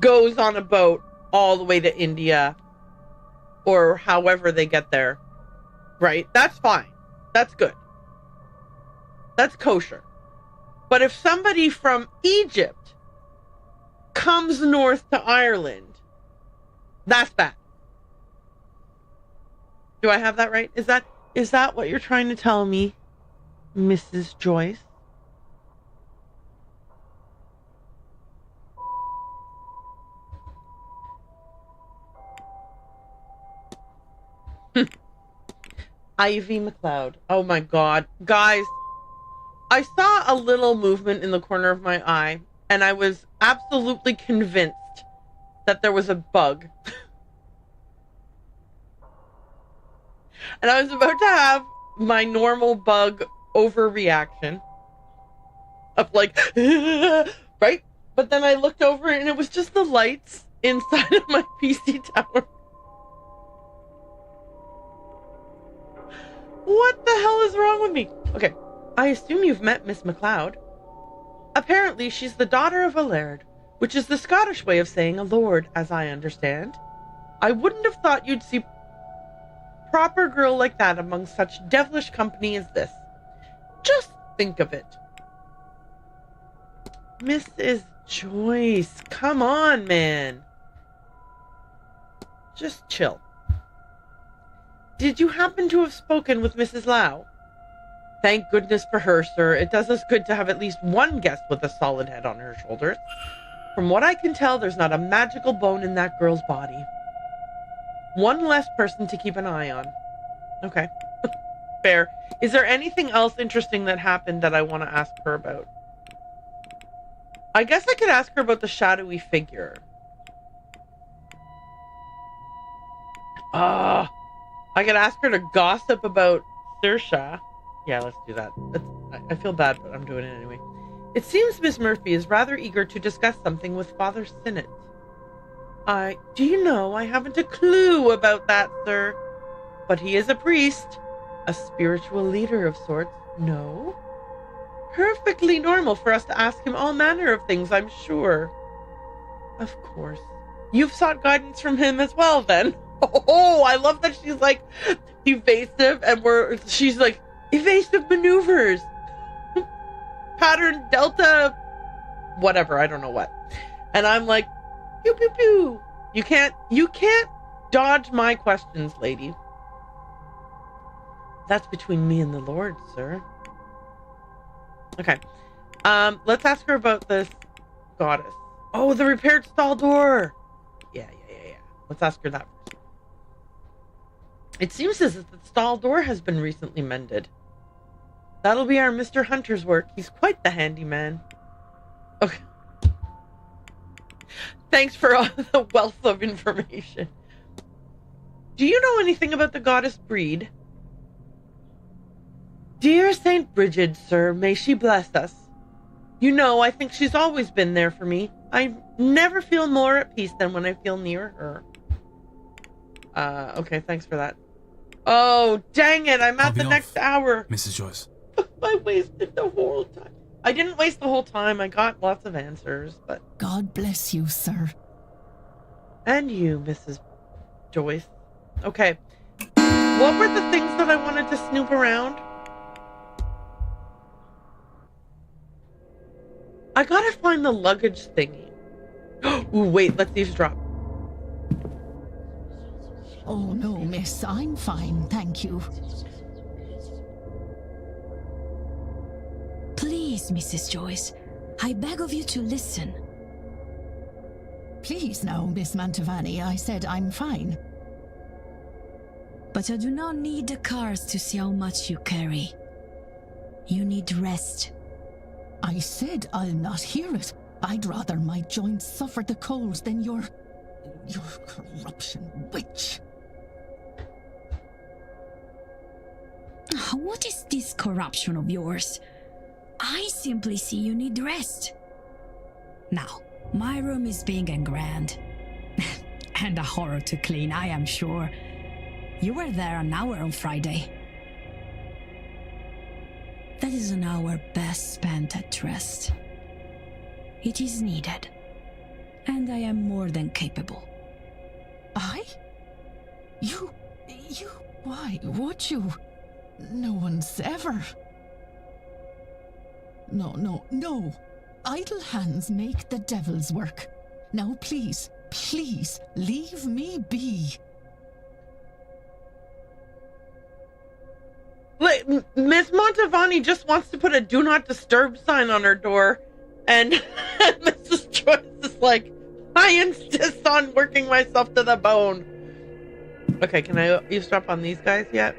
goes on a boat all the way to India or however they get there, right? That's fine. That's good. That's kosher. But if somebody from Egypt comes north to Ireland, that's bad. Do I have that right? Is that what you're trying to tell me, Mrs. Joyce? Ivy McLeod. Oh my god. Guys, I saw a little movement in the corner of my eye, and I was absolutely convinced that there was a bug. And I was about to have my normal bug overreaction of like, right? But then I looked over and it was just the lights inside of my PC tower. What the hell is wrong with me? Okay, I assume you've met Miss McLeod. Apparently, she's the daughter of a laird, which is the Scottish way of saying a lord, as I understand. I wouldn't have thought you'd see proper girl like that among such devilish company as this. Just think of it. Mrs. Joyce, come on, man. Just chill. Did you happen to have spoken with Mrs. Lau? Thank goodness for her, sir. It does us good to have at least one guest with a solid head on her shoulders. From what I can tell, there's not a magical bone in that girl's body. One less person to keep an eye on. Okay. Fair. Is there anything else interesting that happened that I want to ask her about? I guess I could ask her about the shadowy figure. I could ask her to gossip about Saoirse. Yeah, let's do that. I feel bad, but I'm doing it anyway. It seems Miss Murphy is rather eager to discuss something with Father Sinnott. Do you know, I haven't a clue about that, sir. But he is a priest. A spiritual leader of sorts. No? Perfectly normal for us to ask him all manner of things, I'm sure. Of course. You've sought guidance from him as well, then. Oh, I love that she's like evasive, and she's like evasive maneuvers. Pattern delta, whatever, I don't know what. And I'm like, pew pew pew. You can't dodge my questions, lady. That's between me and the Lord, sir. Okay. Let's ask her about this goddess. Oh, the repaired stall door. Yeah. Let's ask her that first. It seems as if the stall door has been recently mended. That'll be our Mr. Hunter's work. He's quite the handyman. Okay. Thanks for all the wealth of information. Do you know anything about the goddess Breed? Dear Saint Bridget, sir, may she bless us. You know, I think she's always been there for me. I never feel more at peace than when I feel near her. Okay, thanks for that. Oh, dang it, I'm at the next hour. Mrs. Joyce. I wasted the whole time. I didn't waste the whole time. I got lots of answers, but... God bless you, sir. And you, Mrs. Joyce. Okay. What were the things that I wanted to snoop around? I gotta find the luggage thingy. Ooh, wait, let's eavesdrop. Oh, no, miss, I'm fine, thank you. Please, Mrs. Joyce, I beg of you to listen. Please now, Miss Mantovani, I said I'm fine. But I do not need the cars to see how much you carry. You need rest. I said I'll not hear it. I'd rather my joints suffer the cold than your corruption witch. What is this corruption of yours? I simply see you need rest. Now, my room is big and grand. And a horror to clean, I am sure. You were there an hour on Friday. That is an hour best spent at rest. It is needed. And I am more than capable. I? You, why would you? No one's ever. No. Idle hands make the devil's work. Now please, leave me be. Miss Mantovani just wants to put a do not disturb sign on her door, and Mrs. Joyce is like, I insist on working myself to the bone. Okay, can I eavesdrop on these guys yet?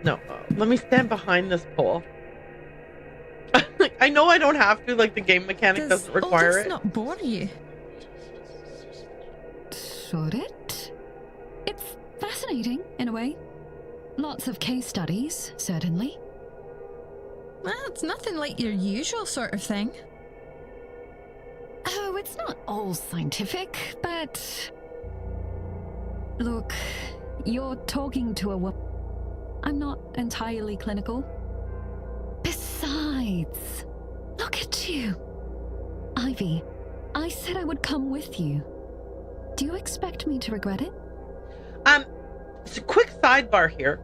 No. Let me stand behind this pole. I know I don't have to, like the game mechanic doesn't require it. Does not bore you? Should it? It's fascinating, in a way. Lots of case studies, certainly. Well, it's nothing like your usual sort of thing. Oh, it's not all scientific, but... Look, you're talking to a woman. I'm not entirely clinical. Besides, look at you. Ivy, I said I would come with you. Do you expect me to regret it? So quick sidebar here.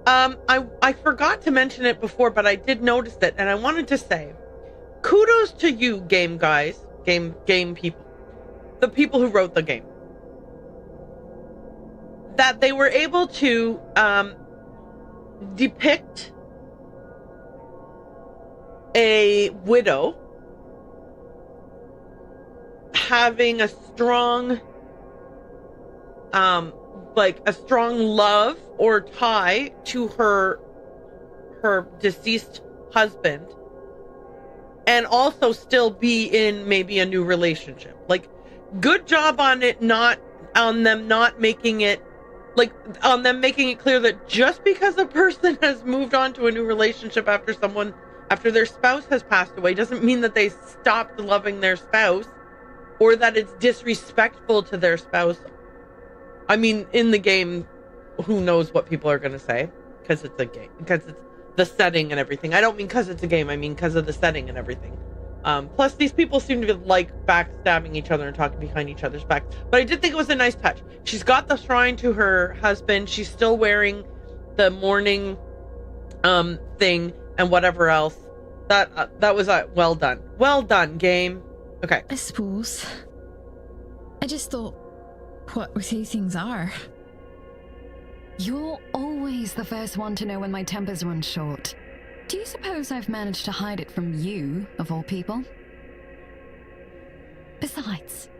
I forgot to mention it before, but I did notice it, and I wanted to say, kudos to you, game guys, game people, the people who wrote the game, that they were able to depict a widow having a strong a strong love or tie to her deceased husband, and also still be in maybe a new relationship. Like, good job on them making it clear that just because a person has moved on to a new relationship after their spouse has passed away doesn't mean that they stopped loving their spouse, or that it's disrespectful to their spouse. I mean, in the game, who knows what people are going to say, because it's a game, because it's the setting and everything. I don't mean because it's a game, I mean because of the setting and everything. Plus, these people seem to be like backstabbing each other and talking behind each other's back. But I did think it was a nice touch. She's got the shrine to her husband. She's still wearing the mourning thing and whatever else. That was well done. Well done, game. Okay. I suppose. I just thought, what with how things are. You're always the first one to know when my tempers run short. Do you suppose I've managed to hide it from you, of all people? Besides,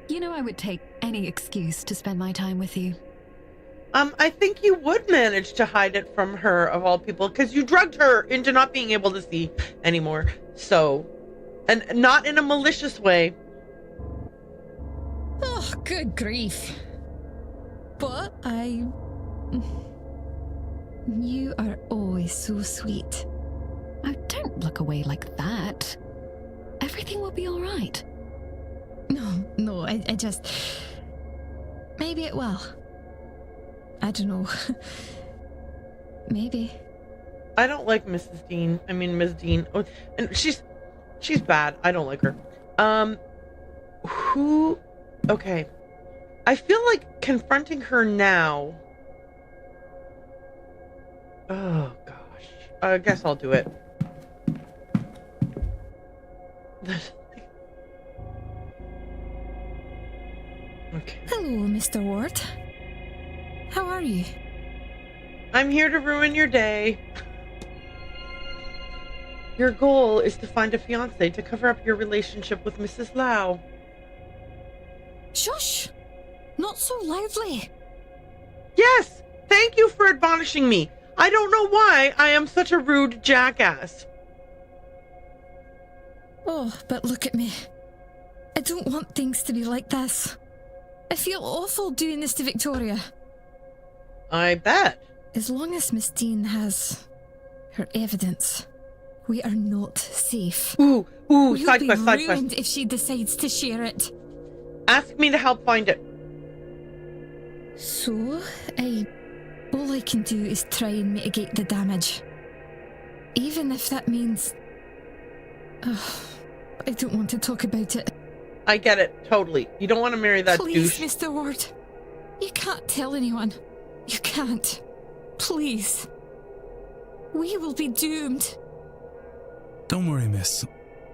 you know I would take any excuse to spend my time with you. I think you would manage to hide it from her, of all people, because you drugged her into not being able to see anymore. So, and not in a malicious way. Oh, good grief. But you are always so sweet. Oh, don't look away like that. Everything will be all right. No, I just... Maybe it will. I don't know. Maybe. I don't like Mrs. Dean. I mean, Ms. Dean. Oh, and she's bad. I don't like her. Okay. I feel like confronting her now... Oh, gosh. I guess I'll do it. Okay. Hello, Mr. Ward. How are you? I'm here to ruin your day. Your goal is to find a fiancé to cover up your relationship with Mrs. Lau. Shush! Not so loudly. Yes! Thank you for admonishing me. I don't know why I am such a rude jackass. Oh, but look at me. I don't want things to be like this. I feel awful doing this to Victoria. I bet. As long as Miss Dean has her evidence, we are not safe. Ooh, We'll side be quest, side ruined quest. if she decides to share it. Ask me to help find it. So, all I can do is try and mitigate the damage. Even if that means... I don't want to talk about it. I get it, totally. You don't want to marry that Please, douche. Mr. Ward. You can't tell anyone. You can't. Please. We will be doomed. Don't worry, miss.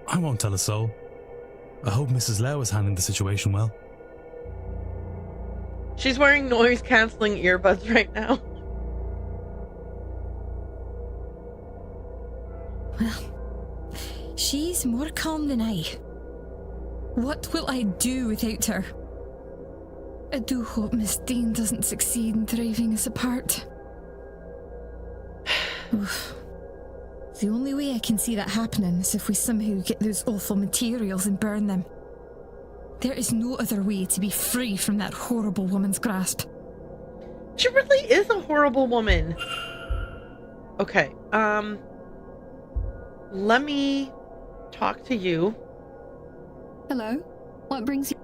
I won't tell a soul. I hope Mrs. Lau is handling the situation well. She's wearing noise-canceling earbuds right now. Well, she's more calm than I. What will I do without her? I do hope Miss Dean doesn't succeed in driving us apart. Oof. The only way I can see that happening is if we somehow get those awful materials and burn them. There is no other way to be free from that horrible woman's grasp. She really is a horrible woman. Okay, let me talk to you. Hello? What brings you?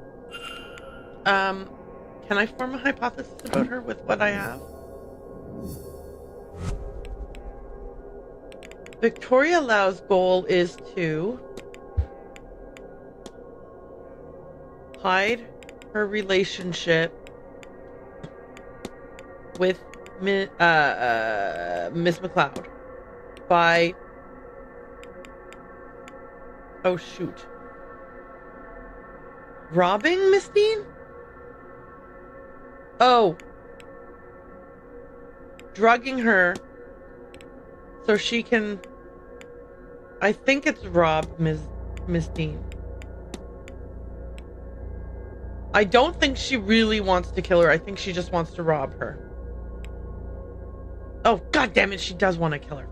Can I form a hypothesis about her with what I have? Victoria Lau's goal is to hide her relationship with Miss McLeod by... Oh, shoot. Robbing Miss Dean? Oh. Drugging her so she can... I think it's rob Miss Dean. I don't think she really wants to kill her. I think she just wants to rob her. Oh, god damn it, she does want to kill her.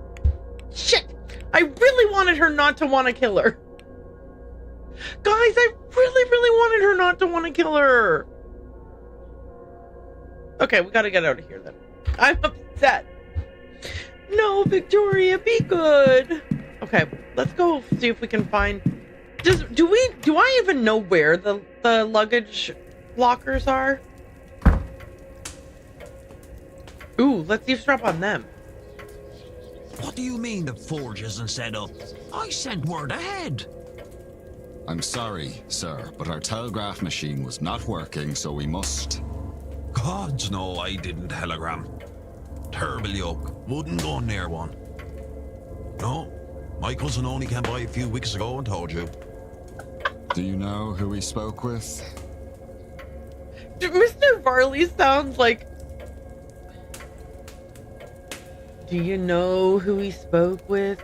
Shit! I really wanted her not to want to kill her. Guys, I really wanted her not to want to kill her. Okay, we gotta get out of here then. I'm upset. No, Victoria, be good. Okay, let's go see if we can find... Do I even know where the luggage lockers are? Ooh, let's eavesdrop on them. What do you mean the forge isn't set up? I sent word ahead. I'm sorry, sir, but our telegraph machine was not working, so we must... Gods no, I didn't telegram. Terrible yoke. Wouldn't go near one. No, my cousin only came by a few weeks ago and told you. Do you know who we spoke with? Mr. Varley sounds like... Do you know who he spoke with?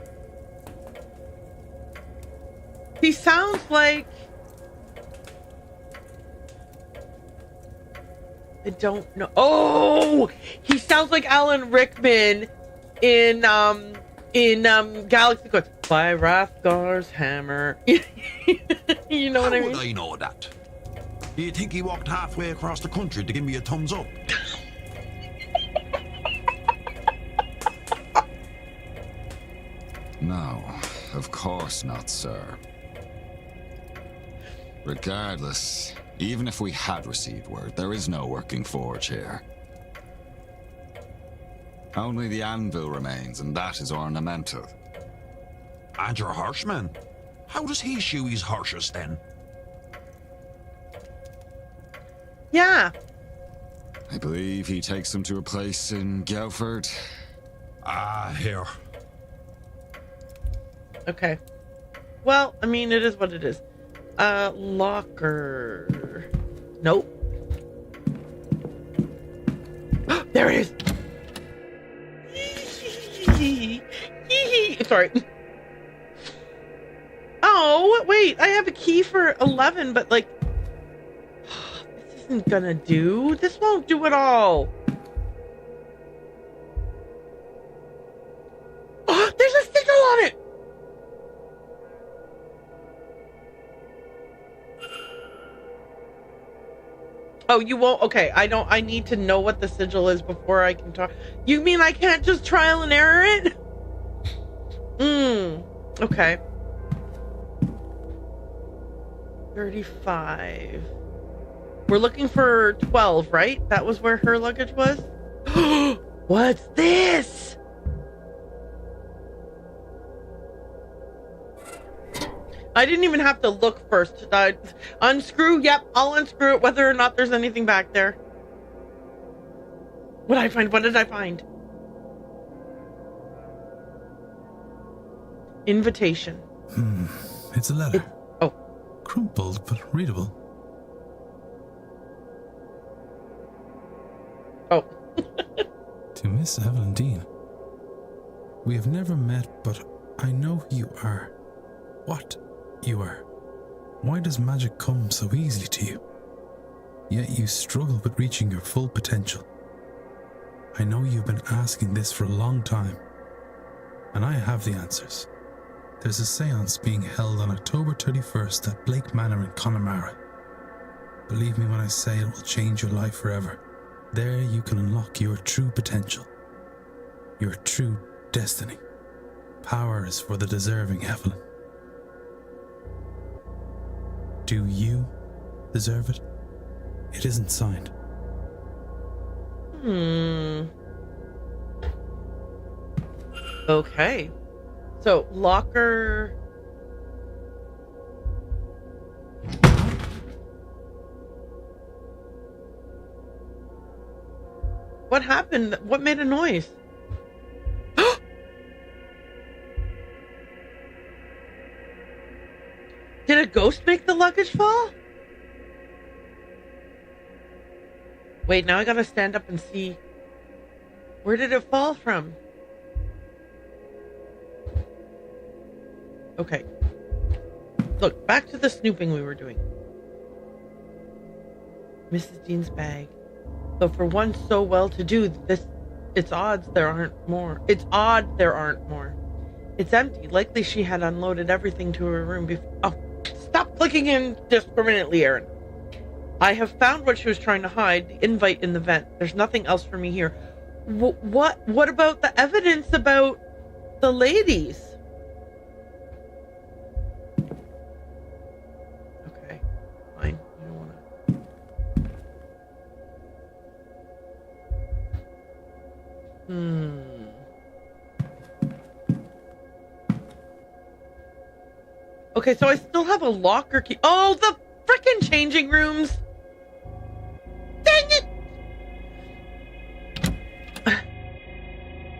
He sounds like... I don't know. Oh! He sounds like Alan Rickman in Galaxy Quest. By Rathgar's hammer. You know what I mean? How would I know that? Do you think he walked halfway across the country to give me a thumbs up? No, of course not, sir. Regardless, even if we had received word, there is no working forge here. Only the anvil remains, and that is ornamental. And your horseman? How does he shoe his horses then? Yeah. I believe he takes them to a place in Guildford. Ah, here. Okay. Well, I mean, it is what it is. Locker. Nope. There there it is. Sorry. Oh, wait. I have a key for 11, but like, this isn't gonna do. This won't do at all. Oh, there's a sigil on it. Oh, you won't? Okay, I need to know what the sigil is before I can talk. You mean I can't just trial and error it? Okay. 35. We're looking for 12, right? That was where her luggage was? What's this? I didn't even have to look first. Unscrew? Yep, I'll unscrew it whether or not there's anything back there. What did I find? What did I find? Invitation. It's a letter. Oh. Crumpled, but readable. Oh. To Miss Evelyn Dean. We have never met, but I know who you are. What you are. Why does magic come so easily to you? Yet you struggle with reaching your full potential. I know you've been asking this for a long time, and I have the answers. There's a séance being held on October 31st at Blake Manor in Connemara. Believe me when I say it will change your life forever. There you can unlock your true potential, your true destiny. Power is for the deserving, Evelyn. Do you deserve it? It isn't signed. Okay. So, locker... What happened? What made a noise? Did a ghost make the luggage fall? Wait, now I gotta stand up and see. Where did it fall from? Okay. Look, back to the snooping we were doing. Mrs. Dean's bag. So for one so well-to-do, it's odds there aren't more. It's odd there aren't more. It's empty. Likely she had unloaded everything to her room before. Oh, stop clicking indiscriminately, Aaron. I have found what she was trying to hide, the invite in the vent. There's nothing else for me here. What about the evidence about the ladies? Okay, fine. I don't want to... Okay, so I still have a locker key. Oh, the frickin' changing rooms! Dang it!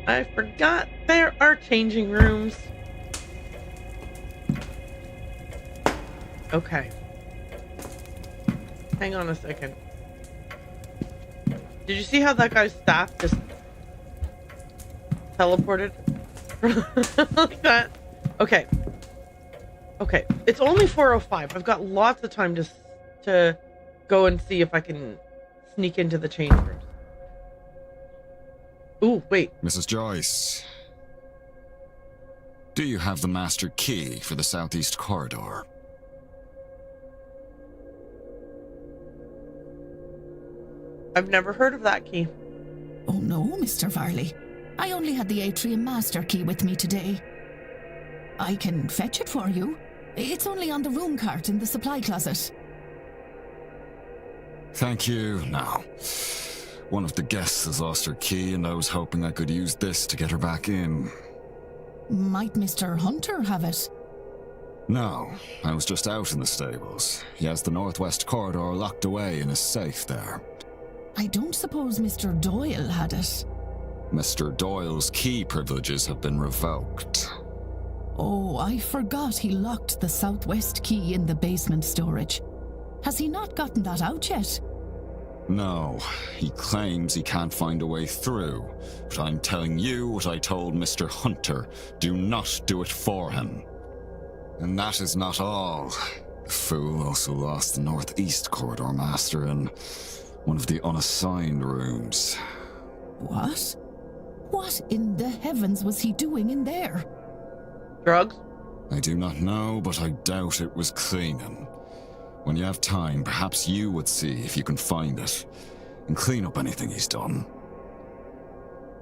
I forgot there are changing rooms. Okay. Hang on a second. Did you see how that guy's staff just teleported? Like that? Okay. Okay, it's only 4:05. I've got lots of time to go and see if I can sneak into the change rooms. Ooh, wait. Mrs. Joyce, do you have the master key for the southeast corridor? I've never heard of that key. Oh no, Mr. Varley. I only had the atrium master key with me today. I can fetch it for you. It's only on the room cart in the supply closet. Thank you. Now, one of the guests has lost her key, and I was hoping I could use this to get her back in. Might Mr. Hunter have it? No, I was just out in the stables. He has the northwest corridor locked away in his safe there. I don't suppose Mr. Doyle had it. Mr. Doyle's key privileges have been revoked. Oh, I forgot he locked the southwest key in the basement storage. Has he not gotten that out yet? No, he claims he can't find a way through, but I'm telling you what I told Mr. Hunter. Do not do it for him. And that is not all. The fool also lost the Northeast Corridor Master in one of the unassigned rooms. What? What in the heavens was he doing in there? Drugs? I do not know, but I doubt it was cleaning. When you have time, perhaps you would see if you can find it, and clean up anything he's done.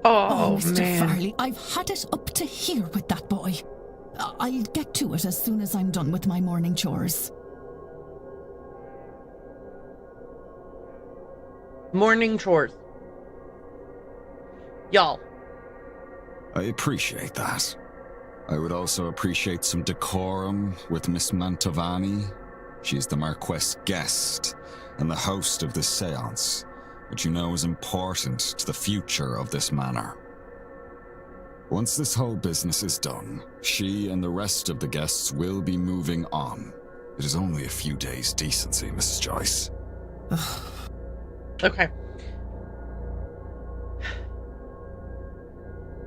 Oh, Mr. man. Farley, I've had it up to here with that boy. I'll get to it as soon as I'm done with my morning chores. Morning chores. Y'all. I appreciate that. I would also appreciate some decorum with Miss Mantovani. She's the Marquess guest and the host of this séance, which you know is important to the future of this manor. Once this whole business is done, she and the rest of the guests will be moving on. It is only a few days' decency, Mrs. Joyce. Okay.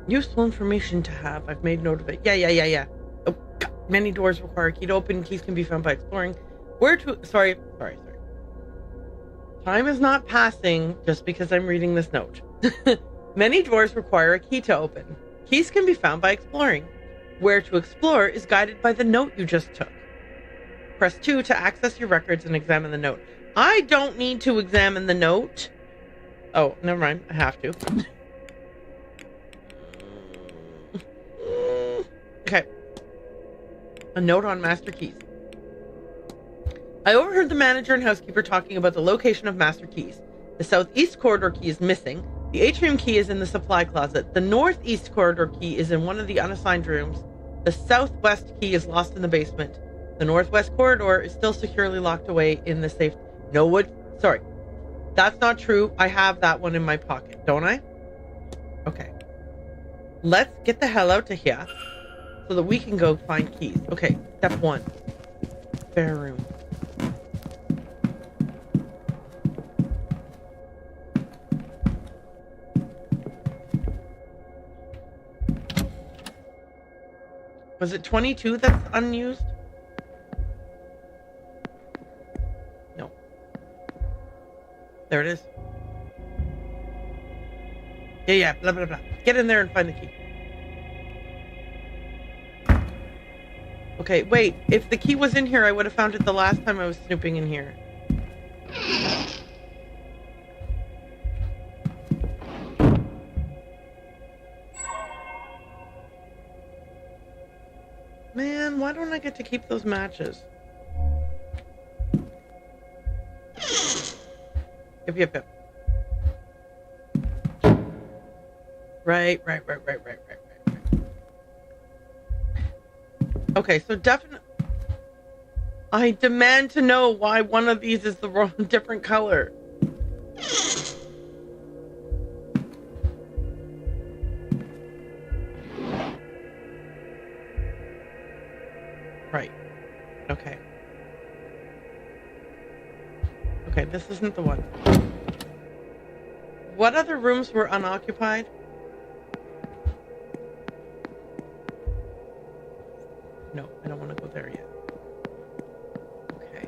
Useful information to have. I've made note of it. Yeah. Oh, God. Many doors require a key to open. Keys can be found by exploring. Where to... Sorry. Time is not passing just because I'm reading this note. Many doors require a key to open. Keys can be found by exploring. Where to explore is guided by the note you just took. Press 2 to access your records and examine the note. I don't need to examine the note. Oh, never mind. I have to. Okay. A note on master keys. I overheard the manager and housekeeper talking about the location of master keys. The southeast corridor key is missing. The atrium key is in the supply closet. The northeast corridor key is in one of the unassigned rooms. The southwest key is lost in the basement. The northwest corridor is still securely locked away in the safe. No wood. Sorry. That's not true. I have that one in my pocket, don't I? Okay. Let's get the hell out of here so that we can go find keys. Okay, step 1. Spare room. Was it 22 that's unused? No. There it is. Yeah, blah, blah, blah. Get in there and find the key. Okay, wait. If the key was in here, I would have found it the last time I was snooping in here. Man, why don't I get to keep those matches? Yep. Right. Okay, so definitely... I demand to know why one of these is the wrong, different color. Right. Okay. Okay, this isn't the one. What other rooms were unoccupied? No, I don't want to go there yet. Okay.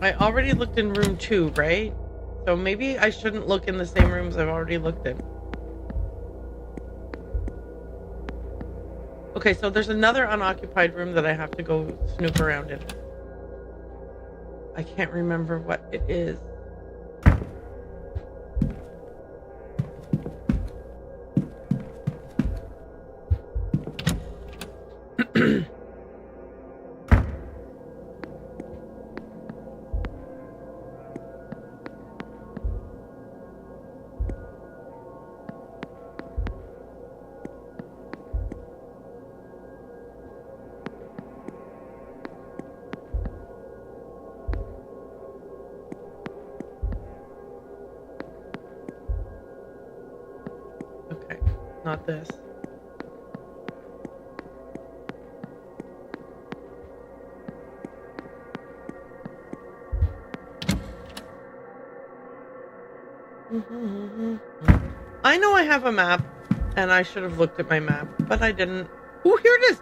I already looked in room 2, right? So maybe I shouldn't look in the same rooms I've already looked in. Okay, so there's another unoccupied room that I have to go snoop around in. I can't remember what it is. Not this. I know I have a map, and I should have looked at my map, but I didn't. Oh, here it is!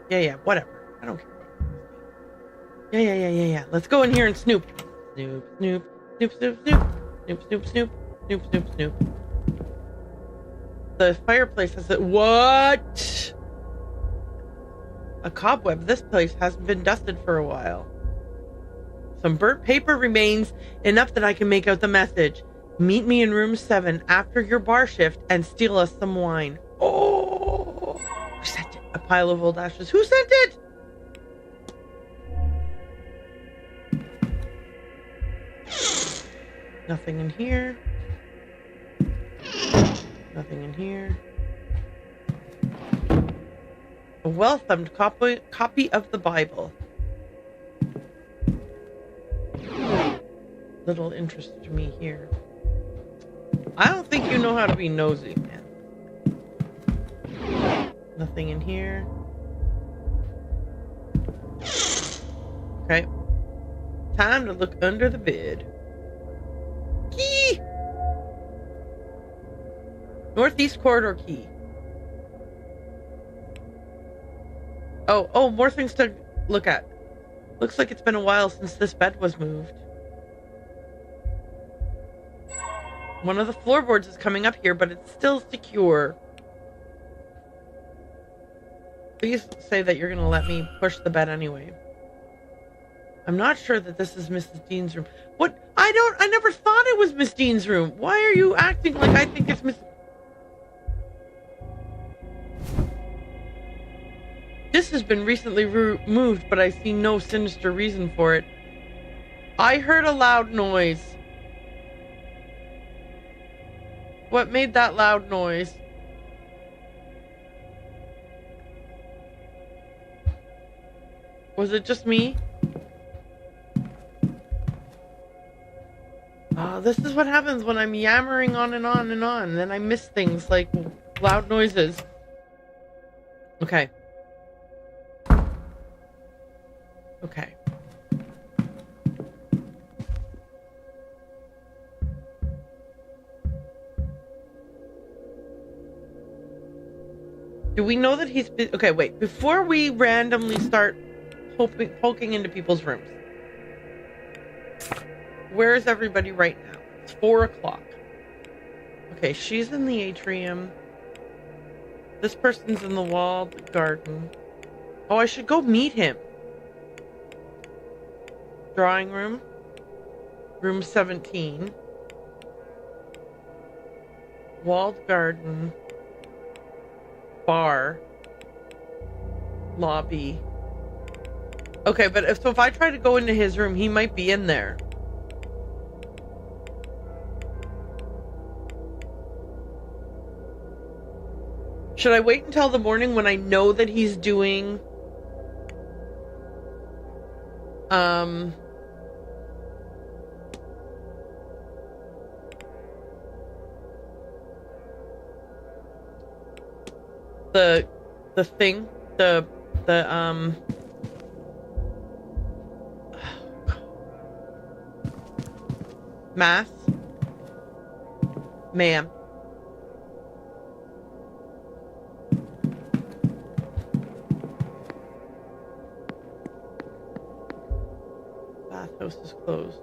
Yeah, whatever. I don't care. Yeah. Let's go in here and snoop. Snoop. The fireplace has it. What? A cobweb. This place hasn't been dusted for a while. Some burnt paper remains, enough that I can make out the message. Meet me in room 7 after your bar shift and steal us some wine. Oh! Who sent it? A pile of old ashes. Who sent it? Nothing in here. Nothing in here. A well-thumbed copy of the Bible. Little interest to me here. I don't think you know how to be nosy, man. Nothing in here. Okay. Time to look under the bed. Key! Northeast corridor key. Oh, more things to look at. Looks like it's been a while since this bed was moved. One of the floorboards is coming up here, but it's still secure. Please say that you're going to let me push the bed anyway. I'm not sure that this is Mrs. Dean's room. What? I never thought it was Miss Dean's room. Why are you acting like I think it's Miss... This has been recently moved, but I see no sinister reason for it. I heard a loud noise. What made that loud noise? Was it just me? This is what happens when I'm yammering on and on and on. Then I miss things like loud noises. Okay. Okay. Do we know that he's... Okay, wait. Before we randomly start poking into people's rooms. Where is everybody right now? It's 4 o'clock. Okay, she's in the atrium. This person's in the walled garden. Oh, I should go meet him. Drawing room. Room 17. Walled garden. Bar. Lobby. Okay, but if I try to go into his room, he might be in there. Should I wait until the morning when I know that he's doing the thing, the mass? Ma'am. Bathhouse is closed.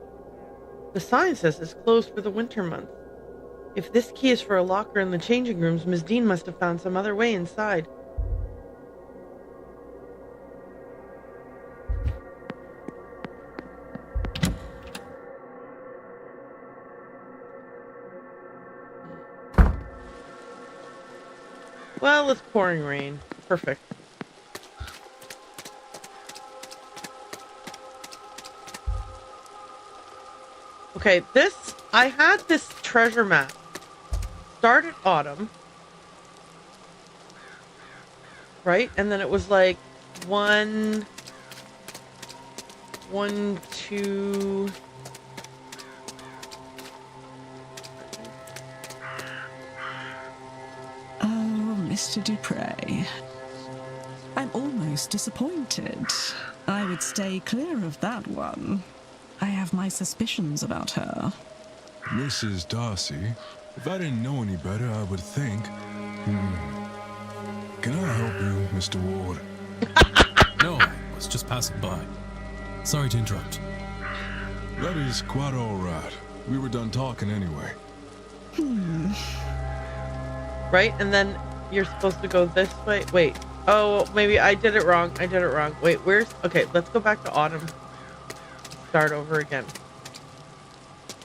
The sign says it's closed for the winter months. If this key is for a locker in the changing rooms, Ms. Dean must have found some other way inside. Well, it's pouring rain. Perfect. Okay, I had this treasure map. Started autumn. Right? And then it was like 1, 2... Mr. Dupre. I'm almost disappointed. I would stay clear of that one. I have my suspicions about her. Mrs. Darcy, if I didn't know any better, I would think... Can I help you, Mr. Ward? No, I was just passing by. Sorry to interrupt. That is quite all right. We were done talking anyway. Right, and then you're supposed to go this way. Wait. Oh, maybe I did it wrong. Wait, where's... Okay, let's go back to Autumn. Start over again.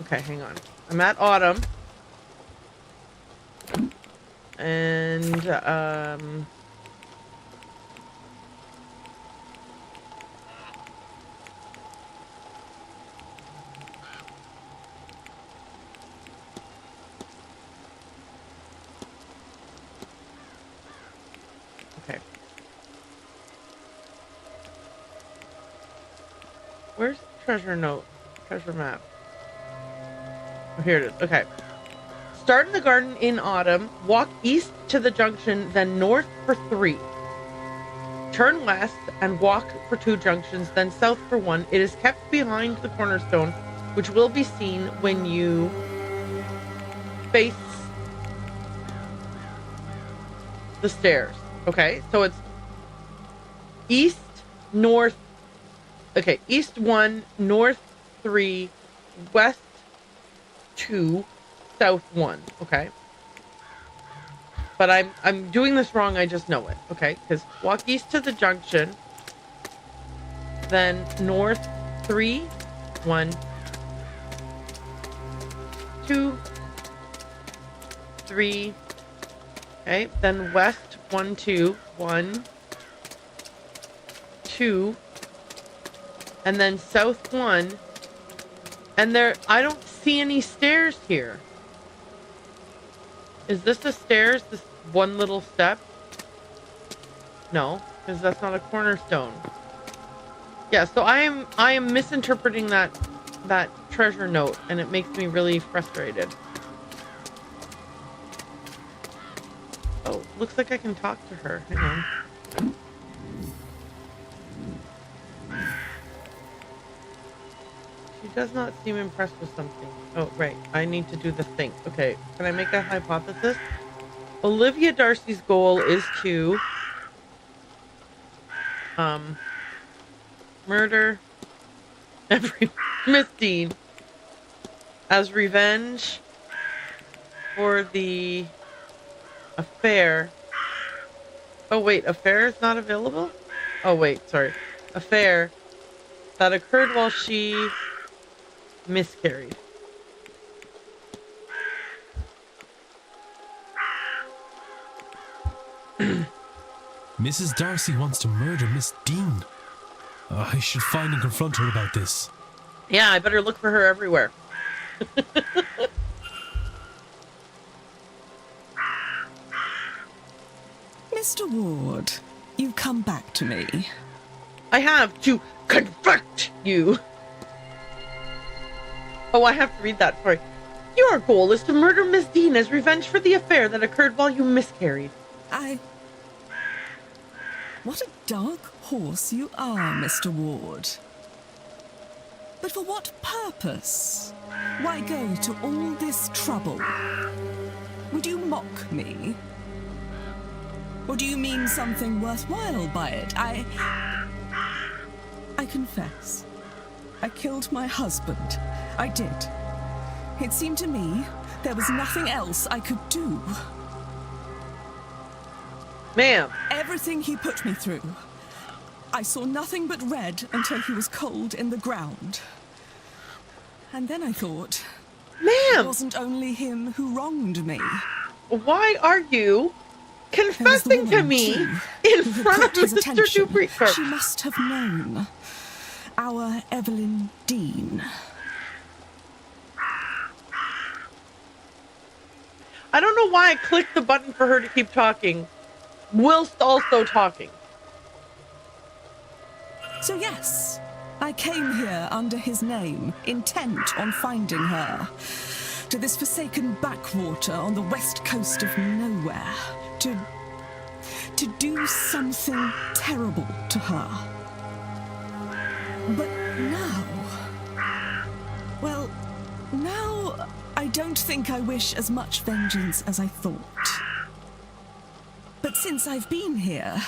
Okay, hang on. I'm at Autumn. And, okay. Where's the treasure note? Treasure map. Oh, here it is. Okay. Start in the garden in Autumn. Walk east to the junction, then north for 3. Turn west and walk for 2 junctions, then south for 1. It is kept behind the cornerstone, which will be seen when you face the stairs. Okay, so it's east, north. Okay, east 1, north 3, west 2, south 1. Okay, but I'm doing this wrong. I just know it. Okay, because walk east to the junction, then north 3, 1, 2, 3. Okay, then west 1, 2, 1, 2. And then south 1. And there, I don't see any stairs here. Is this the stairs? This one little step? No, because that's not a cornerstone. Yeah, so I am misinterpreting that treasure note, and it makes me really frustrated. Oh, looks like I can talk to her. Hang on. She does not seem impressed with something. Oh, right. I need to do the thing. Okay. Can I make a hypothesis? Olivia Darcy's goal is to murder every Miss Dean as revenge for the affair. Oh, wait. Affair is not available? Oh, wait. Sorry. Affair that occurred while she miscarried. Mrs. Darcy wants to murder Miss Dean. I should find and confront her about this. Yeah, I better look for her everywhere. Mr. Ward, you've come back to me. I have to confront you. Oh, I have to read that. Sorry. Your goal is to murder Miss Dean as revenge for the affair that occurred while you miscarried. What a dark horse you are, Mr. Ward. But for what purpose? Why go to all this trouble? Would you mock me? Or do you mean something worthwhile by it? I confess. I killed my husband. I did. It seemed to me there was nothing else I could do. Ma'am. Everything he put me through. I saw nothing but red until he was cold in the ground. And then I thought, ma'am, it wasn't only him who wronged me. Why are you confessing to me in front of Mr. Dupree? She must have known. Our Evelyn Dean. I don't know why I clicked the button for her to keep talking, whilst also talking. So yes, I came here under his name, intent on finding her. To this forsaken backwater on the west coast of nowhere. To do something terrible to her. But now, don't think I wish as much vengeance as I thought. But since I've been here,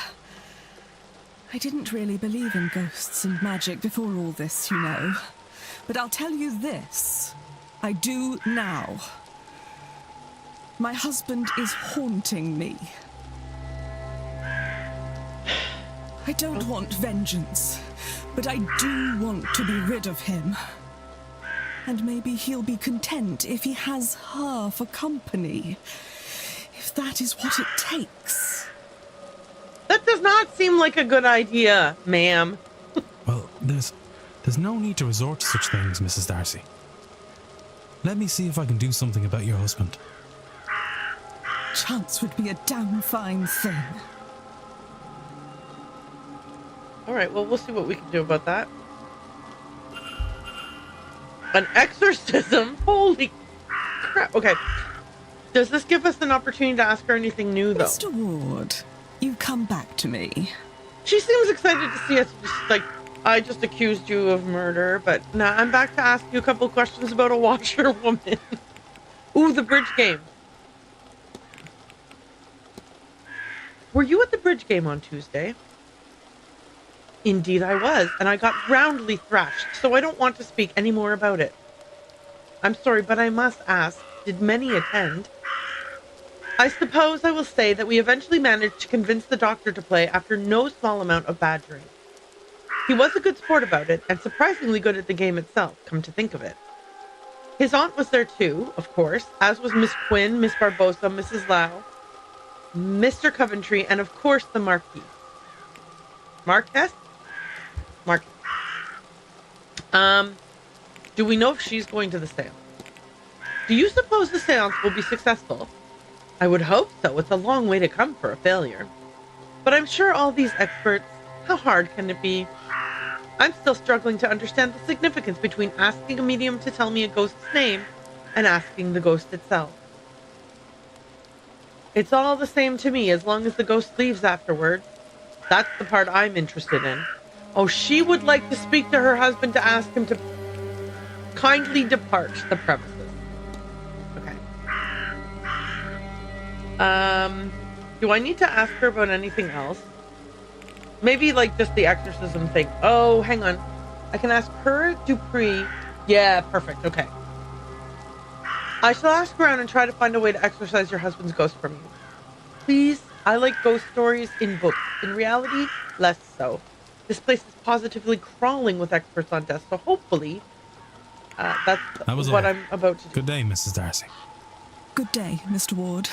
I didn't really believe in ghosts and magic before all this, you know. But I'll tell you this, I do now. My husband is haunting me. I don't want vengeance, but I do want to be rid of him. And maybe he'll be content if he has her for company. If that is what it takes. That does not seem like a good idea, ma'am. Well, there's no need to resort to such things, Mrs. Darcy. Let me see if I can do something about your husband. Chance would be a damn fine thing. All right, well, we'll see what we can do about that. An exorcism? Holy crap. Okay. Does this give us an opportunity to ask her anything new, though? Mr. Ward, you come back to me. She seems excited to see us. Just like, I just accused you of murder, but now I'm back to ask you a couple questions about a washerwoman. Ooh, the bridge game. Were you at the bridge game on Tuesday? Indeed I was, and I got roundly thrashed, so I don't want to speak any more about it. I'm sorry, but I must ask, did many attend? I suppose I will say that we eventually managed to convince the doctor to play after no small amount of badgering. He was a good sport about it, and surprisingly good at the game itself, come to think of it. His aunt was there too, of course, as was Miss Quinn, Miss Barbosa, Mrs. Lau, Mr. Coventry, and of course the Marquis. Marquess? Marquis. Do we know if she's going to the seance? Do you suppose the seance will be successful? I would hope so. It's a long way to come for a failure. But I'm sure all these experts, how hard can it be? I'm still struggling to understand the significance between asking a medium to tell me a ghost's name and asking the ghost itself. It's all the same to me as long as the ghost leaves afterwards. That's the part I'm interested in. Oh, she would like to speak to her husband to ask him to kindly depart the premises. Okay. Do I need to ask her about anything else? Maybe like just the exorcism thing. Oh, hang on. I can ask her, Dupree. Yeah, perfect. Okay. I shall ask around and try to find a way to exorcise your husband's ghost from you. Please, I like ghost stories in books. In reality, less so. This place is positively crawling with experts on death, so hopefully that was what I'm about to do. Good day, Mrs. Darcy. Good day, Mr. Ward.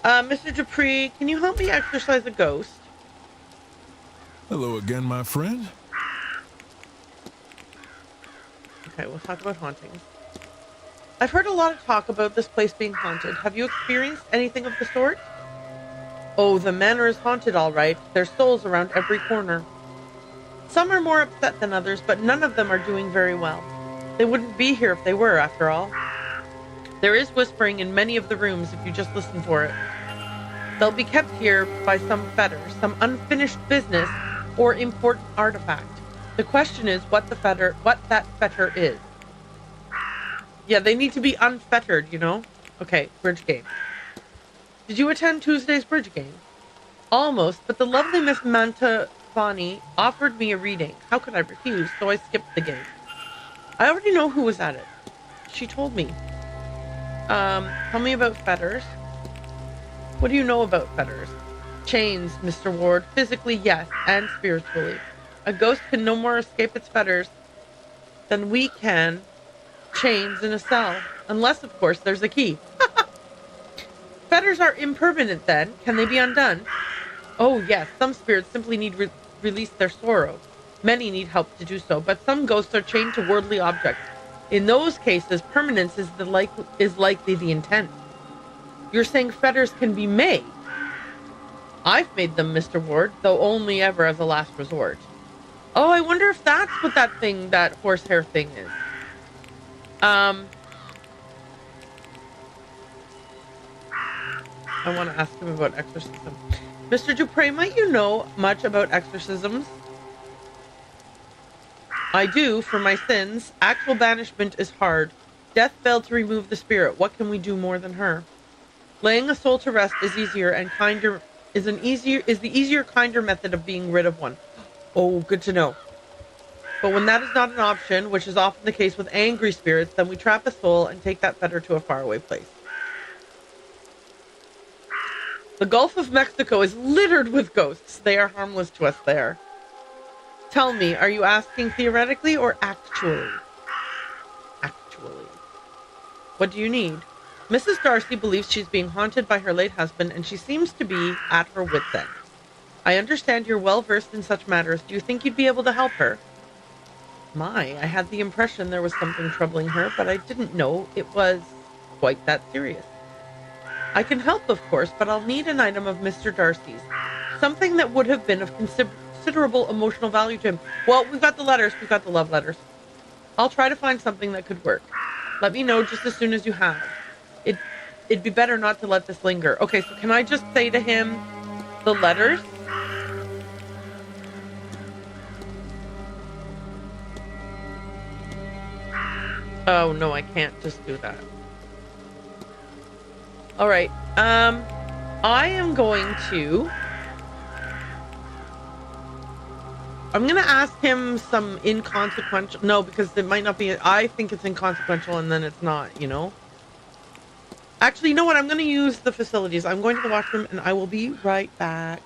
Mr. Dupree, can you help me exorcise a ghost? Hello again, my friend. Okay, we'll talk about hauntings. I've heard a lot of talk about this place being haunted. Have you experienced anything of the sort? Oh, the manor is haunted, all right. There's souls around every corner. Some are more upset than others, but none of them are doing very well. They wouldn't be here if they were, after all. There is whispering in many of the rooms if you just listen for it. They'll be kept here by some fetter, some unfinished business, or important artifact. The question is what that fetter is. Yeah, they need to be unfettered, you know? Okay, bridge game. Did you attend Tuesday's bridge game? Almost, but the lovely Miss Mantovani offered me a reading. How could I refuse? So I skipped the game. I already know who was at it. She told me. Tell me about fetters. What do you know about fetters? Chains, Mr. Ward. Physically, yes, and spiritually. A ghost can no more escape its fetters than we can chains in a cell. Unless, of course, there's a key. Fetters are impermanent, then. Can they be undone? Oh, yes. Some spirits simply need release their sorrow. Many need help to do so, but some ghosts are chained to worldly objects. In those cases, permanence is likely the intent. You're saying fetters can be made? I've made them, Mr. Ward, though only ever as a last resort. Oh, I wonder if that's what that horsehair thing is. I want to ask him about exorcism. Mr. Dupree, might you know much about exorcisms? I do, for my sins. Actual banishment is hard. Death failed to remove the spirit. What can we do more than her? Laying a soul to rest is easier and kinder is the easier, kinder method of being rid of one. Oh, good to know. But when that is not an option, which is often the case with angry spirits, then we trap a soul and take that fetter to a faraway place. The Gulf of Mexico is littered with ghosts. They are harmless to us there. Tell me, are you asking theoretically or actually? Actually. What do you need? Mrs. Darcy believes she's being haunted by her late husband, and she seems to be at her wit's end. I understand you're well versed in such matters. Do you think you'd be able to help her? My, I had the impression there was something troubling her, but I didn't know it was quite that serious. I can help, of course, but I'll need an item of Mr. Darcy's. Something that would have been of considerable emotional value to him. Well, we've got the letters. We've got the love letters. I'll try to find something that could work. Let me know just as soon as you have. It'd be better not to let this linger. Okay, so can I just say to him the letters? Oh, no, I can't just do that. All right. I am going to... I'm going to ask him some inconsequential... No, because it might not be... I think it's inconsequential and then it's not, you know? Actually, you know what? I'm going to use the facilities. I'm going to the washroom and I will be right back.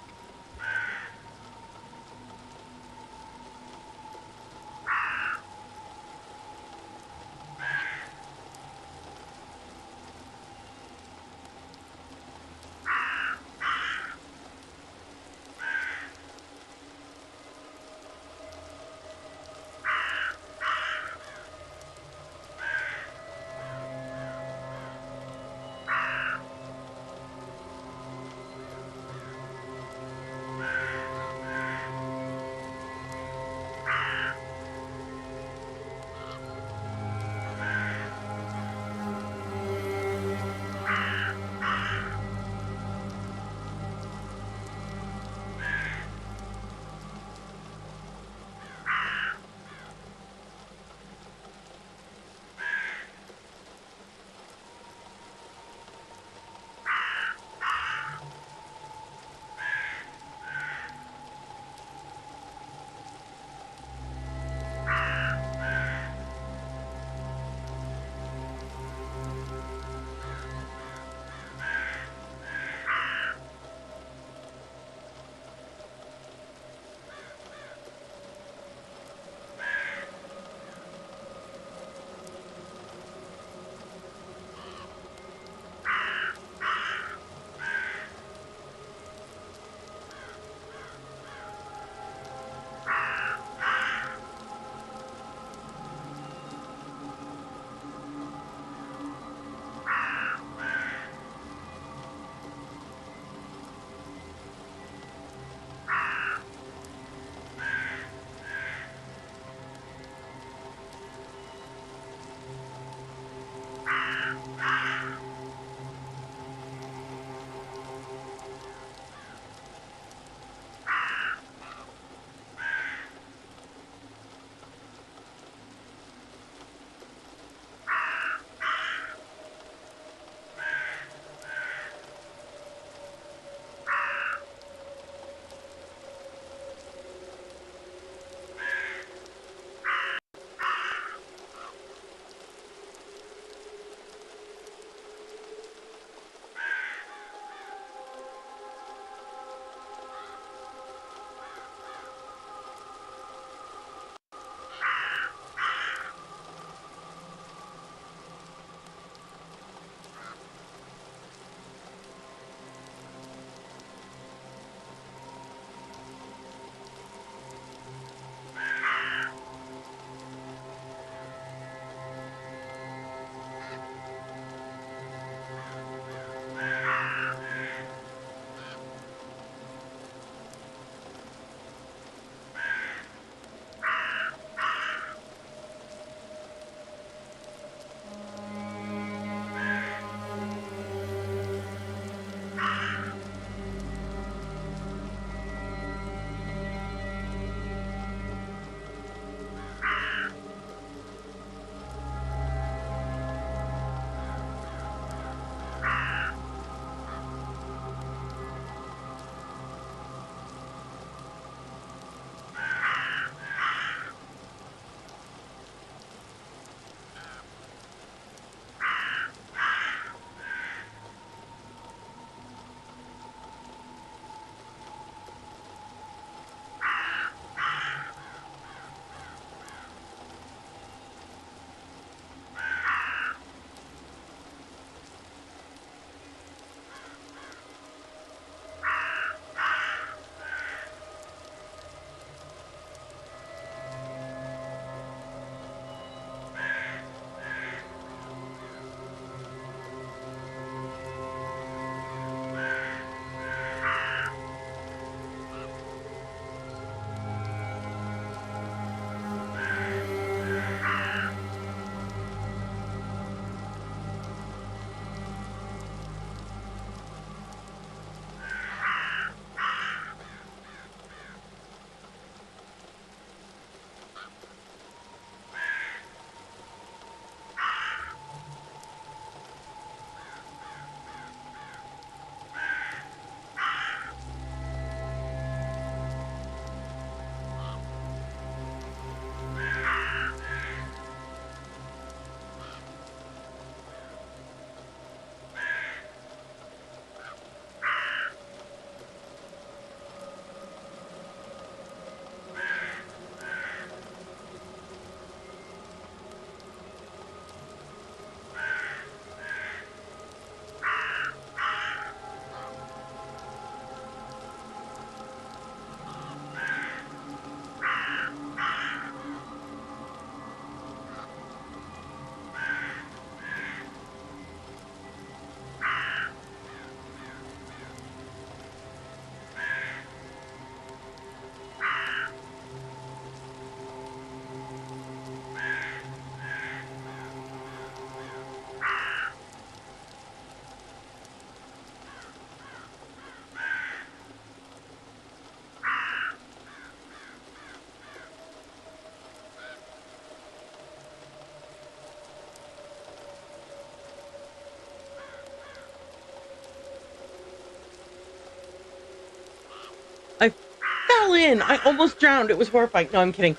fell in. I almost drowned. It was horrifying. No, I'm kidding.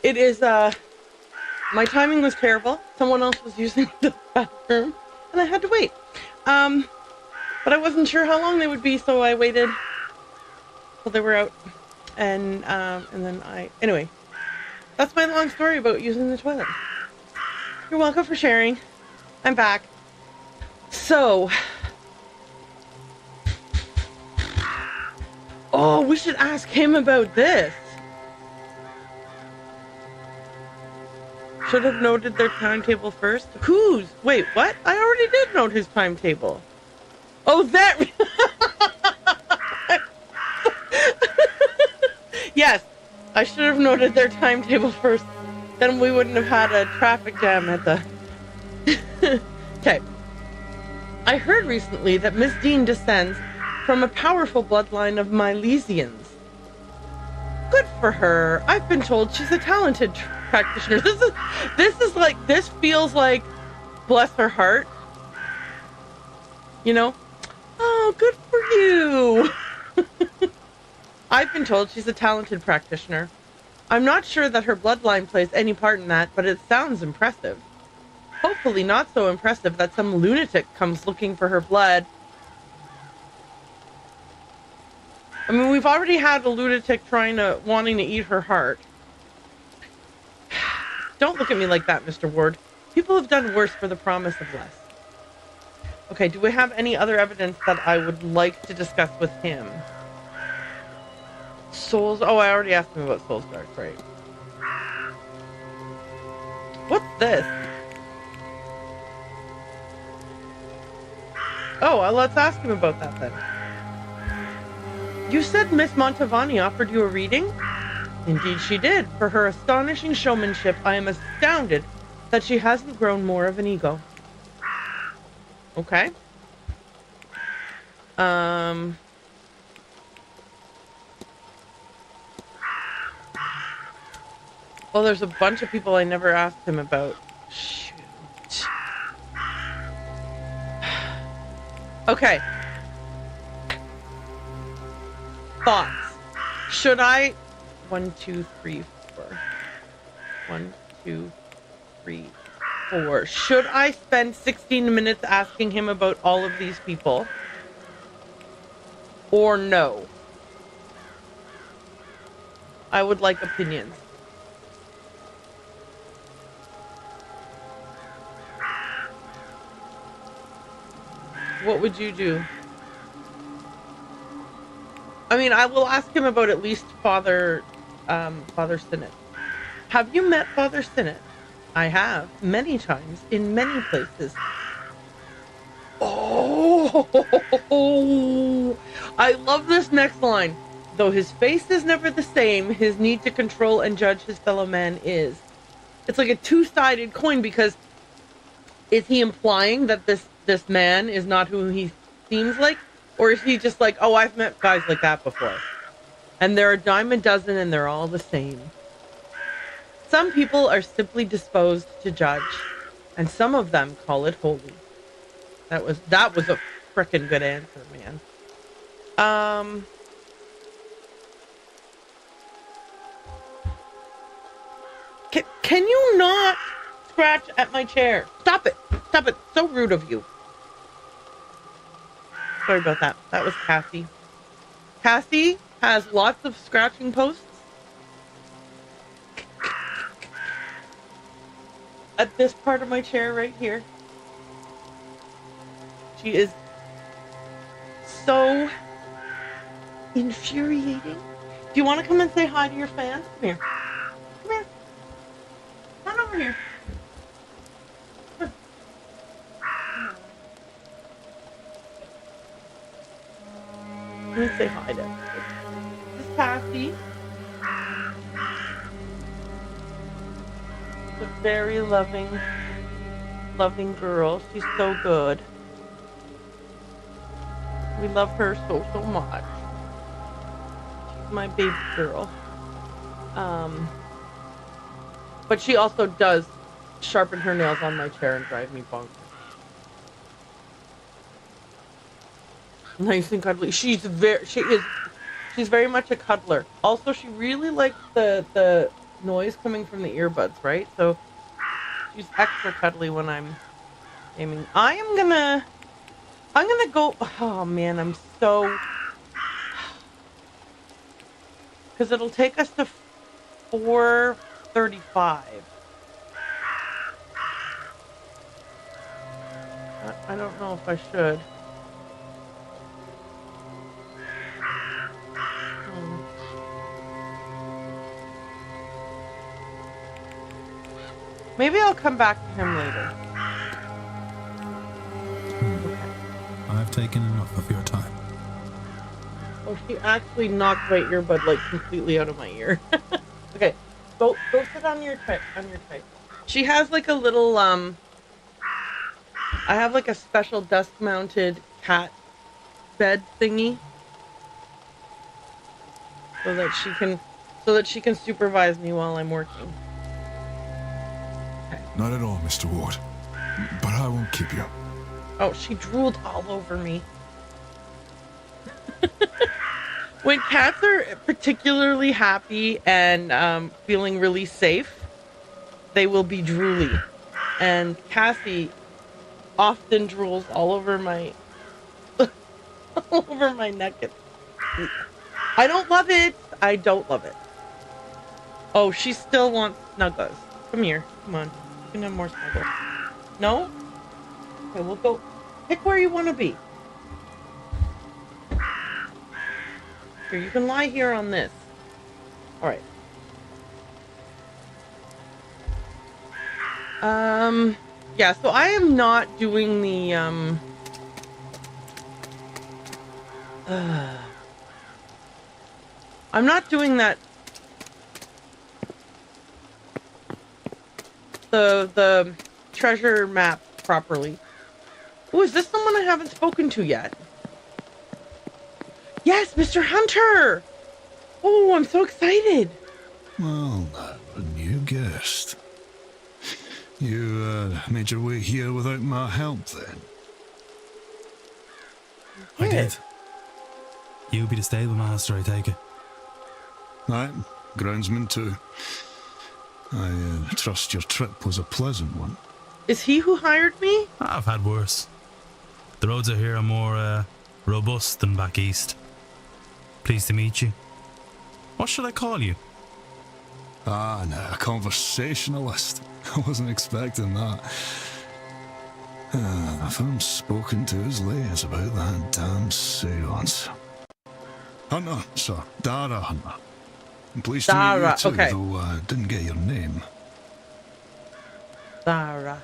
It is, my timing was terrible. Someone else was using the bathroom, and I had to wait. But I wasn't sure how long they would be, so I waited till they were out. And then anyway, that's my long story about using the toilet. You're welcome for sharing. I'm back. So, oh, we should ask him about this. Should have noted their timetable first. Whose? Wait, what? I already did note his timetable. Oh, that. Yes, I should have noted their timetable first. Then we wouldn't have had a traffic jam at the... Okay. I heard recently that Miss Dean descends from a powerful bloodline of Milesians. Good for her. I've been told she's a talented practitioner. This feels like, bless her heart. You know? Oh, good for you. I've been told she's a talented practitioner. I'm not sure that her bloodline plays any part in that, but it sounds impressive. Hopefully not so impressive that some lunatic comes looking for her blood. I mean, we've already had a lunatic wanting to eat her heart. Don't look at me like that, Mr. Ward. People have done worse for the promise of less. Okay, do we have any other evidence that I would like to discuss with him? Souls... Oh, I already asked him about Soul Stars, right? What's this? Oh, well, let's ask him about that then. You said Miss Montavani offered you a reading? Indeed she did. For her astonishing showmanship, I am astounded that she hasn't grown more of an ego. Okay. Well, there's a bunch of people I never asked him about. Shoot. Okay. Thoughts. Should I... 1, 2, 3, 4. 1, 2, 3, 4. Should I spend 16 minutes asking him about all of these people? Or no? I would like opinions. What would you do? I mean, I will ask him about at least Father Sinnott. Have you met Father Sinnott? I have, many times, in many places. Oh, I love this next line. Though his face is never the same, his need to control and judge his fellow man is. It's like a two-sided coin, because is he implying that this man is not who he seems like? Or is he just like, oh, I've met guys like that before. And they're a dime a dozen and they're all the same. Some people are simply disposed to judge. And some of them call it holy. That was a frickin' good answer, man. Can you not scratch at my chair? Stop it. Stop it. So rude of you. Sorry about that. That was Cassie. Cassie has lots of scratching posts at this part of my chair right here. She is so infuriating. Do you want to come and say hi to your fans? Come here. Come here. Run over here. Let me say hi to this is Cassie. She's a very loving girl. She's so good. We love her so much. She's my baby girl. But she also does sharpen her nails on my chair and drive me bonkers. Nice and cuddly. She's She's very much a cuddler. Also, she really likes the noise coming from the earbuds, right? So she's extra cuddly when I'm aiming. I'm gonna go. Oh man, I'm so, because it'll take us to 4:35. I don't know if I should. Maybe I'll come back to him later. I've taken enough of your time. Oh, she actually knocked my earbud like completely out of my ear. Okay, go sit on your tray. She has like a little I have like a special desk-mounted cat bed thingy, so that she can supervise me while I'm working. Not at all, Mr. Ward. But I won't keep you. Oh, she drooled all over me. When cats are particularly happy and feeling really safe, they will be drooly. And Cassie often drools all over my all over my neck. I don't love it. I don't love it. Oh, she still wants snuggles. Come here. Come on. You can have more snuggles. No? Okay, we'll go. Pick where you want to be. Here, you can lie here on this. All right. Yeah, so I am not doing the, I'm not doing that, the treasure map properly. Oh, is this someone I haven't spoken to yet? Yes, Mr. Hunter! Oh, I'm so excited. Well, a new guest. You made your way here without my help, then? I did. You be the stable master, I take it. Aye, groundsman too. I trust your trip was a pleasant one. Is he who hired me? I've had worse. The roads out here are more robust than back east. Pleased to meet you. What should I call you? Ah, no, a conversationalist. I wasn't expecting that. If I'm spoken to as late as about that damn séance. Hunter, sir. Dara Hunter. I'm pleased to meet you too, okay. Though I didn't get your name. Dara.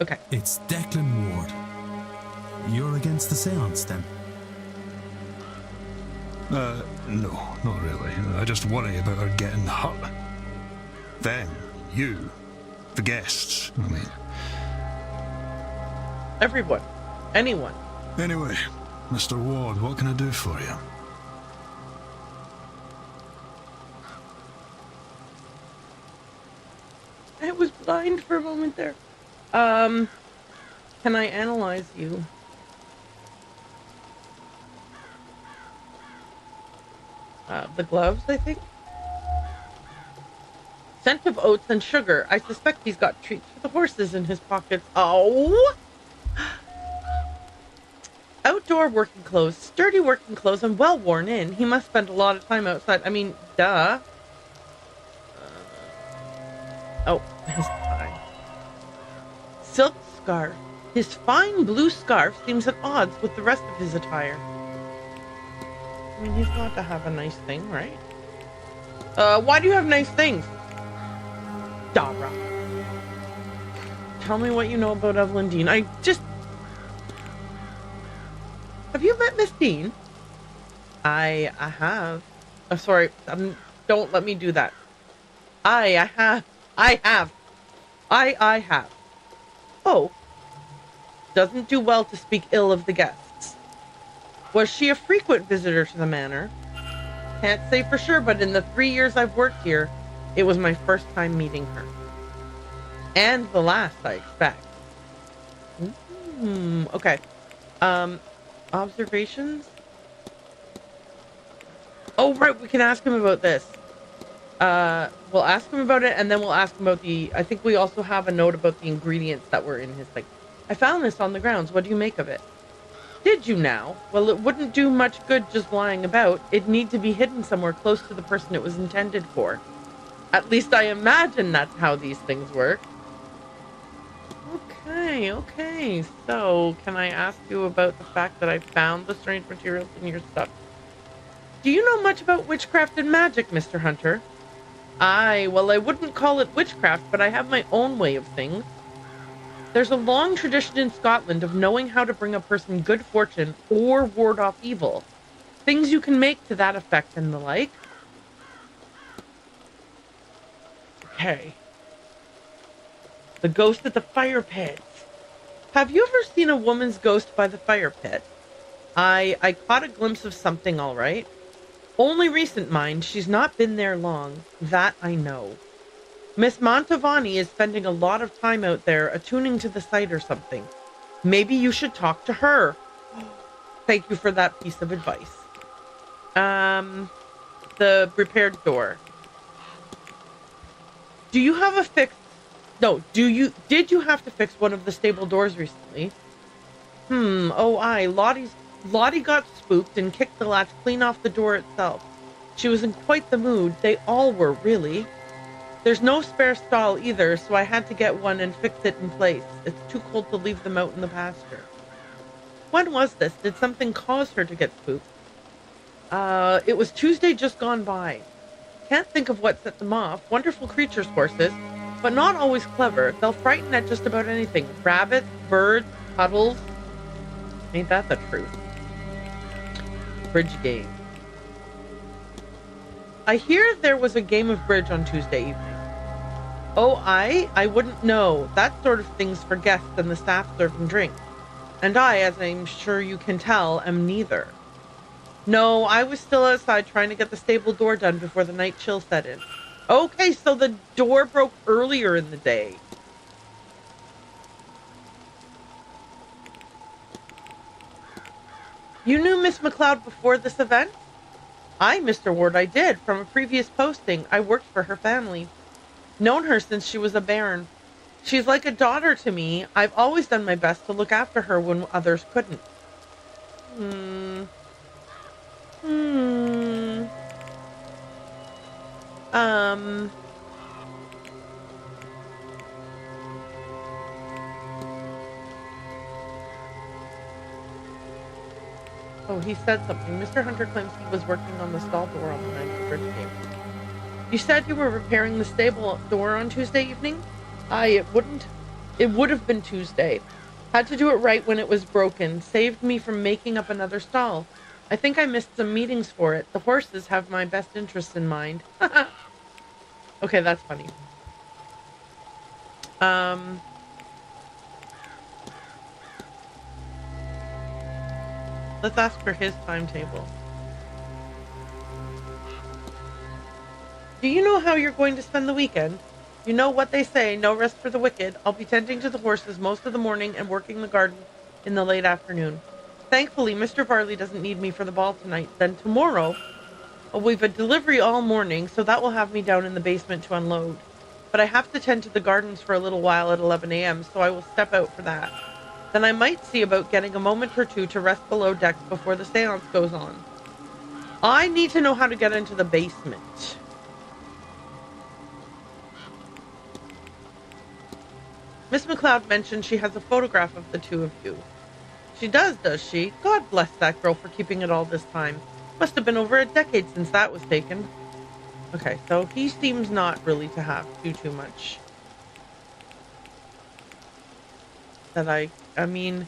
Okay. It's Declan Ward. You're against the séance, then? No, not really. I just worry about her getting hurt. Then, you. The guests, I mean. Everyone. Anyone. Anyway, Mr. Ward, what can I do for you? I was blind for a moment there. Can I analyze you? The gloves, I think? Scent of oats and sugar. I suspect he's got treats for the horses in his pockets. Oh! Outdoor working clothes. Sturdy working clothes and well worn in. He must spend a lot of time outside. I mean, duh. Oh, his tie. Silk scarf. His fine blue scarf seems at odds with the rest of his attire. I mean, he's got to have a nice thing, right? Why do you have nice things? Dara. Tell me what you know about Evelyn Dean. Have you met Miss Dean? I have. Oh, sorry. Don't let me do that. I have. Oh. Doesn't do well to speak ill of the guests. Was she a frequent visitor to the manor? Can't say for sure, but in the 3 years I've worked here, it was my first time meeting her. And the last, I expect. Okay. Observations? Oh, right, we can ask him about this. We'll ask him about it, and then we'll ask him about I think we also have a note about the ingredients that were in his thing. I found this on the grounds. What do you make of it? Did you now? Well, it wouldn't do much good just lying about. It'd need to be hidden somewhere close to the person it was intended for. At least I imagine that's how these things work. Okay. So, can I ask you about the fact that I found the strange materials in your stuff? Do you know much about witchcraft and magic, Mr. Hunter? Well, I wouldn't call it witchcraft, but I have my own way of things. There's a long tradition in Scotland of knowing how to bring a person good fortune or ward off evil. Things you can make to that effect and the like. Okay. The ghost at the fire pit. Have you ever seen a woman's ghost by the fire pit? I caught a glimpse of something, all right. Only recent, mind. She's not been there long. That I know. Miss Mantovani is spending a lot of time out there attuning to the site or something. Maybe you should talk to her. Thank you for that piece of advice. The repaired door. Do you have a fix? No, did you have to fix one of the stable doors recently? Lottie got spooked and kicked the latch clean off the door itself. She was in quite the mood. They all were, really. There's no spare stall either, so I had to get one and fix it in place. It's too cold to leave them out in the pasture. When was this? Did something cause her to get spooked? It was Tuesday just gone by. Can't think of what set them off. Wonderful creatures, horses, but not always clever. They'll frighten at just about anything. Rabbits, birds, puddles. Ain't that the truth? Bridge game. I hear there was a game of bridge on Tuesday evening. Oh, I wouldn't know. That sort of thing's for guests and the staff serving drinks. And I, as I'm sure you can tell, am neither. No, I was still outside trying to get the stable door done before the night chill set in. Okay, so the door broke earlier in the day. You knew Miss McLeod before this event? Aye, Mr. Ward, I did. From a previous posting, I worked for her family. Known her since she was a bairn. She's like a daughter to me. I've always done my best to look after her when others couldn't. Oh, he said something. Mr. Hunter claims he was working on the stall door on the night of the bridge game. You said you were repairing the stable door on Tuesday evening? It would have been Tuesday. Had to do it right when it was broken. Saved me from making up another stall. I think I missed some meetings for it. The horses have my best interests in mind. Okay, that's funny. Let's ask for his timetable. Do you know how you're going to spend the weekend? You know what they say, no rest for the wicked. I'll be tending to the horses most of the morning and working the garden in the late afternoon. Thankfully, Mr. Varley doesn't need me for the ball tonight. Then tomorrow, we've a delivery all morning, so that will have me down in the basement to unload. But I have to tend to the gardens for a little while at 11 a.m., so I will step out for that. Then I might see about getting a moment or two to rest below decks before the séance goes on. I need to know how to get into the basement. Miss McLeod mentioned she has a photograph of the two of you. She does she? God bless that girl for keeping it all this time. Must have been over a decade since that was taken. Okay, so he seems not really to have too much. That I mean,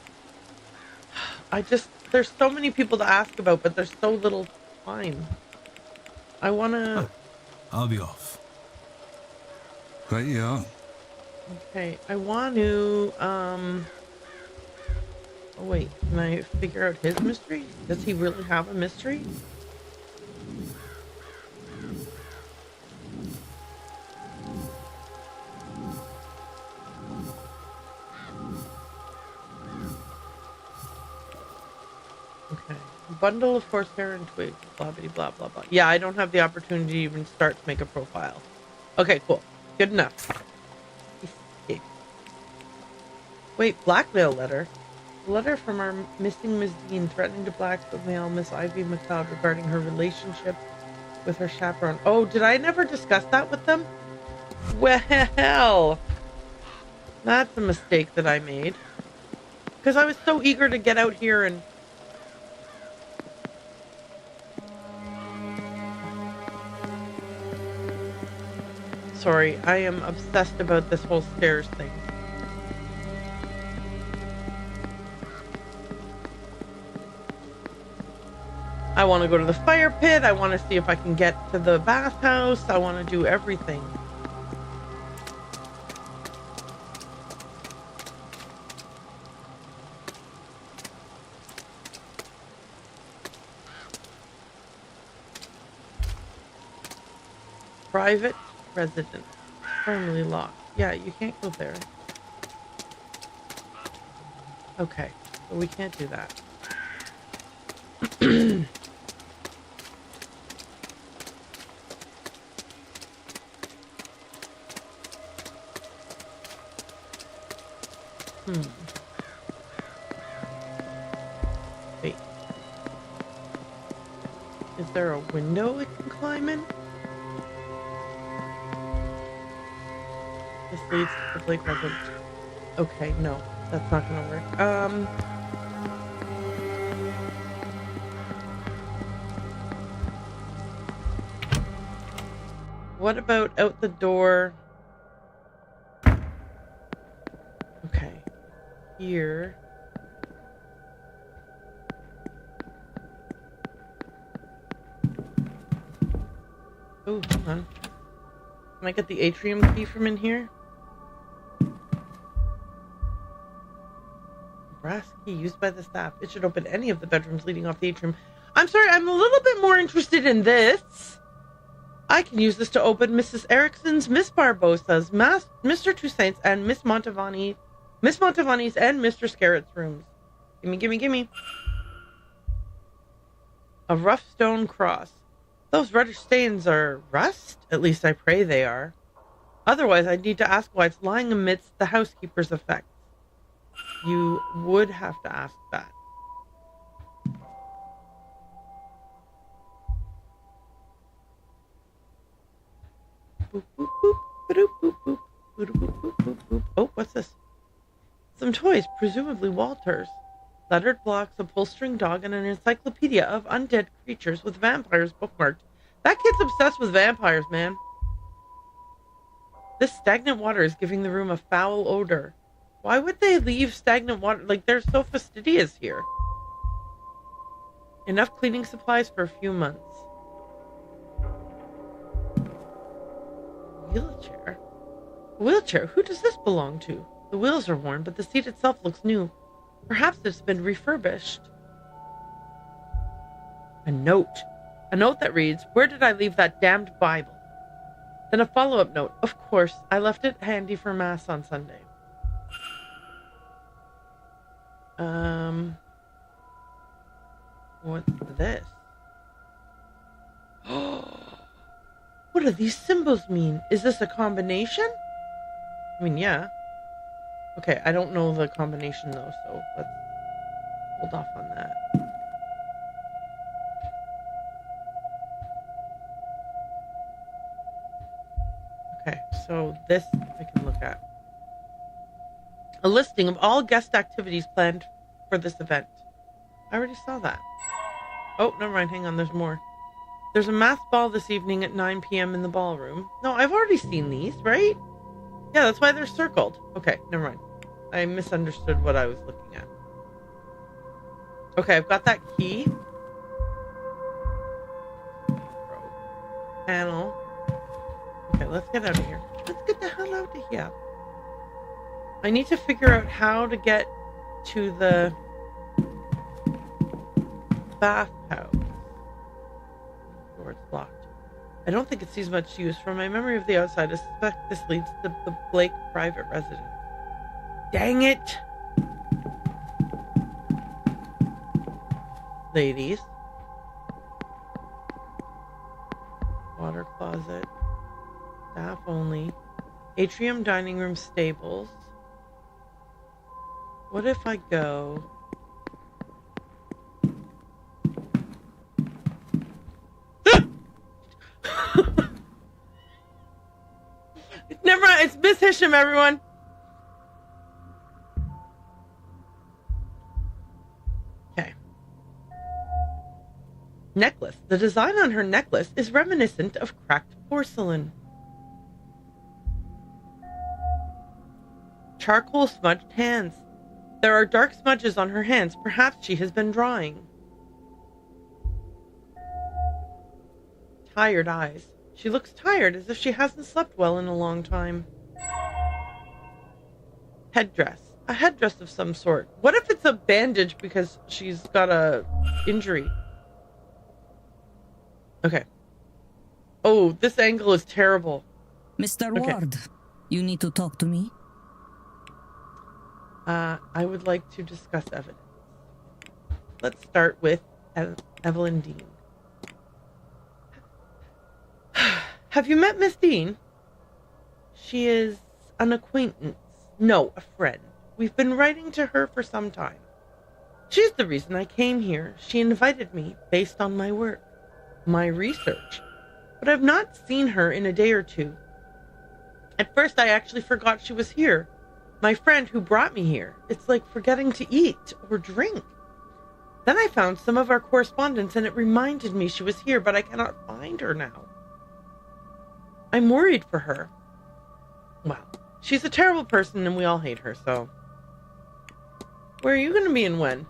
there's so many people to ask about, but there's so little time. I wanna... I'll be off. Right, yeah. Okay, I want to, Oh wait, can I figure out his mystery? Does he really have a mystery? Okay, bundle of horsehair and twigs. Blah, blah, blah, blah, blah. Yeah, I don't have the opportunity to even start to make a profile. Okay, cool. Good enough. Wait, blackmail letter? A letter from our missing Miss Dean threatening to blackmail Miss Ivy McLeod regarding her relationship with her chaperone. Oh, did I never discuss that with them? Well, that's a mistake that I made. Because I was so eager to get out here and... Sorry, I am obsessed about this whole stairs thing. I want to go to the fire pit. I want to see if I can get to the bathhouse. I want to do everything. Private residence. Firmly locked. Yeah, you can't go there. Okay, so we can't do that. Wait. Is there a window it can climb in? This leads to the Blake residence. Okay, no. That's not gonna work. What about out the door? Okay. Here. Oh, hold on. Can I get the atrium key from in here? Brass key used by the staff. It should open any of the bedrooms leading off the atrium. I'm sorry, I'm a little bit more interested in this. I can use this to open Mrs. Erickson's, Miss Barbosa's, Mr. Toussaint's, and Miss Montavani's and Mr. Scarrett's rooms. Gimme, gimme, gimme. A rough stone cross. Those reddish stains are rust? At least I pray they are. Otherwise, I'd need to ask why it's lying amidst the housekeeper's effects. You would have to ask that. Boop, boop, boop, ba-doop, boop, boop, boop, boop, boop, boop, boop. Oh, what's this? Some toys, presumably Walter's. Lettered blocks, a pull-string dog, and an encyclopedia of undead creatures with vampires bookmarked. That kid's obsessed with vampires, man. This stagnant water is giving the room a foul odor. Why would they leave stagnant water? Like, they're so fastidious here. Enough cleaning supplies for a few months. Wheelchair? A wheelchair? Who does this belong to? The wheels are worn, but the seat itself looks new. Perhaps it's been refurbished. A note. A note that reads, "Where did I leave that damned Bible?" Then a follow-up note. Of course, I left it handy for Mass on Sunday. What's this? What do these symbols mean? Is this a combination? I mean, yeah. Okay, I don't know the combination though, so let's hold off on that. Okay, so this I can look at. A listing of all guest activities planned for this event. I already saw that. Oh, never mind, hang on, there's more. There's a mass ball this evening at 9 p.m. in the ballroom. No, I've already seen these, right? Yeah, that's why they're circled. Okay, never mind. I misunderstood what I was looking at. Okay, I've got that key. Panel. Okay, let's get out of here. Let's get the hell out of here. I need to figure out how to get to the bathhouse. Door is locked. I don't think it sees much use. From my memory of the outside, I suspect this leads to the Blake private residence. Dang it! Ladies. closet. Staff only. Atrium, dining room, stables. What if I go... Never mind, it's Miss Hisham, everyone. Okay. Necklace. The design on her necklace is reminiscent of cracked porcelain. Charcoal smudged hands. There are dark smudges on her hands. Perhaps she has been drawing. Tired eyes. She looks tired, as if she hasn't slept well in a long time. Headdress. A headdress of some sort. What if it's a bandage because she's got a injury? Okay. Oh, this angle is terrible. Mr. Ward, you need to talk to me? I would like to discuss evidence. Let's start with Evelyn Dean. Have you met Miss Dean? She is an acquaintance. No, a friend. We've been writing to her for some time. She's the reason I came here. She invited me based on my work, my research. But I've not seen her in a day or two. At first, I actually forgot she was here. My friend who brought me here. It's like forgetting to eat or drink. Then I found some of our correspondence and it reminded me she was here, but I cannot find her now. I'm worried for her. Well, she's a terrible person and we all hate her, so... Where are you going to be and when?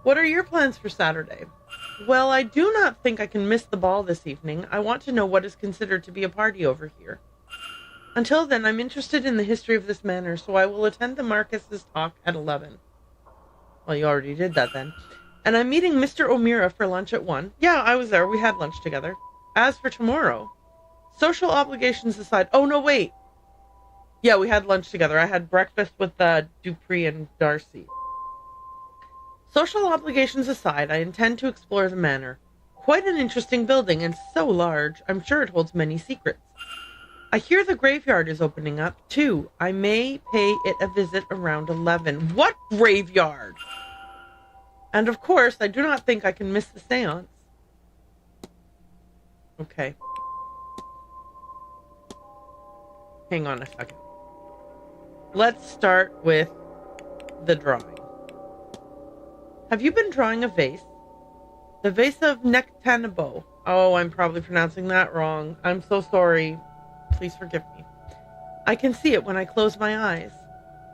What are your plans for Saturday? Well, I do not think I can miss the ball this evening. I want to know what is considered to be a party over here. Until then, I'm interested in the history of this manor, so I will attend the Marcus's talk at 11. Well, you already did that then. And I'm meeting Mr. O'Meara for lunch at 1. Yeah, I was there. We had lunch together. As for tomorrow... Social obligations aside... Oh, no, wait. Yeah, we had lunch together. I had breakfast with Dupree and Darcy. Social obligations aside, I intend to explore the manor. Quite an interesting building and so large. I'm sure it holds many secrets. I hear the graveyard is opening up, too. I may pay it a visit around 11. What graveyard? And of course, I do not think I can miss the séance. Okay. Hang on a second. Let's start with the drawing. Have you been drawing a vase? The vase of Nectanebo. Oh, I'm probably pronouncing that wrong. I'm so sorry. Please forgive me. I can see it when I close my eyes.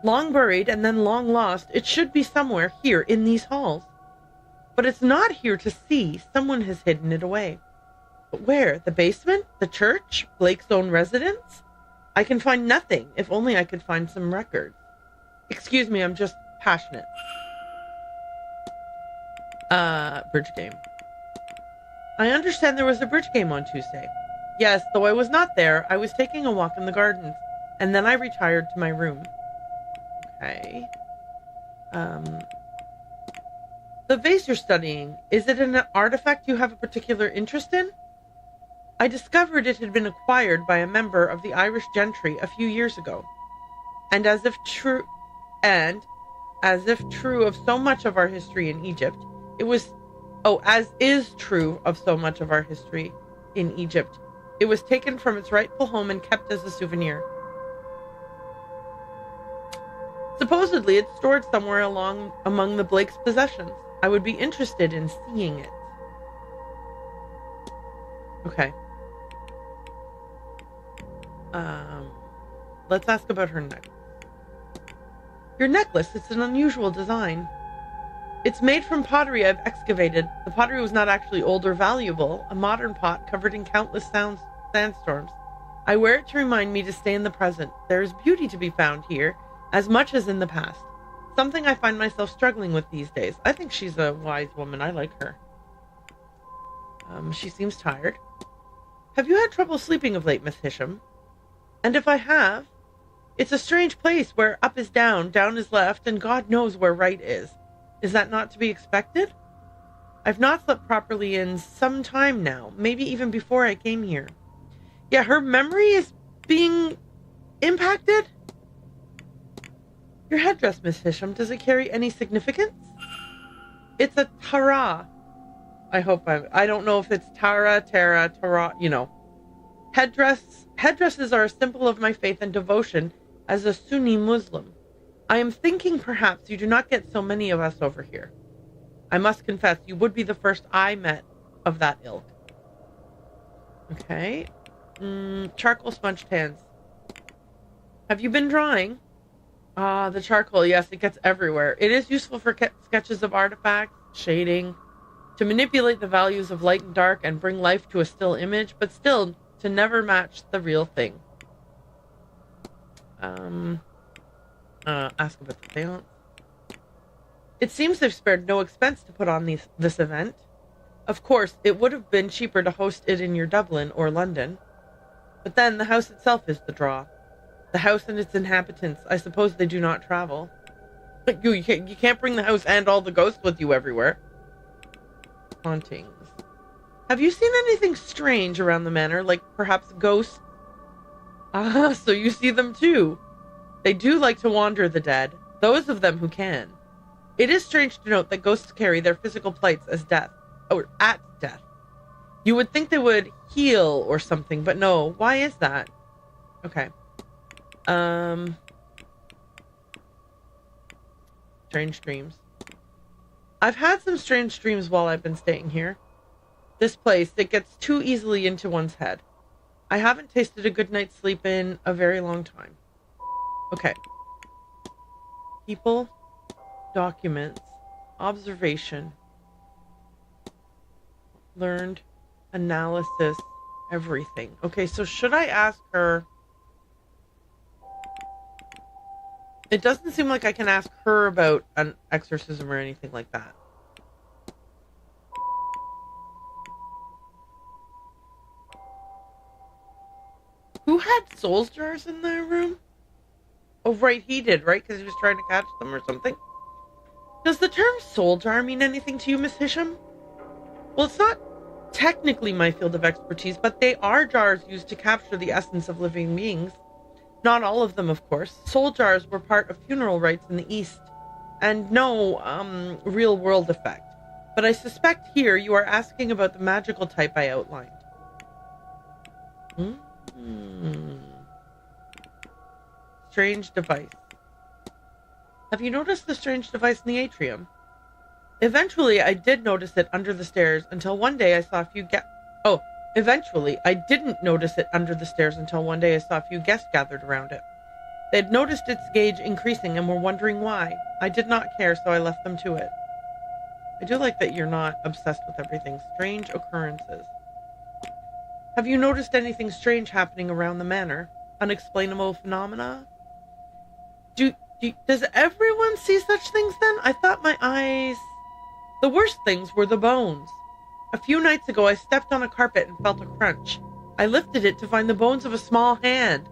Long buried and then long lost, it should be somewhere here in these halls. But it's not here to see. Someone has hidden it away. But where? The basement? The church? Blake's own residence? I can find nothing. If only I could find some records. Excuse me, I'm just passionate. Bridge game. I understand there was a bridge game on Tuesday. Yes, though I was not there, I was taking a walk in the gardens, and then I retired to my room. Okay. The vase you're studying, is it an artifact you have a particular interest in? I discovered it had been acquired by a member of the Irish gentry a few years ago. And as if true of so much of our history in Egypt, as is true of so much of our history in Egypt, it was taken from its rightful home and kept as a souvenir. Supposedly, it's stored somewhere among the Blake's possessions. I would be interested in seeing it. Okay. Let's ask about her necklace. Your necklace, it's an unusual design. It's made from pottery I've excavated. The pottery was not actually old or valuable, a modern pot covered in countless sandstorms. I wear it to remind me to stay in the present. There is beauty to be found here, as much as in the past. Something I find myself struggling with these days. I think she's a wise woman. I like her. She seems tired. Have you had trouble sleeping of late, Miss Hisham? And if I have, it's a strange place where up is down, down is left, and God knows where right is. Is that not to be expected? I've not slept properly in some time now, maybe even before I came here. Yeah, her memory is being impacted? Your headdress, Miss Hisham, does it carry any significance? It's a Tara. I don't know if it's Tara, you know. Headdresses are a symbol of my faith and devotion as a Sunni Muslim. I am thinking perhaps you do not get so many of us over here. I must confess, you would be the first I met of that ilk. Okay. Charcoal sponged hands. Have you been drawing? Ah, the charcoal, yes, it gets everywhere. It is useful for sketches of artifacts, shading, to manipulate the values of light and dark and bring life to a still image, but still to never match the real thing. Ask about the Séance. It seems they've spared no expense to put on this event. Of course, it would have been cheaper to host it in your Dublin or London. But then the house itself is the draw. The house and its inhabitants, I suppose they do not travel. But you can't bring the house and all the ghosts with you everywhere. Hauntings. Have you seen anything strange around the manor, like perhaps ghosts? Ah, so you see them too. They do like to wander the dead, those of them who can. It is strange to note that ghosts carry their physical plights as death, or at death. You would think they would heal or something, but no. Why is that? Okay. Strange dreams. I've had some strange dreams while I've been staying here. This place, it gets too easily into one's head. I haven't tasted a good night's sleep in a very long time. Okay. People, documents, observation, learned, analysis, everything. Okay, so should I ask her? It doesn't seem like I can ask her about an exorcism or anything like that. Who had soul jars in their room? Oh, right, he did, right? Because he was trying to catch them or something. Does the term soul jar mean anything to you, Miss Hisham? Well, it's not technically my field of expertise, but they are jars used to capture the essence of living beings. Not all of them, of course. Soul jars were part of funeral rites in the East, and no real-world effect. But I suspect here you are asking about the magical type I outlined. Strange device. Have you noticed the strange device in the atrium? Eventually, I did notice it under the stairs until one day I saw a few Eventually, I didn't notice it under the stairs until one day I saw a few guests gathered around it. They had noticed its gauge increasing and were wondering why. I did not care, so I left them to it. I do like that you're not obsessed with everything. Strange occurrences. Have you noticed anything strange happening around the manor? Unexplainable phenomena? Does everyone see such things then? I thought my eyes... The worst things were the bones. A few nights ago, I stepped on a carpet and felt a crunch. I lifted it to find the bones of a small hand.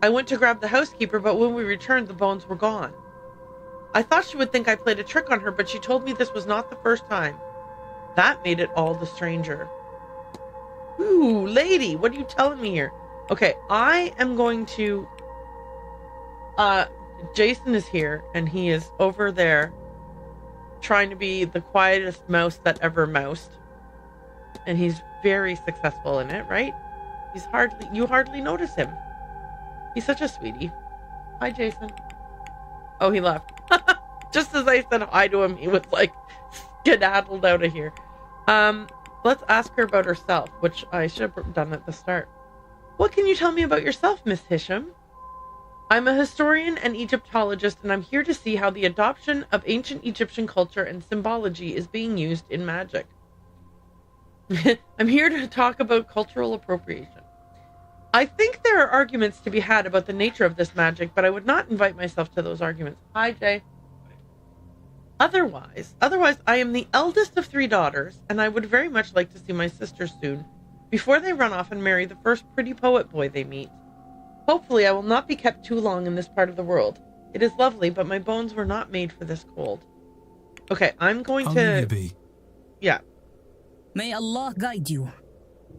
I went to grab the housekeeper, but when we returned, the bones were gone. I thought she would think I played a trick on her, but she told me this was not the first time. That made it all the stranger. Ooh, lady, what are you telling me here? Okay, I am going to... Jason is here, and he is over there trying to be the quietest mouse that ever moused. And he's very successful in it, right? You hardly notice him. He's such a sweetie. Hi, Jason. Oh, he left. Just as I said hi to him, he was like skedaddled out of here. Let's ask her about herself, which I should have done at the start. What can you tell me about yourself, Miss Hisham? I'm a historian and Egyptologist, and I'm here to see how the adoption of ancient Egyptian culture and symbology is being used in magic. I'm here to talk about cultural appropriation. I think there are arguments to be had about the nature of this magic, but I would not invite myself to those arguments. Hi, Jay. Otherwise, I am the eldest of 3 daughters, and I would very much like to see my sisters soon, before they run off and marry the first pretty poet boy they meet. Hopefully, I will not be kept too long in this part of the world. It is lovely, but my bones were not made for this cold. Okay, I'm going How to... may you be? Yeah. May Allah guide you.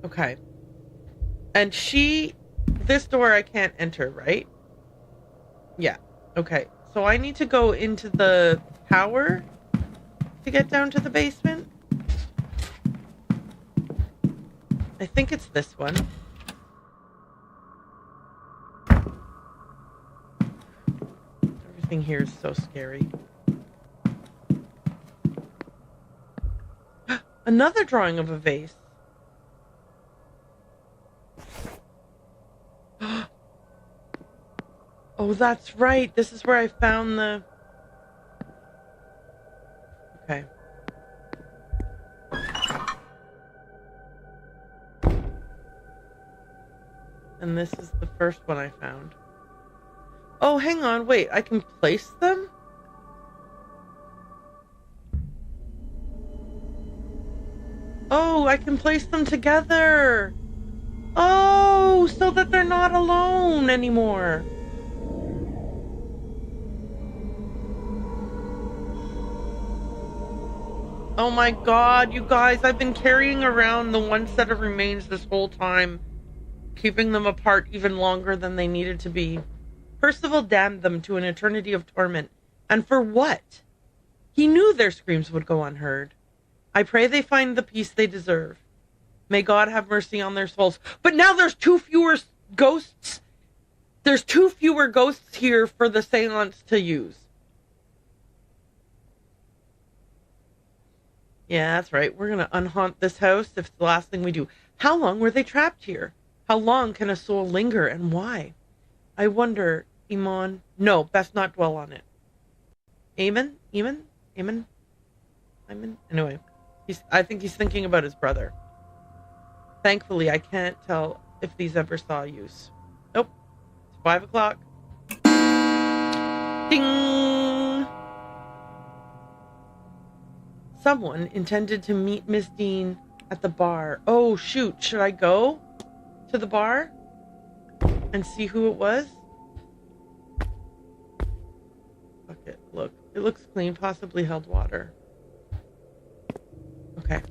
Okay. And this door I can't enter, right? Yeah. Okay. So I need to go into the tower to get down to the basement. I think it's this one. Everything here is so scary. Another drawing of a vase. Oh, that's right. This is where I found the... Okay. And this is the first one I found. Oh, hang on. Wait, I can place them? Oh, I can place them together. Oh, so that they're not alone anymore. Oh my god, you guys, I've been carrying around the one set of remains this whole time, keeping them apart even longer than they needed to be. Percival damned them to an eternity of torment. And for what? He knew their screams would go unheard. I pray they find the peace they deserve. May God have mercy on their souls. But now there's 2 fewer ghosts. There's 2 fewer ghosts here for the seance to use. Yeah, that's right. We're going to unhaunt this house if it's the last thing we do. How long were they trapped here? How long can a soul linger and why? I wonder, Iman. No, best not dwell on it. Amen? Anyway, I think he's thinking about his brother. Thankfully, I can't tell if these ever saw use. Nope. It's 5 o'clock. Ding! Someone intended to meet Miss Dean at the bar. Oh, shoot. Should I go to the bar and see who it was? Fuck it. Look. It looks clean. Possibly held water. Okay.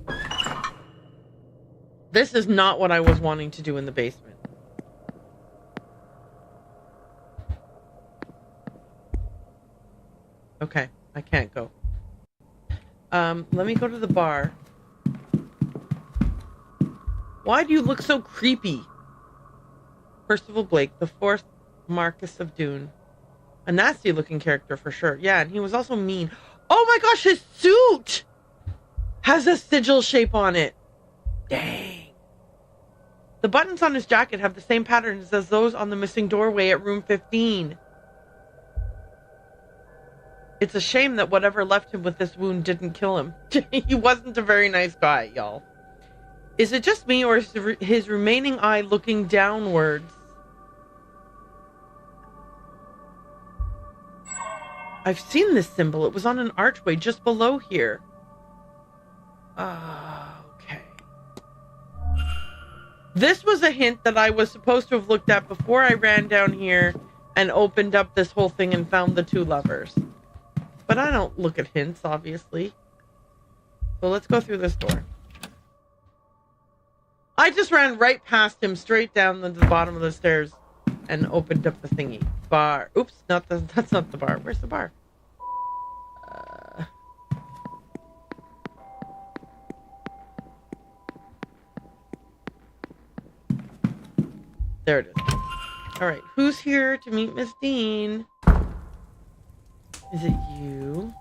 This is not what I was wanting to do in the basement. Okay. I can't go. Let me go to the bar. Why do you look so creepy? Percival Blake, the 4th Marquess of Doon. A nasty looking character for sure. Yeah, and he was also mean. Oh my gosh, his suit has a sigil shape on it. Dang. The buttons on his jacket have the same patterns as those on the missing doorway at room 15. It's a shame that whatever left him with this wound didn't kill him. He wasn't a very nice guy, y'all. Is it just me, or is his remaining eye looking downwards? I've seen this symbol. It was on an archway just below here. Okay. This was a hint that I was supposed to have looked at before I ran down here and opened up this whole thing and found the 2 lovers. But I don't look at hints, obviously. So let's go through this door. I just ran right past him, straight down to the bottom of the stairs, and opened up the thingy. Bar. Oops, that's not the bar. Where's the bar? There it is. All right, who's here to meet Miss Dean? Is it you?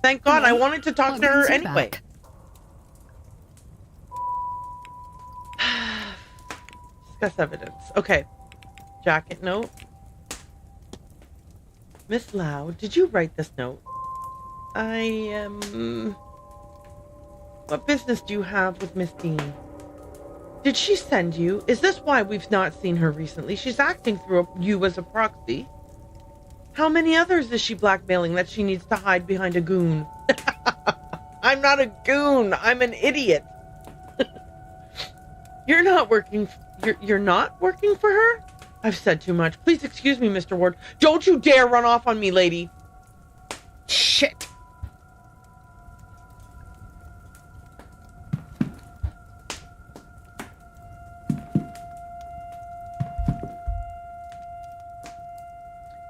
Thank God, I wanted to talk to her anyway. Discuss evidence. Okay. Jacket note. Miss Lau, did you write this note? What business do you have with Miss Dean? Did she send you? Is this why we've not seen her recently? She's acting through you as a proxy. How many others is she blackmailing that she needs to hide behind a goon? I'm not a goon. I'm an idiot. You're not working for her? I've said too much. Please excuse me, Mr. Ward. Don't you dare run off on me, lady. Shit.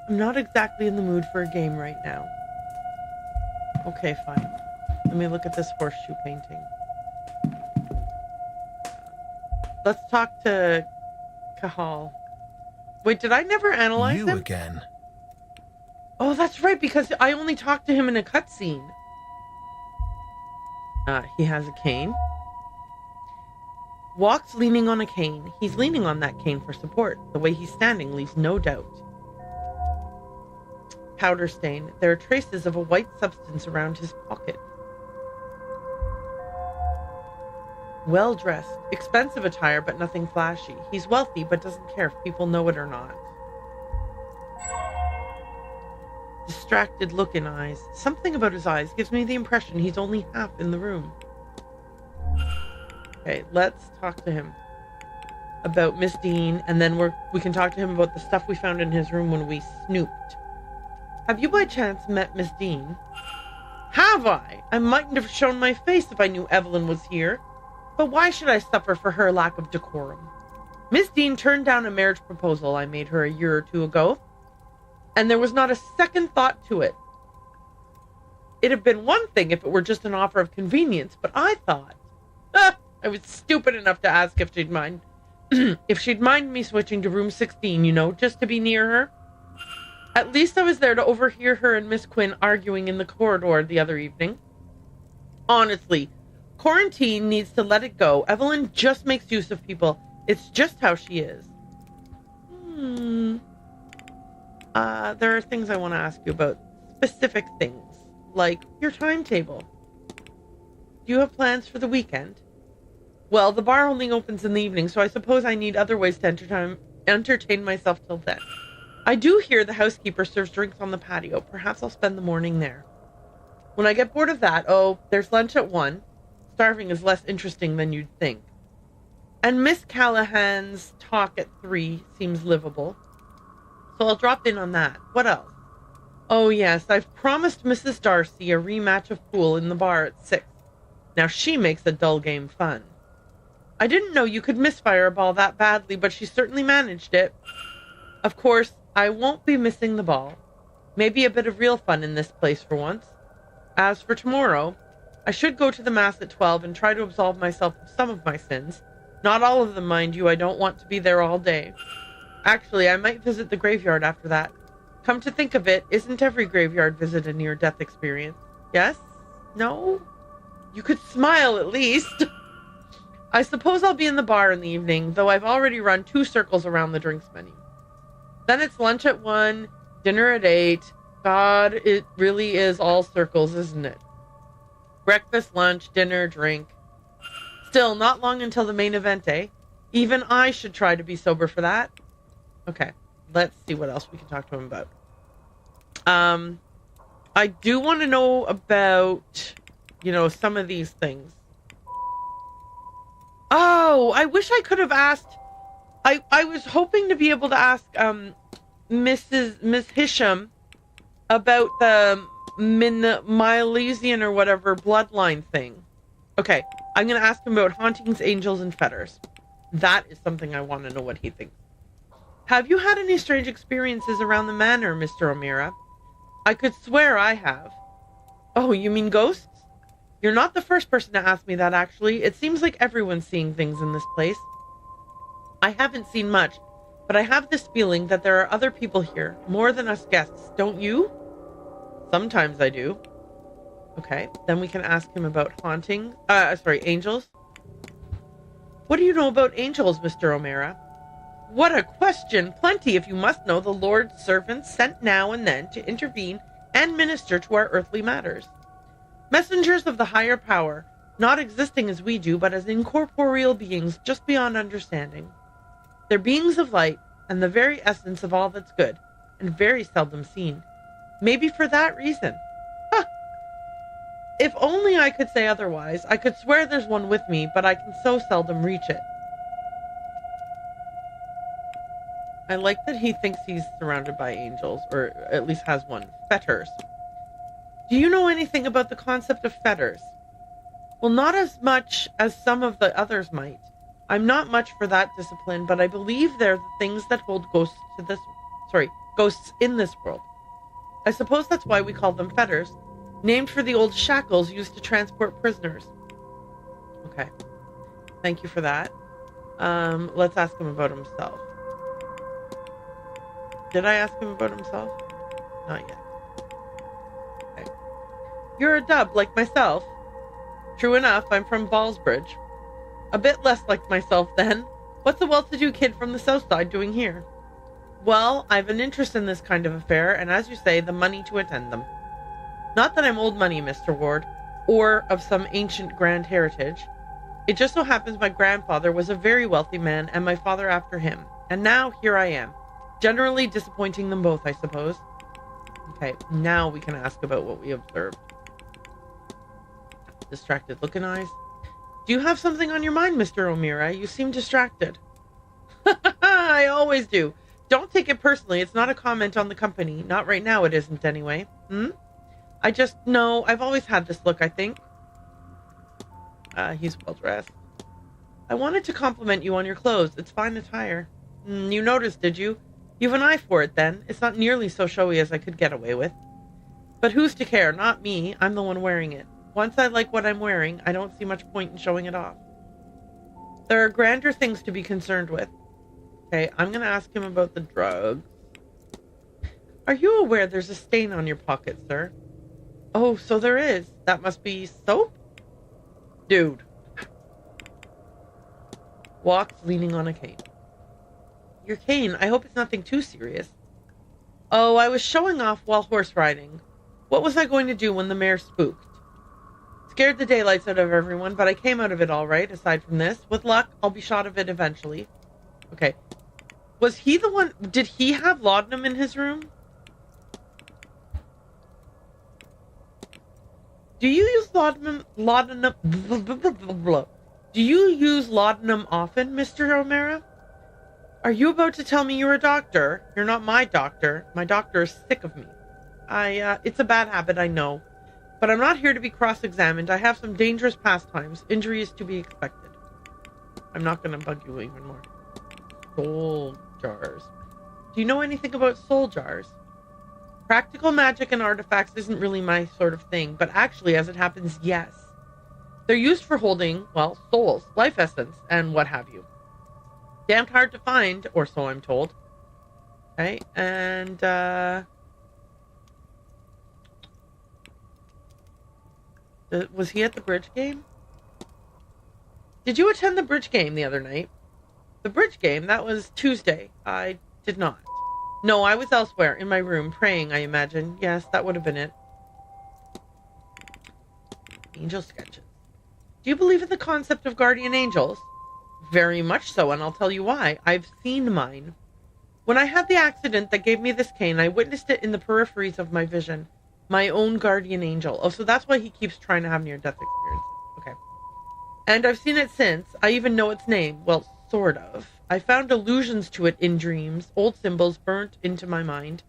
I'm not exactly in the mood for a game right now. Okay, fine. Let me look at this horseshoe painting. Let's talk to Kahal. Wait, did I never analyze him? You again. Oh, that's right, because I only talked to him in a cutscene. He has a cane. Walks leaning on a cane. He's leaning on that cane for support. The way he's standing leaves no doubt. Powder stain. There are traces of a white substance around his pocket. Well-dressed. Expensive attire, but nothing flashy. He's wealthy, but doesn't care if people know it or not. Distracted look in eyes. Something about his eyes gives me the impression he's only half in the room. Okay, let's talk to him about Miss Dean, and then we can talk to him about the stuff we found in his room when we snooped. Have you by chance met Miss Dean? Have I? I mightn't have shown my face if I knew Evelyn was here. But why should I suffer for her lack of decorum? Miss Dean turned down a marriage proposal I made her a year or two ago, and there was not a second thought to it. It'd have been one thing if it were just an offer of convenience, but I thought... I was stupid enough to ask if she'd mind. If she'd mind me switching to room 16, you know, just to be near her. At least I was there to overhear her and Miss Quinn arguing in the corridor the other evening. Honestly, quarantine needs to let it go. Evelyn just makes use of people. It's just how she is. There are things I want to ask you about. Specific things. Like your timetable. Do you have plans for the weekend? Well, the bar only opens in the evening, so I suppose I need other ways to entertain myself till then. I do hear the housekeeper serves drinks on the patio. Perhaps I'll spend the morning there. When I get bored of that, there's lunch at 1. Starving is less interesting than you'd think. And Miss Callahan's talk at 3 seems livable. So I'll drop in on that. What else? Oh yes, I've promised Mrs. Darcy a rematch of pool in the bar at 6. Now she makes a dull game fun. I didn't know you could misfire a ball that badly, but she certainly managed it. Of course, I won't be missing the ball. Maybe a bit of real fun in this place for once. As for tomorrow, I should go to the Mass at 12 and try to absolve myself of some of my sins. Not all of them, mind you. I don't want to be there all day. Actually, I might visit the graveyard after that. Come to think of it, isn't every graveyard visit a near-death experience? Yes? No? You could smile at least. I suppose I'll be in the bar in the evening, though I've already run 2 circles around the drinks menu. Then it's lunch at 1, dinner at 8. God, it really is all circles, isn't it? Breakfast, lunch, dinner, drink. Still, not long until the main event, eh? Even I should try to be sober for that. Okay, let's see what else we can talk to him about. I do want to know about, some of these things. Oh, I wish I could have asked. I was hoping to be able to ask Miss Hisham about the Milesian or whatever bloodline thing. Okay, I'm going to ask him about hauntings, angels, and fetters. That is something I want to know what he thinks. Have you had any strange experiences around the manor, Mr. O'Meara? I could swear I have. Oh, you mean ghosts? You're not the first person to ask me that, actually. It seems like everyone's seeing things in this place. I haven't seen much, but I have this feeling that there are other people here, more than us guests, don't you? Sometimes I do. Okay, then we can ask him about angels. What do you know about angels, Mr. O'Meara? What a question! Plenty, if you must know, the Lord's servants sent now and then to intervene and minister to our earthly matters. Messengers of the higher power, not existing as we do, but as incorporeal beings just beyond understanding. They're beings of light, and the very essence of all that's good, and very seldom seen. Maybe for that reason. Huh. If only I could say otherwise. I could swear there's one with me, but I can so seldom reach it. I like that he thinks he's surrounded by angels, or at least has one. Fetters. Do you know anything about the concept of fetters? Well, not as much as some of the others might. I'm not much for that discipline, but I believe they're the things that hold ghosts to this... Ghosts in this world. I suppose that's why we call them fetters, named for the old shackles used to transport prisoners. Okay. Thank you for that. Let's ask him about himself. Did I ask him about himself? Not yet. Okay. You're a dub like myself. True enough, I'm from Ballsbridge. A bit less like myself then. What's a well-to-do kid from the south side doing here? Well, I've an interest in this kind of affair, and as you say, the money to attend them. Not that I'm old money, Mr. Ward, or of some ancient grand heritage. It just so happens my grandfather was a very wealthy man, and my father after him. And now, here I am. Generally disappointing them both, I suppose. Okay, now we can ask about what we observed. Distracted look in eyes. Do you have something on your mind, Mr. O'Meara? You seem distracted. I always do. Don't take it personally. It's not a comment on the company. Not right now, it isn't anyway. I just know I've always had this look, I think. He's well dressed. I wanted to compliment you on your clothes. It's fine attire. You noticed, did you? You've an eye for it, then. It's not nearly so showy as I could get away with. But who's to care? Not me. I'm the one wearing it. Once I like what I'm wearing, I don't see much point in showing it off. There are grander things to be concerned with. Okay, I'm going to ask him about the drugs. Are you aware there's a stain on your pocket, sir? Oh, so there is. That must be soap? Dude. Walks leaning on a cane. Your cane? I hope it's nothing too serious. Oh, I was showing off while horse riding. What was I going to do when the mare spooked? Scared the daylights out of everyone, but I came out of it all right, aside from this. With luck, I'll be shot of it eventually. Okay. Was he the one... Did he have laudanum in his room? Do you use laudanum... Do you use laudanum often, Mr. O'Meara? Are you about to tell me you're a doctor? You're not my doctor. My doctor is sick of me. It's a bad habit, I know. But I'm not here to be cross-examined. I have some dangerous pastimes. Injury is to be expected. I'm not going to bug you even more. Soul jars. Do you know anything about soul jars? Practical magic and artifacts isn't really my sort of thing, but actually, as it happens, yes. They're used for holding, well, souls, life essence, and what have you. Damned hard to find, or so I'm told. Okay, and, was he at the bridge game? Did you attend the bridge game the other night? The bridge game? That was Tuesday. I did not. No, I was elsewhere, in my room, praying, I imagine. Yes, that would have been it. Angel sketches. Do you believe in the concept of guardian angels? Very much so, and I'll tell you why. I've seen mine. When I had the accident that gave me this cane, I witnessed it in the peripheries of my vision. My own guardian angel. Oh, so that's why he keeps trying to have near-death experiences. Okay. And I've seen it since. I even know its name. Well, sort of. I found allusions to it in dreams, old symbols burnt into my mind.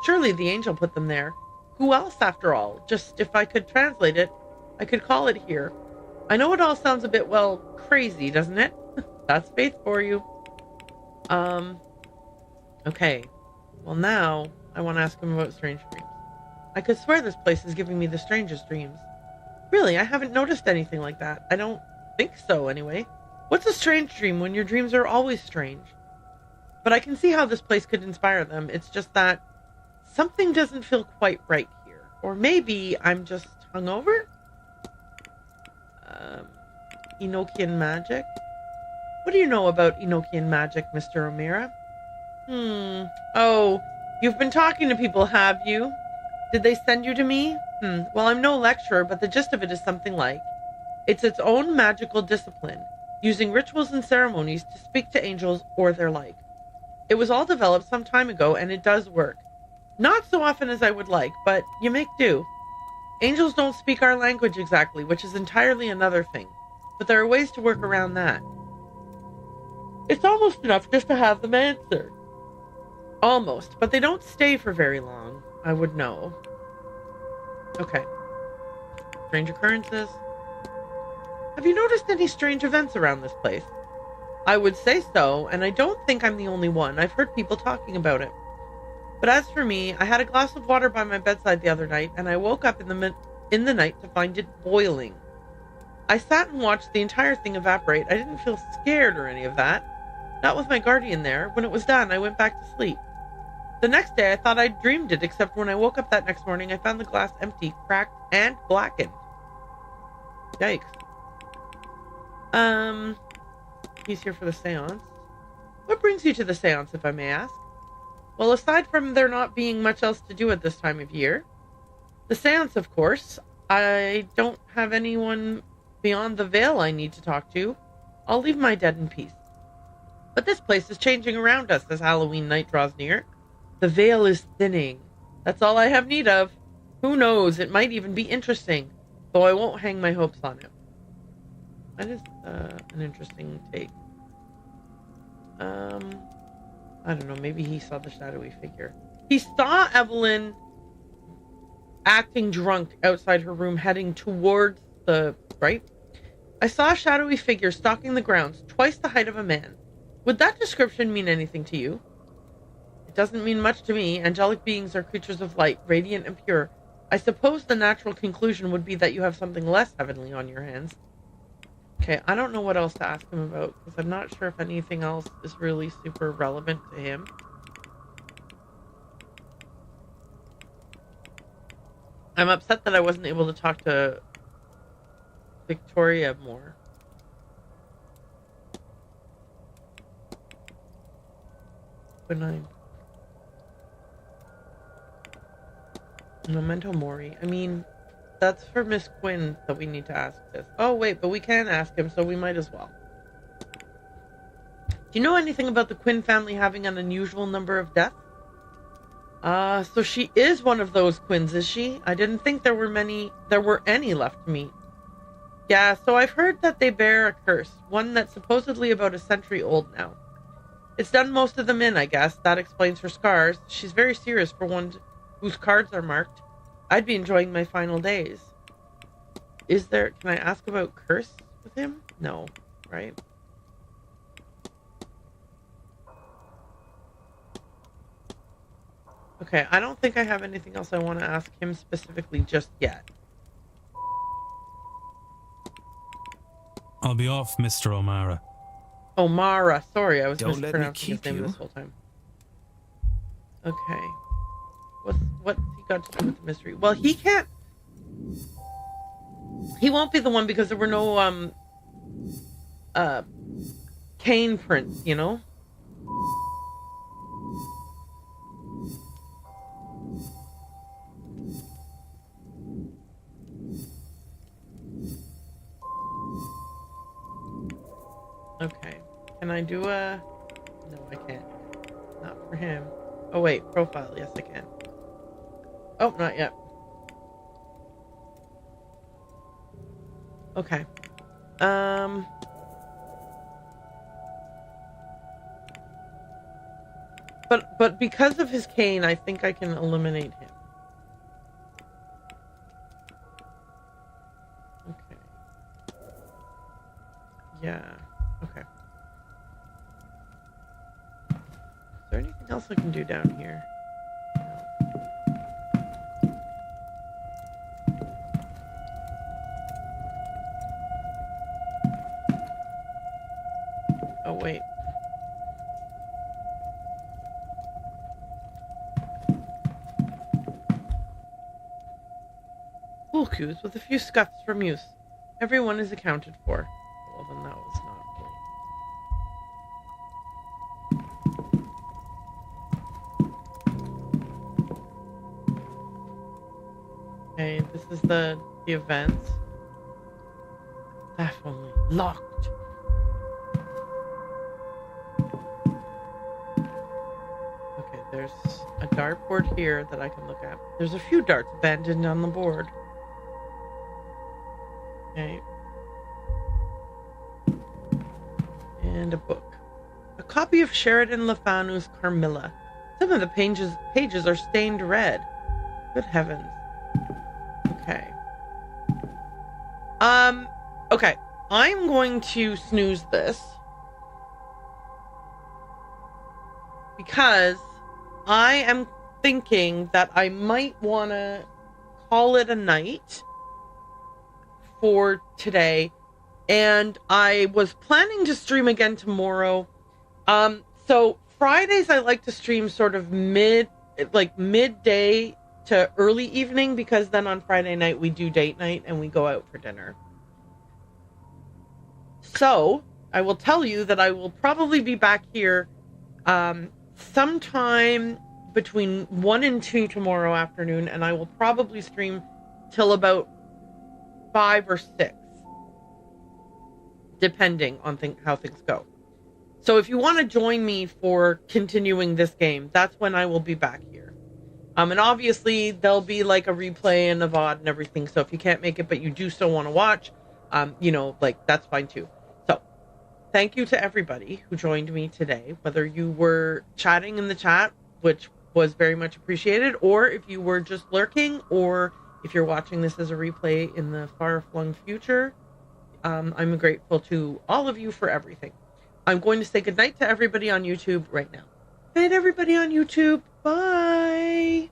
Surely the angel put them there. Who else, after all? Just, if I could translate it, I could call it here. I know it all sounds a bit, well, crazy, doesn't it? That's faith for you. Okay. Well, now, I want to ask him about strange dreams. I could swear this place is giving me the strangest dreams. Really, I haven't noticed anything like that. I don't think so, anyway. What's a strange dream when your dreams are always strange? But I can see how this place could inspire them. It's just that something doesn't feel quite right here. Or maybe I'm just hungover? Enochian magic? What do you know about Enochian magic, Mr. O'Meara? Oh, you've been talking to people, have you? Did they send you to me? Well, I'm no lecturer, but the gist of it is something like, it's its own magical discipline, using rituals and ceremonies to speak to angels or their like. It was all developed some time ago, and it does work. Not so often as I would like, but you make do. Angels don't speak our language exactly, which is entirely another thing, but there are ways to work around that. It's almost enough just to have them answer. Almost, but they don't stay for very long, I would know. Okay. Strange occurrences. Have you noticed any strange events around this place? I would say so, and I don't think I'm the only one. I've heard people talking about it. But as for me, I had a glass of water by my bedside the other night, and I woke up in the night to find it boiling. I sat and watched the entire thing evaporate. I didn't feel scared or any of that. Not with my guardian there. When it was done, I went back to sleep. The next day, I thought I'd dreamed it, except when I woke up that next morning, I found the glass empty, cracked, and blackened. Yikes. He's here for the séance. What brings you to the séance, if I may ask? Well, aside from there not being much else to do at this time of year, the séance, of course. I don't have anyone beyond the veil I need to talk to. I'll leave my dead in peace. But this place is changing around us as Halloween night draws near. The veil is thinning. That's all I have need of. Who knows, it might even be interesting, though I won't hang my hopes on it. That is an interesting take. I don't know, maybe he saw the shadowy figure. He saw Evelyn acting drunk outside her room, heading towards the right. I saw a shadowy figure stalking the grounds, twice the height of a man. Would that description mean anything to you? It doesn't mean much to me. Angelic beings are creatures of light, radiant and pure. I suppose the natural conclusion would be that you have something less heavenly on your hands. Okay, I don't know what else to ask him about, because I'm not sure if anything else is really super relevant to him. I'm upset that I wasn't able to talk to Victoria more. Benign. Memento Mori. I mean, that's for Miss Quinn that we need to ask this. Oh, wait, but we can ask him, so we might as well. Do you know anything about the Quinn family having an unusual number of deaths? So she is one of those Quinns, is she? I didn't think there were any left to meet. Yeah, so I've heard that they bear a curse, one that's supposedly about a century old now. It's done most of them in, I guess. That explains her scars. She's very serious for one whose cards are marked. I'd be enjoying my final days. Can I ask about curse with him? No, right? Okay, I don't think I have anything else I want to ask him specifically just yet. I'll be off, Mr. O'Mara. O'Mara, sorry, I was Don't let me mispronouncing his keep name you. this whole time. Okay. What's he got to do with the mystery? Well, he can't... He won't be the one because there were no, cane prints, you know? Okay. Can I do a... No, I can't. Not for him. Oh, wait. Profile. Yes, I can. Oh, not yet. Okay. But because of his cane, I think I can eliminate him. Okay. Yeah. Okay. Is there anything else I can do down here? Oh, wait. Pool cues with a few scuffs from use. Everyone is accounted for. Well, then that was not great. Okay, this is the events. Definitely locked. Okay, there's a dartboard here that I can look at. There's a few darts abandoned on the board. Okay. And a book. A copy of Sheridan LeFanu's Carmilla. Some of the pages are stained red. Good heavens. Okay. Okay. I'm going to snooze this. Because I am thinking that I might want to call it a night for today. And I was planning to stream again tomorrow. So Fridays I like to stream sort of midday to early evening, because then on Friday night we do date night and we go out for dinner. So I will tell you that I will probably be back here sometime between 1 and 2 tomorrow afternoon, and I will probably stream till about 5 or 6, depending on how things go. So if you want to join me for continuing this game, that's when I will be back here. And obviously there'll be like a replay and a VOD and everything. So if you can't make it, but you do still want to watch, that's fine too. So thank you to everybody who joined me today, whether you were chatting in the chat, which was very much appreciated, or if you were just lurking, or if you're watching this as a replay in the far-flung future. I'm grateful to all of you for everything. I'm going to say goodnight to everybody on YouTube right now. Good night, everybody on YouTube. Bye.